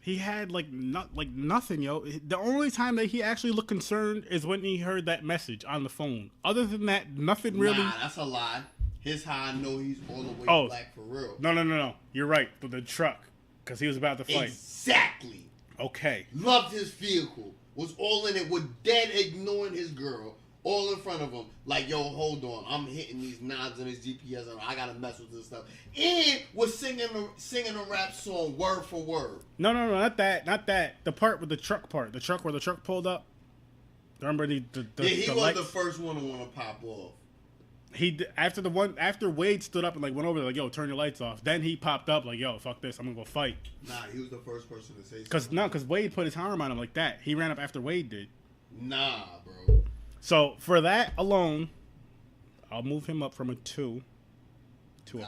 he had nothing, yo. The only time that he actually looked concerned is when he heard that message on the phone. Other than that, nothing really. Nah, that's a lie. Here's how I know he's all the way black for real. No. You're right. For the truck, because he was about to fight. Exactly. Okay. Loved his vehicle. Was all in it. Was dead ignoring his girl. All in front of him. Like, yo, hold on. I'm hitting these knobs and his GPS. And I gotta mess with this stuff. And was singing a rap song word for word. No, not that. The part with the truck part. The truck where the truck pulled up. Remember he was lights? The first one to want to pop off. After Wade stood up and went over there yo, turn your lights off. Then he popped up yo, fuck this, I'm gonna go fight. Nah, he was the first person to say something. Because Wade put his arm on him like that. He ran up after Wade did. Nah, bro. So for that alone, I'll move him up from a 2 to a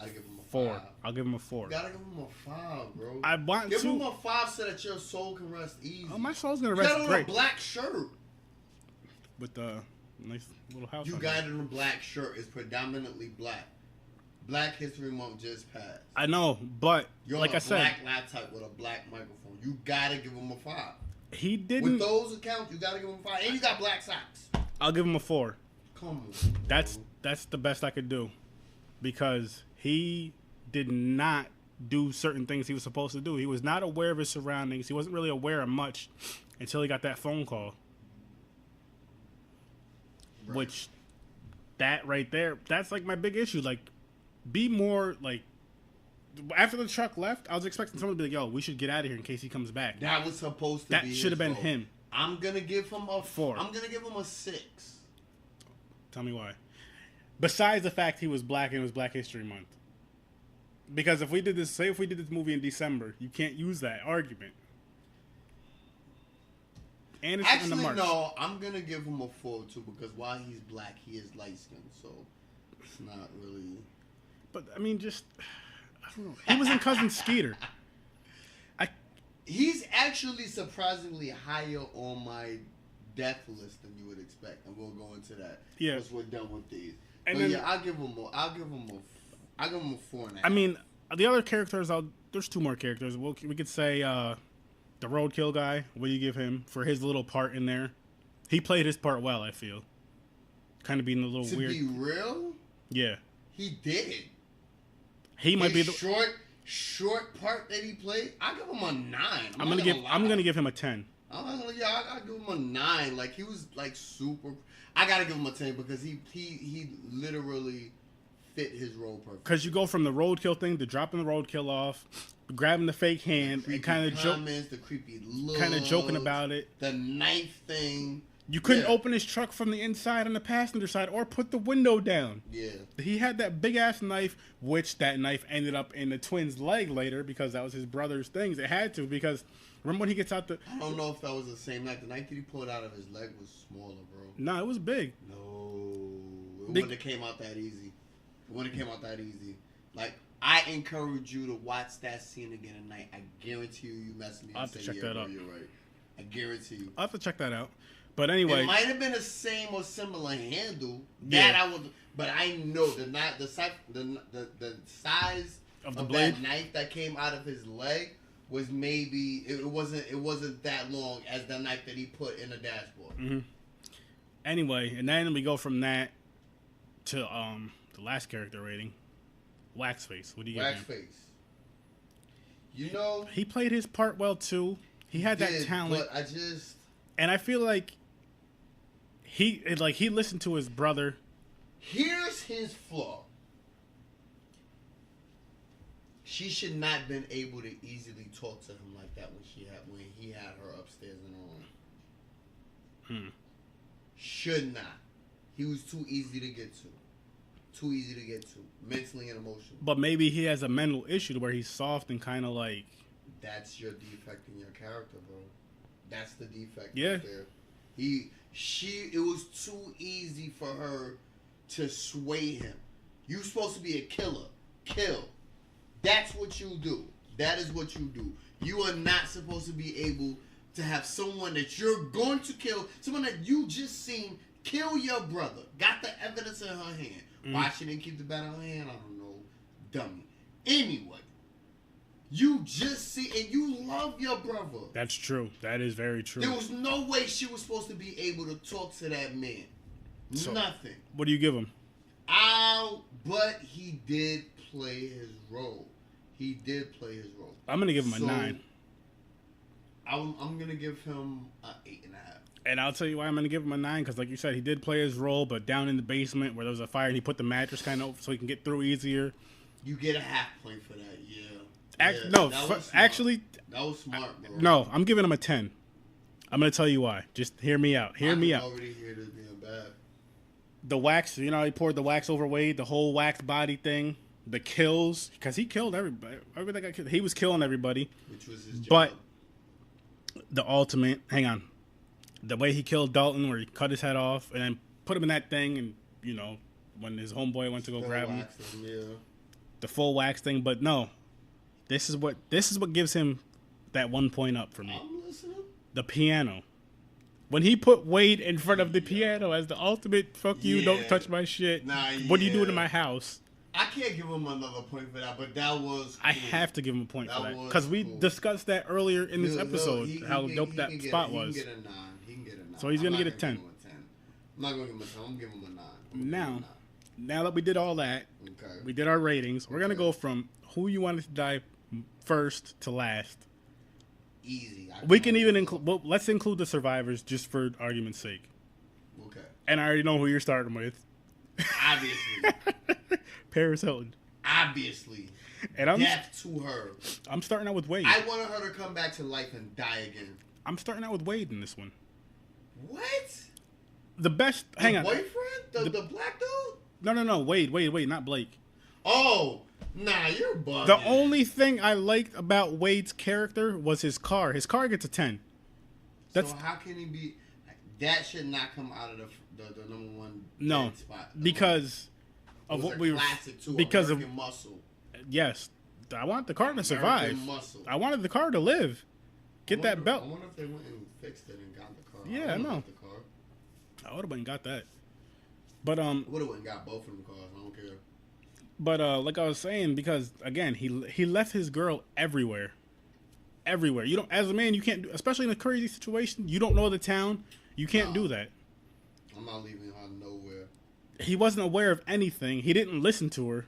4. I'll give him a 4. You gotta give him a 5, bro. I want give him a 5 so that your soul can rest easy. Oh, my soul's gonna rest great. You got on a black shirt with the nice little house. You got in a black shirt. It's predominantly black. Black History Month just passed. I know, but you're like on I said, black laptop with a black microphone. You gotta give him a 5. He didn't. With those accounts, you gotta give him a 5, and you got black socks. I'll give him a 4. Come on. That's the best I could do, because he did not do certain things he was supposed to do. He was not aware of his surroundings. He wasn't really aware of much until he got that phone call. Right. Which, that right there, that's my big issue. Be more after the truck left, I was expecting someone to be yo, we should get out of here in case he comes back. That was supposed to be. That should have been him. I'm gonna give him a 4. I'm gonna give him a 6. Tell me why. Besides the fact he was black and it was Black History Month. Because if we did this movie in December, you can't use that argument. And it's in the March. No, I'm gonna give him a 4 too, because while he's black, he is light skinned, so it's not really. But I mean, I don't know. He was in Cousin Skeeter. He's actually surprisingly higher on my death list than you would expect, and we'll go into that once we're done with these. And then, I'll give him a 4.5. I mean, the other characters, there's 2 more characters. We could say the roadkill guy. What do you give him for his little part in there? He played his part well, I feel. Kind of being a little weird. To be real? Yeah. He did. He might be the short part that he played. I give him a 9. I'm gonna give him a 10. I give him a 9. Like he was like super. I gotta give him a 10 because he literally fit his role perfectly. Because you go from the roadkill thing to dropping the roadkill off, grabbing the fake hand, and kind of the creepy looks, kind of joking about it. The knife thing. You couldn't open his truck from the inside on the passenger side or put the window down. Yeah. He had that big ass knife, which that knife ended up in the twins' leg later because that was his brother's things. It had to because remember when he gets out the. I don't know if that was the same knife. The knife that he pulled out of his leg was smaller, bro. No, it was big. No, it wouldn't have came out that easy. Like I encourage you to watch that scene again tonight. I guarantee you mess me. I'll have to check that out. You're right. I guarantee you. I'll have to check that out. But anyway, it might have been the same or similar handle. Yeah. That I would, but I know the size of the blade, that knife that came out of his leg was maybe it wasn't that long as the knife that he put in the dashboard. Mm-hmm. Anyway, and then we go from that to the last character rating, Waxface. What do you give him? Waxface. You know, he played his part well too. He had that talent, but and I feel like he listened to his brother. Here's his flaw. She should not have been able to easily talk to him like that when he had her upstairs in the room. Should not. He was too easy to get to. Mentally and emotionally. But maybe he has a mental issue to where he's soft and kind of like. That's your defect in your character, bro. That's the defect right there. It was too easy for her to sway him. You're supposed to be a killer. Kill. That's what you do. That is what you do. You are not supposed to be able to have someone that you're going to kill, someone that you just seen kill your brother. Got the evidence in her hand. Why she didn't keep the bat in her hand, I don't know. Dummy. Anyway, you just see, and you love your brother. That's true. That is very true. There was no way she was supposed to be able to talk to that man. So, nothing. What do you give him? But he did play his role. I'm going to give him a 9. I'm going to give him an 8.5. And I'll tell you why I'm going to give him a 9, because like you said, he did play his role, but down in the basement where there was a fire, and he put the mattress kind of so he can get through easier. You get a half point for that, yeah. Actually, that was smart, bro. No, I'm giving him a 10. I'm going to tell you why. Just hear me out. Hear me out. Already hear this being bad. The wax, he poured the wax over Wade, the whole wax body thing, the kills, because he killed everybody. Everything got killed. He was killing everybody. Which was his job. But the ultimate, hang on. The way he killed Dalton, where he cut his head off and then put him in that thing, and when his homeboy went to go grab him, the full wax thing. But no, this is what gives him that 1 point up for me. I'm listening. The piano. When he put Wade in front of the piano as the ultimate "fuck you, don't touch my shit." What are you doing in my house? I can't give him another point for that, but that was cool. I have to give him a point for that because we discussed that earlier in this episode, how dope that spot was. He can get a 9. So he's going to get a 10. I'm not going to give him a 10. I'm going to give him a 9. Now that we did all that, we did our ratings, we're going to go from who you wanted to die first to last. Easy. We can even include, let's include the survivors just for argument's sake. Okay. And I already know who you're starting with. Obviously. Paris Hilton. Obviously. And death to her. I'm starting out with Wade. I wanted her to come back to life and die again. I'm starting out with Wade in this one. What? The best. Hang on. Boyfriend? The black dude? No. Wade, not Blake. Oh, nah, you're bugging. The only thing I liked about Wade's character was his car. His car gets a 10. So how can he be? That should not come out of the number one spot. Because of what we were. Because of muscle. Yes, I want the car to survive. I wanted the car to live. Get that belt. I wonder if they went and fixed it and got the car. Yeah, I know. I would have went and got that. But I would have went and got both of them cars. I don't care. But like I was saying, because again, he left his girl everywhere. Everywhere. You don't, as a man, you can't do, especially in a crazy situation. You don't know the town. You can't do that. I'm not leaving her nowhere. He wasn't aware of anything. He didn't listen to her.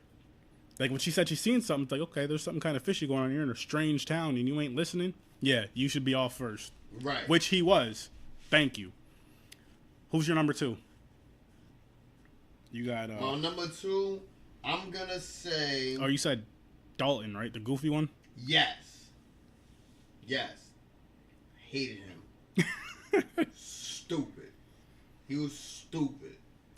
Like when she said she's seen something, it's like, okay, there's something kind of fishy going on. You're in a strange town and you ain't listening. Yeah, you should be off first. Right. Which he was. Thank you. Who's your number 2? You got. My number 2, I'm gonna say. Oh, you said Dalton, right? The goofy one. Yes. Hated him. Stupid. He was stupid.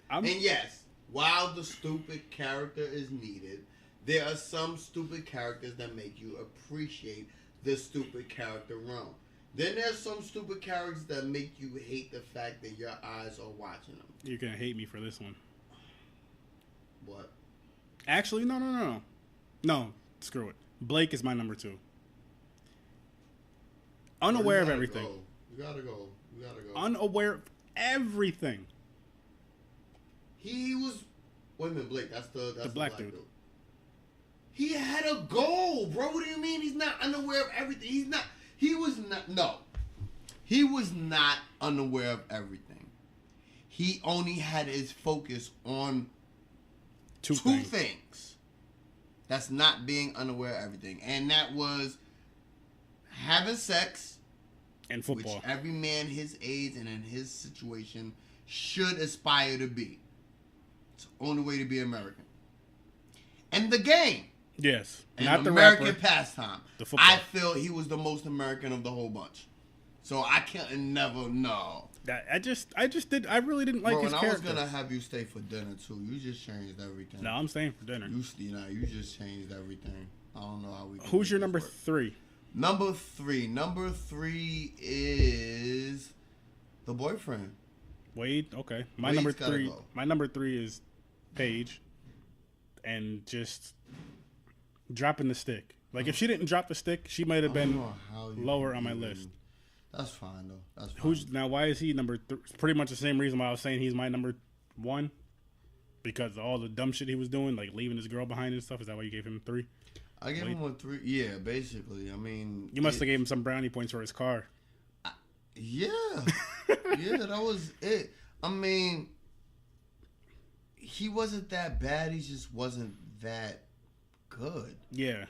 And yes, while the stupid character is needed, there are some stupid characters that make you appreciate the stupid character realm. Then there's some stupid characters that make you hate the fact that your eyes are watching them. You're gonna hate me for this one. What? Actually, no. No, screw it. Blake is my number 2. Unaware of everything. You gotta go. Unaware of everything. He was. Wait a minute, Blake. That's the black dude. He had a goal, bro. What do you mean he's not unaware of everything? He was not unaware of everything. He only had his focus on two things. That's not being unaware of everything. And that was having sex. And football. Which every man his age and in his situation should aspire to be. It's the only way to be American. And the game. Yes. An not the American rapper, pastime. the football. I feel he was the most American of the whole bunch. So I can't never know. I really didn't like his character. I was gonna have you stay for dinner too. You just changed everything. No, I'm staying for dinner. You just changed everything. I don't know how we. Who's your number 3? Number three is the boyfriend. Wade. Okay, my Wade's number gotta 3. go. My number 3 is Paige, and just dropping the stick. Like if she didn't drop the stick, she might have been lower on my list. That's fine though. That's fine. Who's now? Why is he number 3? Pretty much the same reason why I was saying he's my number 1, because of all the dumb shit he was doing, like leaving his girl behind and stuff. Is that why you gave him 3? I gave him a 3. Yeah, basically. I mean, you must have gave him some brownie points for his car. Yeah, that was it. I mean, he wasn't that bad. He just wasn't that good. Yeah.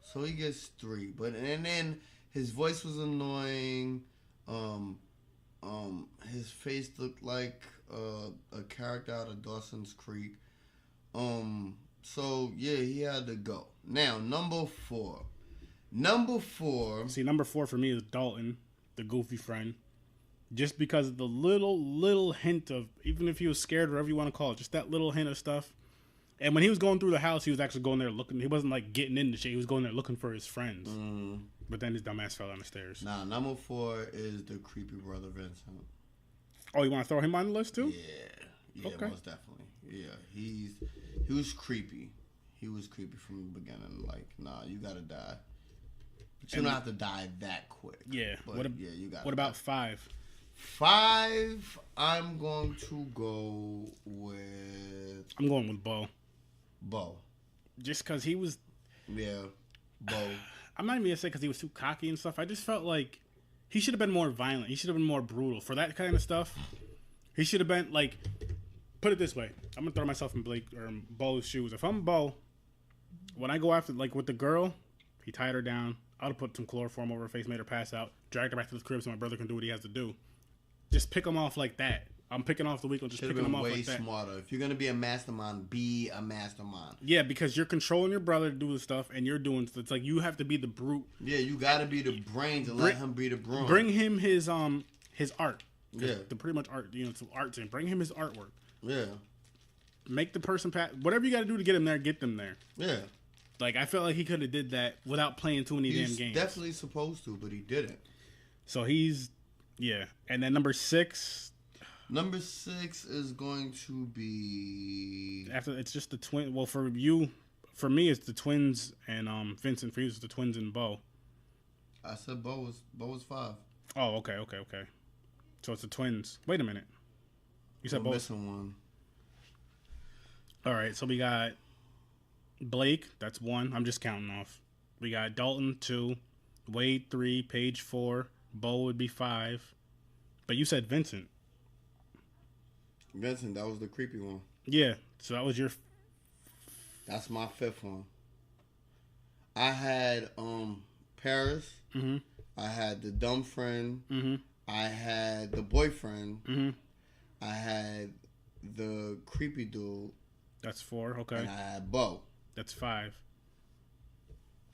So he gets 3. And then his voice was annoying. His face looked like a character out of Dawson's Creek. So yeah, he had to go. Now number 4. See, number 4 for me is Dalton, the goofy friend. Just because of the little hint of, even if he was scared, whatever you want to call it, just that little hint of stuff. And when he was going through the house, he was actually going there looking. He wasn't like getting into shit. He was going there looking for his friends. But then his dumbass fell down the stairs. Nah, number 4 is the creepy brother Vincent. Oh, you want to throw him on the list too? Yeah, okay. Most definitely. Yeah, he was creepy. He was creepy from the beginning. Like, nah, you gotta die. But you don't have to die that quick. Yeah. But you got. What about 5? 5, I'm going to go with. I'm going with Bo. Bo. Just because he was. Yeah, Bo. I'm not even gonna say because he was too cocky and stuff. I just felt like he should have been more violent. He should have been more brutal for that kind of stuff. He should have been like. Put it this way, I'm gonna throw myself in Blake or Bo's shoes. If I'm Bo, when I go after like with the girl, he tied her down. I'd have put some chloroform over her face, made her pass out, dragged her back to the crib so my brother can do what he has to do. Just pick him off like that. I'm picking off the weak one, just picking him off like that. Way smarter. If you're gonna be a mastermind, be a mastermind. Yeah, because you're controlling your brother to do the stuff, and you're doing. It's like you have to be the brute. Yeah, you got to be the brains and let him be the brawn. Bring him his art. Yeah, the pretty much art. Some art in. Bring him his artwork. Yeah. Make the person pass. Whatever you got to do to get him there, get them there. Yeah. Like I felt like he could have did that without playing too many damn games. He's definitely supposed to, but he didn't. So he's and then number 6. Number 6 is going to be after it's just the twin. Well, for me, it's the twins and Vincent. For you, it's the twins and Bo. I said Bo was 5. Oh, okay. So it's the twins. Wait a minute. You said Bo. Missing one. All right, so we got Blake. That's 1. I'm just counting off. We got Dalton 2, Wade 3, Paige 4, Bo would be 5. But you said Vincent. Vincent, that was the creepy one. Yeah, so that was your. That's my 5th one. I had Paris. Mm-hmm. I had the dumb friend. Mm-hmm. I had the boyfriend. Mm-hmm. I had the creepy dude. That's 4. Okay. And I had Bo. That's 5.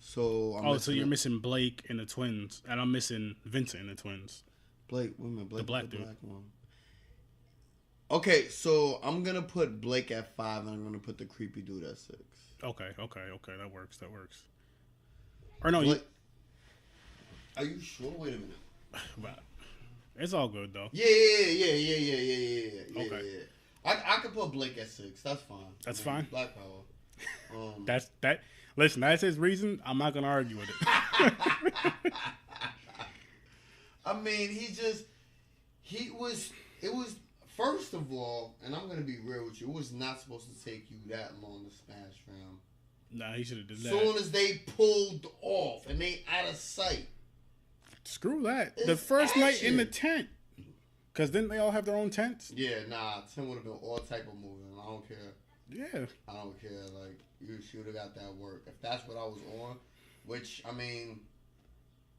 So so you're missing Blake and the twins, and I'm missing Vincent and the twins. Blake, wait a minute, Blake, the black dude. Black one. Okay, so I'm gonna put Blake at 5, and I'm gonna put the creepy dude at 6. Okay. That works. Or no, Blake, are you sure? Wait a minute. It's all good though. Yeah. Okay. I could put Blake at 6. That's fine. That's fine. Black power. That's that. Listen, that's his reason. I'm not gonna argue with it. I mean, it was first of all, and I'm gonna be real with you. It was not supposed to take you that long to smash Ram. Nah, he should have did that. Soon as they pulled off and they out of sight. Screw that. It's the first night in the action. tent. Cause didn't they all have their own tents? Yeah, nah. Tim would have been all type of moving. I don't care. Yeah. I don't care. Like she would have got that work if that's what I was on. Which I mean,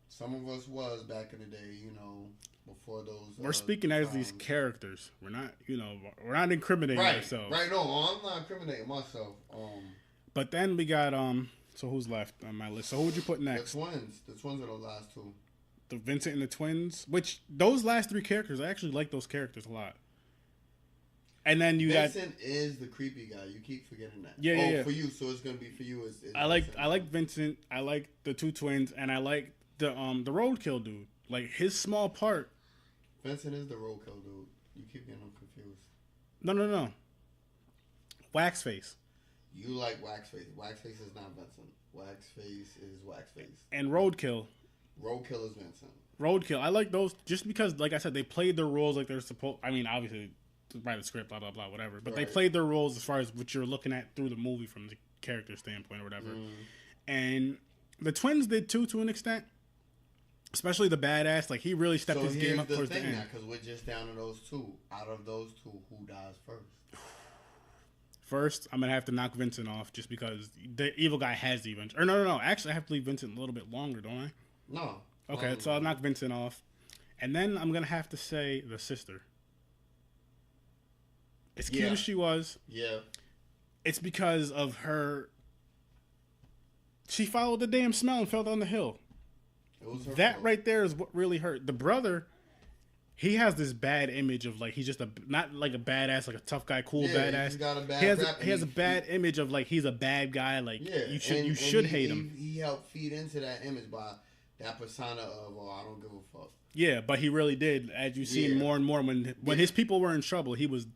some of us was back in the day. You know, before those. We're speaking as these characters. We're not. We're not incriminating ourselves. Right. No, I'm not incriminating myself. But then we got So who's left on my list? So who would you put next? The twins. The twins are the last 2. The Vincent and the twins. Which those last 3 characters, I actually like those characters a lot. And then Vincent is the creepy guy. You keep forgetting that. Yeah. For you, so it's gonna be for you. I like Vincent. I like the 2 twins, and I like the roadkill dude. Like his small part. Vincent is the roadkill dude. You keep getting them confused. No. Waxface. You like Waxface. Waxface is not Vincent. Waxface is Waxface. And Roadkill. Roadkill is Vincent. Roadkill. I like those just because, like I said, they played their roles like they're supposed. I mean, obviously, by the script, blah blah blah, whatever. But they played their roles as far as what you're looking at through the movie from the character standpoint or whatever. And the twins did too, to an extent. Especially the badass, like he really stepped his game up towards the end. Because we're just down to those 2. Out of those 2, who dies first? First, I'm gonna have to knock Vincent off just because the evil guy has the event. Or no. Actually, I have to leave Vincent a little bit longer, don't I? No. Okay, so I'll knock Vincent off, and then I'm gonna have to say the sister. As cute as she was, it's because of her. She followed the damn smell and fell down the hill. That right there is what really hurt. The brother, he has this bad image of like he's just not like a badass, like a tough guy, cool badass. He's got a bad he has a bad image of like he's a bad guy. Like you should hate him. He helped feed into that image by that persona of I don't give a fuck. Yeah, but he really did. As you see more and more when his people were in trouble, he was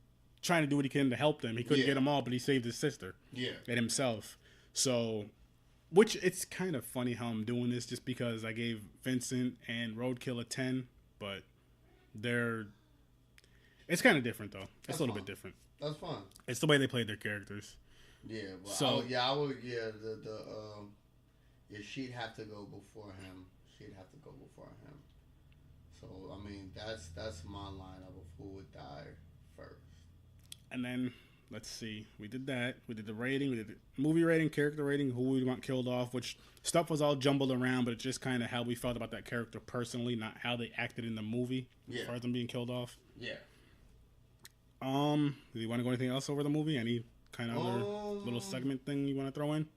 trying to do what he can to help them. He couldn't get them all, but he saved his sister. Yeah, and himself. So. Which it's kind of funny how I'm doing this just because I gave Vincent and Roadkill a 10, but it's kind of different though. It's a little bit different. That's fine. It's the way they played their characters. Yeah, but so I would she'd have to go before him. So I mean that's my lineup of who would die first. And then let's see. We did that. We did the rating. We did the movie rating, character rating, who we want killed off, which stuff was all jumbled around, but it's just kind of how we felt about that character personally, not how they acted in the movie as far as them being killed off. Yeah. Do you want to go anything else over the movie? Any kind of other little segment thing you want to throw in?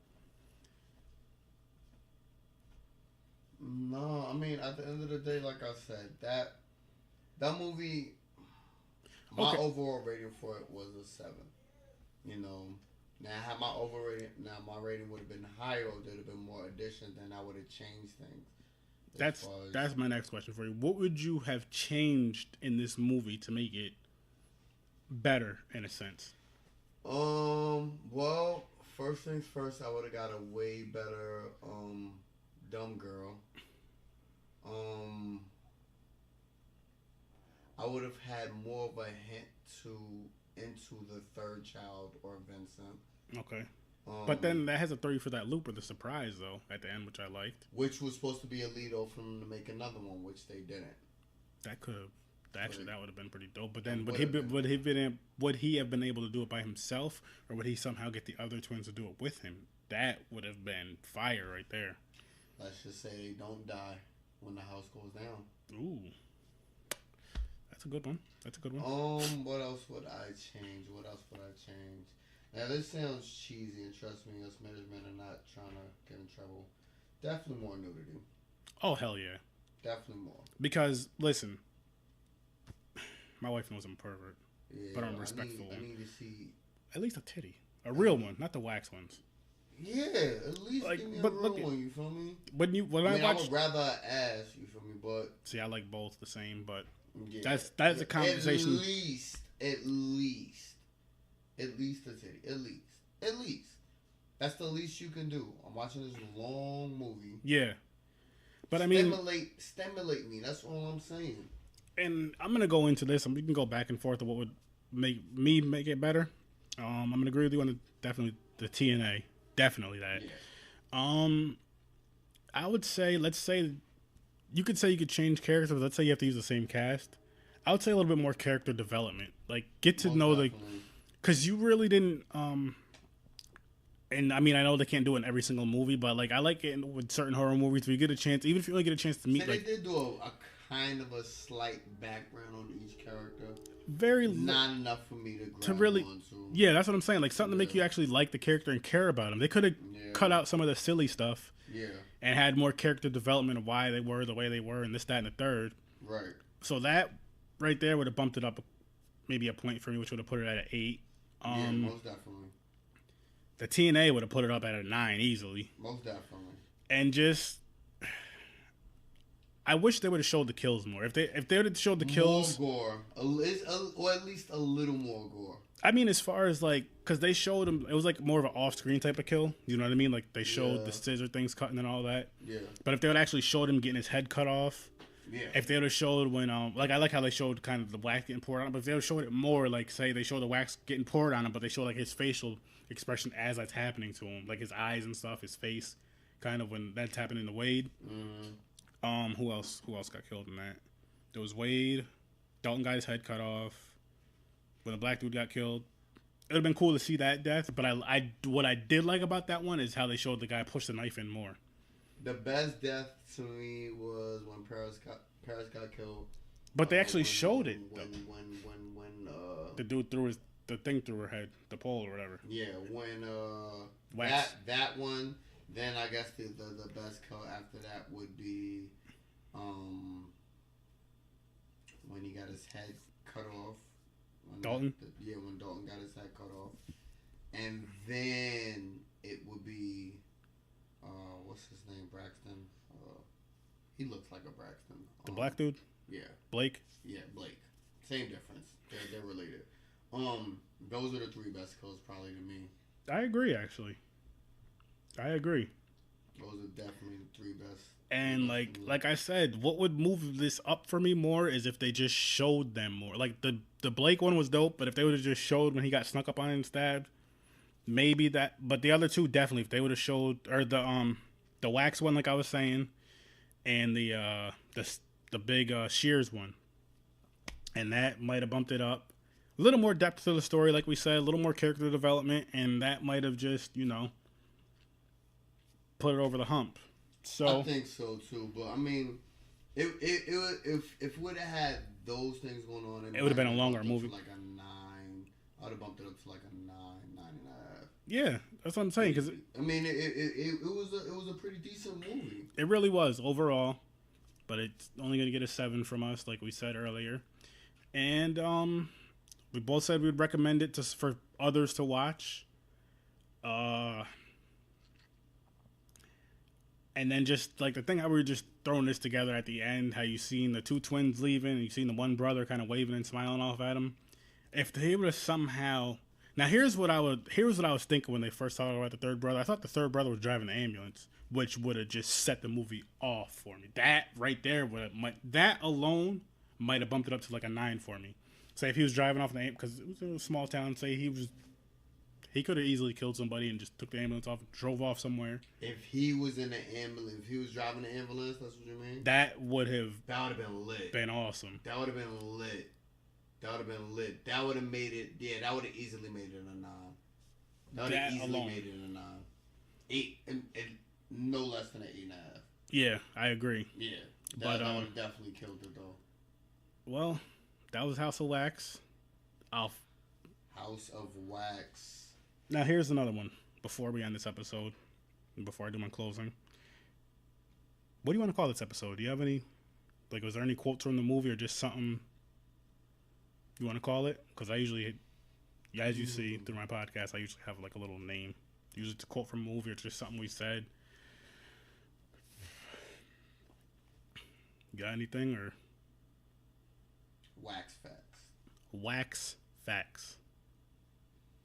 No, I mean, at the end of the day, like I said, that movie, my overall rating for it was a 7. You know, now had my my rating would have been higher, or there'd have been more additions, then I would have changed things. That's my next question for you. What would you have changed in this movie to make it better, in a sense? Well, first things first, I would have got a way better dumb girl. I would have had more of a hint into the third child or Vincent. Okay. But then that has to throw you for that loop of the surprise, though, at the end, which I liked. Which was supposed to be a lead-off for them to make another one, which they didn't. That could have... Actually, that would have been pretty dope. But then, would he have been able to do it by himself, or would he somehow get the other twins to do it with him? that would have been fire right there. Let's just say they don't die when the house goes down. Ooh. That's a good one. What else would I change? Now, this sounds cheesy, and trust me, us married men are not trying to get in trouble. Definitely more nudity. Oh, hell yeah. Definitely more. Because, listen, my wife knows I'm a pervert, Yeah, but I'm respectful. I need to see... At least a titty. A real one, not the wax ones. Yeah, at least Like, give me a but real look at- one, you feel me? When I I mean, watch... I would rather an ass, you feel me, but... See, I like both the same, but Yeah, that's a conversation. At least a titty. At least. That's the least you can do. I'm watching this long movie. Yeah. But I mean... Stimulate me. That's all I'm saying. And I'm going to go into this, and we can go back and forth of what would make it better. I'm going to agree with you on definitely the TNA. Definitely that. Yeah. I would say, let's say, you could say you could change characters, but let's say you have to use the same cast. I would say a little bit more character development. Like, get to know the... Because you really didn't... And I mean, I know they can't do it in every single movie, but like I like it with certain horror movies where you get a chance, even if you only get a chance to meet. So like, they did do a kind of a slight background on each character. Very not enough for me to grab really. onto. Yeah, that's what I'm saying. Like something to make you actually like the character and care about him. They could have cut out some of the silly stuff. Yeah. And had more character development of why they were the way they were, and this, that, and the third. Right. So that right there would have bumped it up maybe a point for me, which would have put it at an 8. Yeah, most definitely. The TNA would have put it up at a 9 easily. Most definitely. And just, I wish they would have showed the kills more. If they would have showed the kills, more gore, or at least a little more gore. I mean, as far as like, because they showed them, it was like more of an off-screen type of kill. You know what I mean? Like they showed the scissor things cutting and all that. Yeah. But if they would actually showed him getting his head cut off. Yeah. If they would have showed when, like I like how they showed kind of the wax getting poured on him, but if they would have showed it more, like say they show the wax getting poured on him, but they show like his facial expression as that's happening to him, like his eyes and stuff, his face, kind of when that's happening to Wade. Mm-hmm. Who else got killed in that? There was Wade. Dalton got his head cut off. When the black dude got killed, it would have been cool to see that death. But what I did like about that one is how they showed the guy push the knife in more. The best death to me was when Paris got killed. But they actually showed it. When the dude threw the thing through her head, the pole or whatever. Yeah, when Wax. that one. Then I guess the best kill after that would be when he got his head cut off. Dalton? When Dalton got his head cut off. And then it would be what's his name? Braxton. He looks like a Braxton. The black dude? Yeah. Blake? Yeah, Blake. Same difference. They're related. Those are the 3 best kills probably to me. I agree, actually. I agree. Those are definitely the 3 best. And like I said, what would move this up for me more is if they just showed them more. Like the Blake one was dope, but if they would have just showed when he got snuck up on and stabbed, maybe that. But the other 2 definitely, if they would have showed, or the wax one, like I was saying, and the big Shears one, and that might have bumped it up. A little more depth to the story, like we said, a little more character development, and that might have just put it over the hump. So I think so too, but I mean, if it would have had those things going on, it would have been a longer movie. Like a 9, I would have bumped it up to like a 9.5. Yeah, that's what I'm saying. Because I mean, it was a pretty decent movie. It really was overall, but it's only going to get a 7 from us, like we said earlier. And we both said we'd recommend it for others to watch. And then just like the thing how we were just throwing this together at the end, how you seen the 2 twins leaving, and you seen the one brother kind of waving and smiling off at him. If they would have somehow, now here's what I was thinking when they first talked about the third brother. I thought the third brother was driving the ambulance, which would have just set the movie off for me. That right there that alone might have bumped it up to like a 9 for me. Say if he was driving off the ambulance, because it was a small town. Say he could have easily killed somebody and just took the ambulance off, drove off somewhere. If he was in the ambulance, if he was driving the ambulance, that's what you mean? That would have been lit. Been awesome. That would have been lit. That would have made it, that would have easily made it a 9. That would have easily made it a 9. 8 and no less than an 8.5. Yeah, I agree. Yeah, But, that would have definitely killed it though. Well, that was House of Wax. House of Wax. Now here's another one before we end this episode, and before I do my closing. What do you want to call this episode? Do you have any, like, was there any quotes from the movie or just something you want to call it? Because I usually, as you see through my podcast, I usually have like a little name. Usually it's a quote from a movie or just something we said. You got anything or? Wax facts. Wax facts.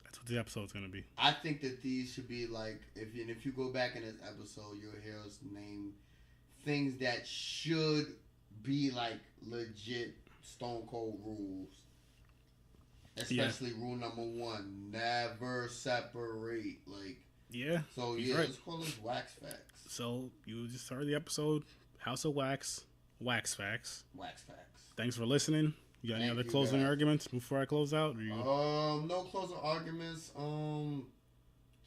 That's what the episode's gonna be. I think that these should be like, if you go back in this episode, you'll hear us name things that should be like legit Stone Cold rules. Especially rule number 1, never separate. Like, yeah. So yeah, right. Let's call this Wax Facts. So you just heard the episode, House of Wax, Wax Facts. Wax Facts. Thanks for listening. You got any other closing arguments before I close out? Or you... No closing arguments.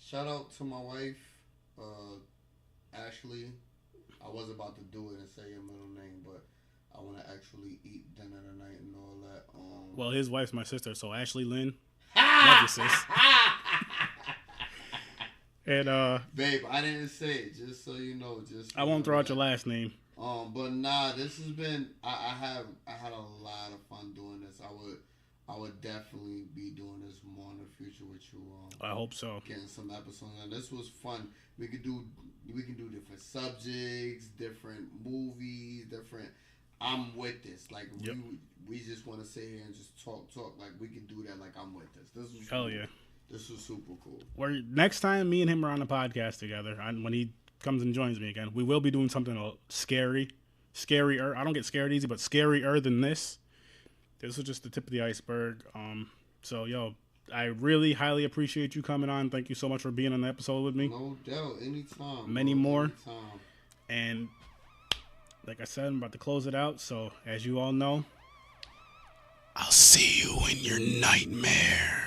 Shout out to my wife, Ashley. I was about to do it and say your middle name, but I want to actually eat dinner tonight and all that. Well, his wife's my sister, so Ashley Lynn. Love you, sis. And babe, I didn't say it, just so you know. I won't throw out your last name. But nah, this has been. I had a lot of fun doing this. I would definitely be doing this more in the future with you. I hope so. Getting some episodes, and this was fun. We can do different subjects, different movies, different. I'm with this. Like we just want to sit here and just talk. Like we can do that. Like I'm with this. This was hell cool. Yeah. This was super cool. Next time me and him are on a podcast together, when he comes and joins me again, we will be doing something scarier. I don't get scared easy, but scarier than this. This was just the tip of the iceberg. So yo, I really highly appreciate you coming on. Thank you so much for being on the episode with me. No doubt, anytime. Many more. Anytime. And like I said, I'm about to close it out. So as you all know, I'll see you in your nightmare.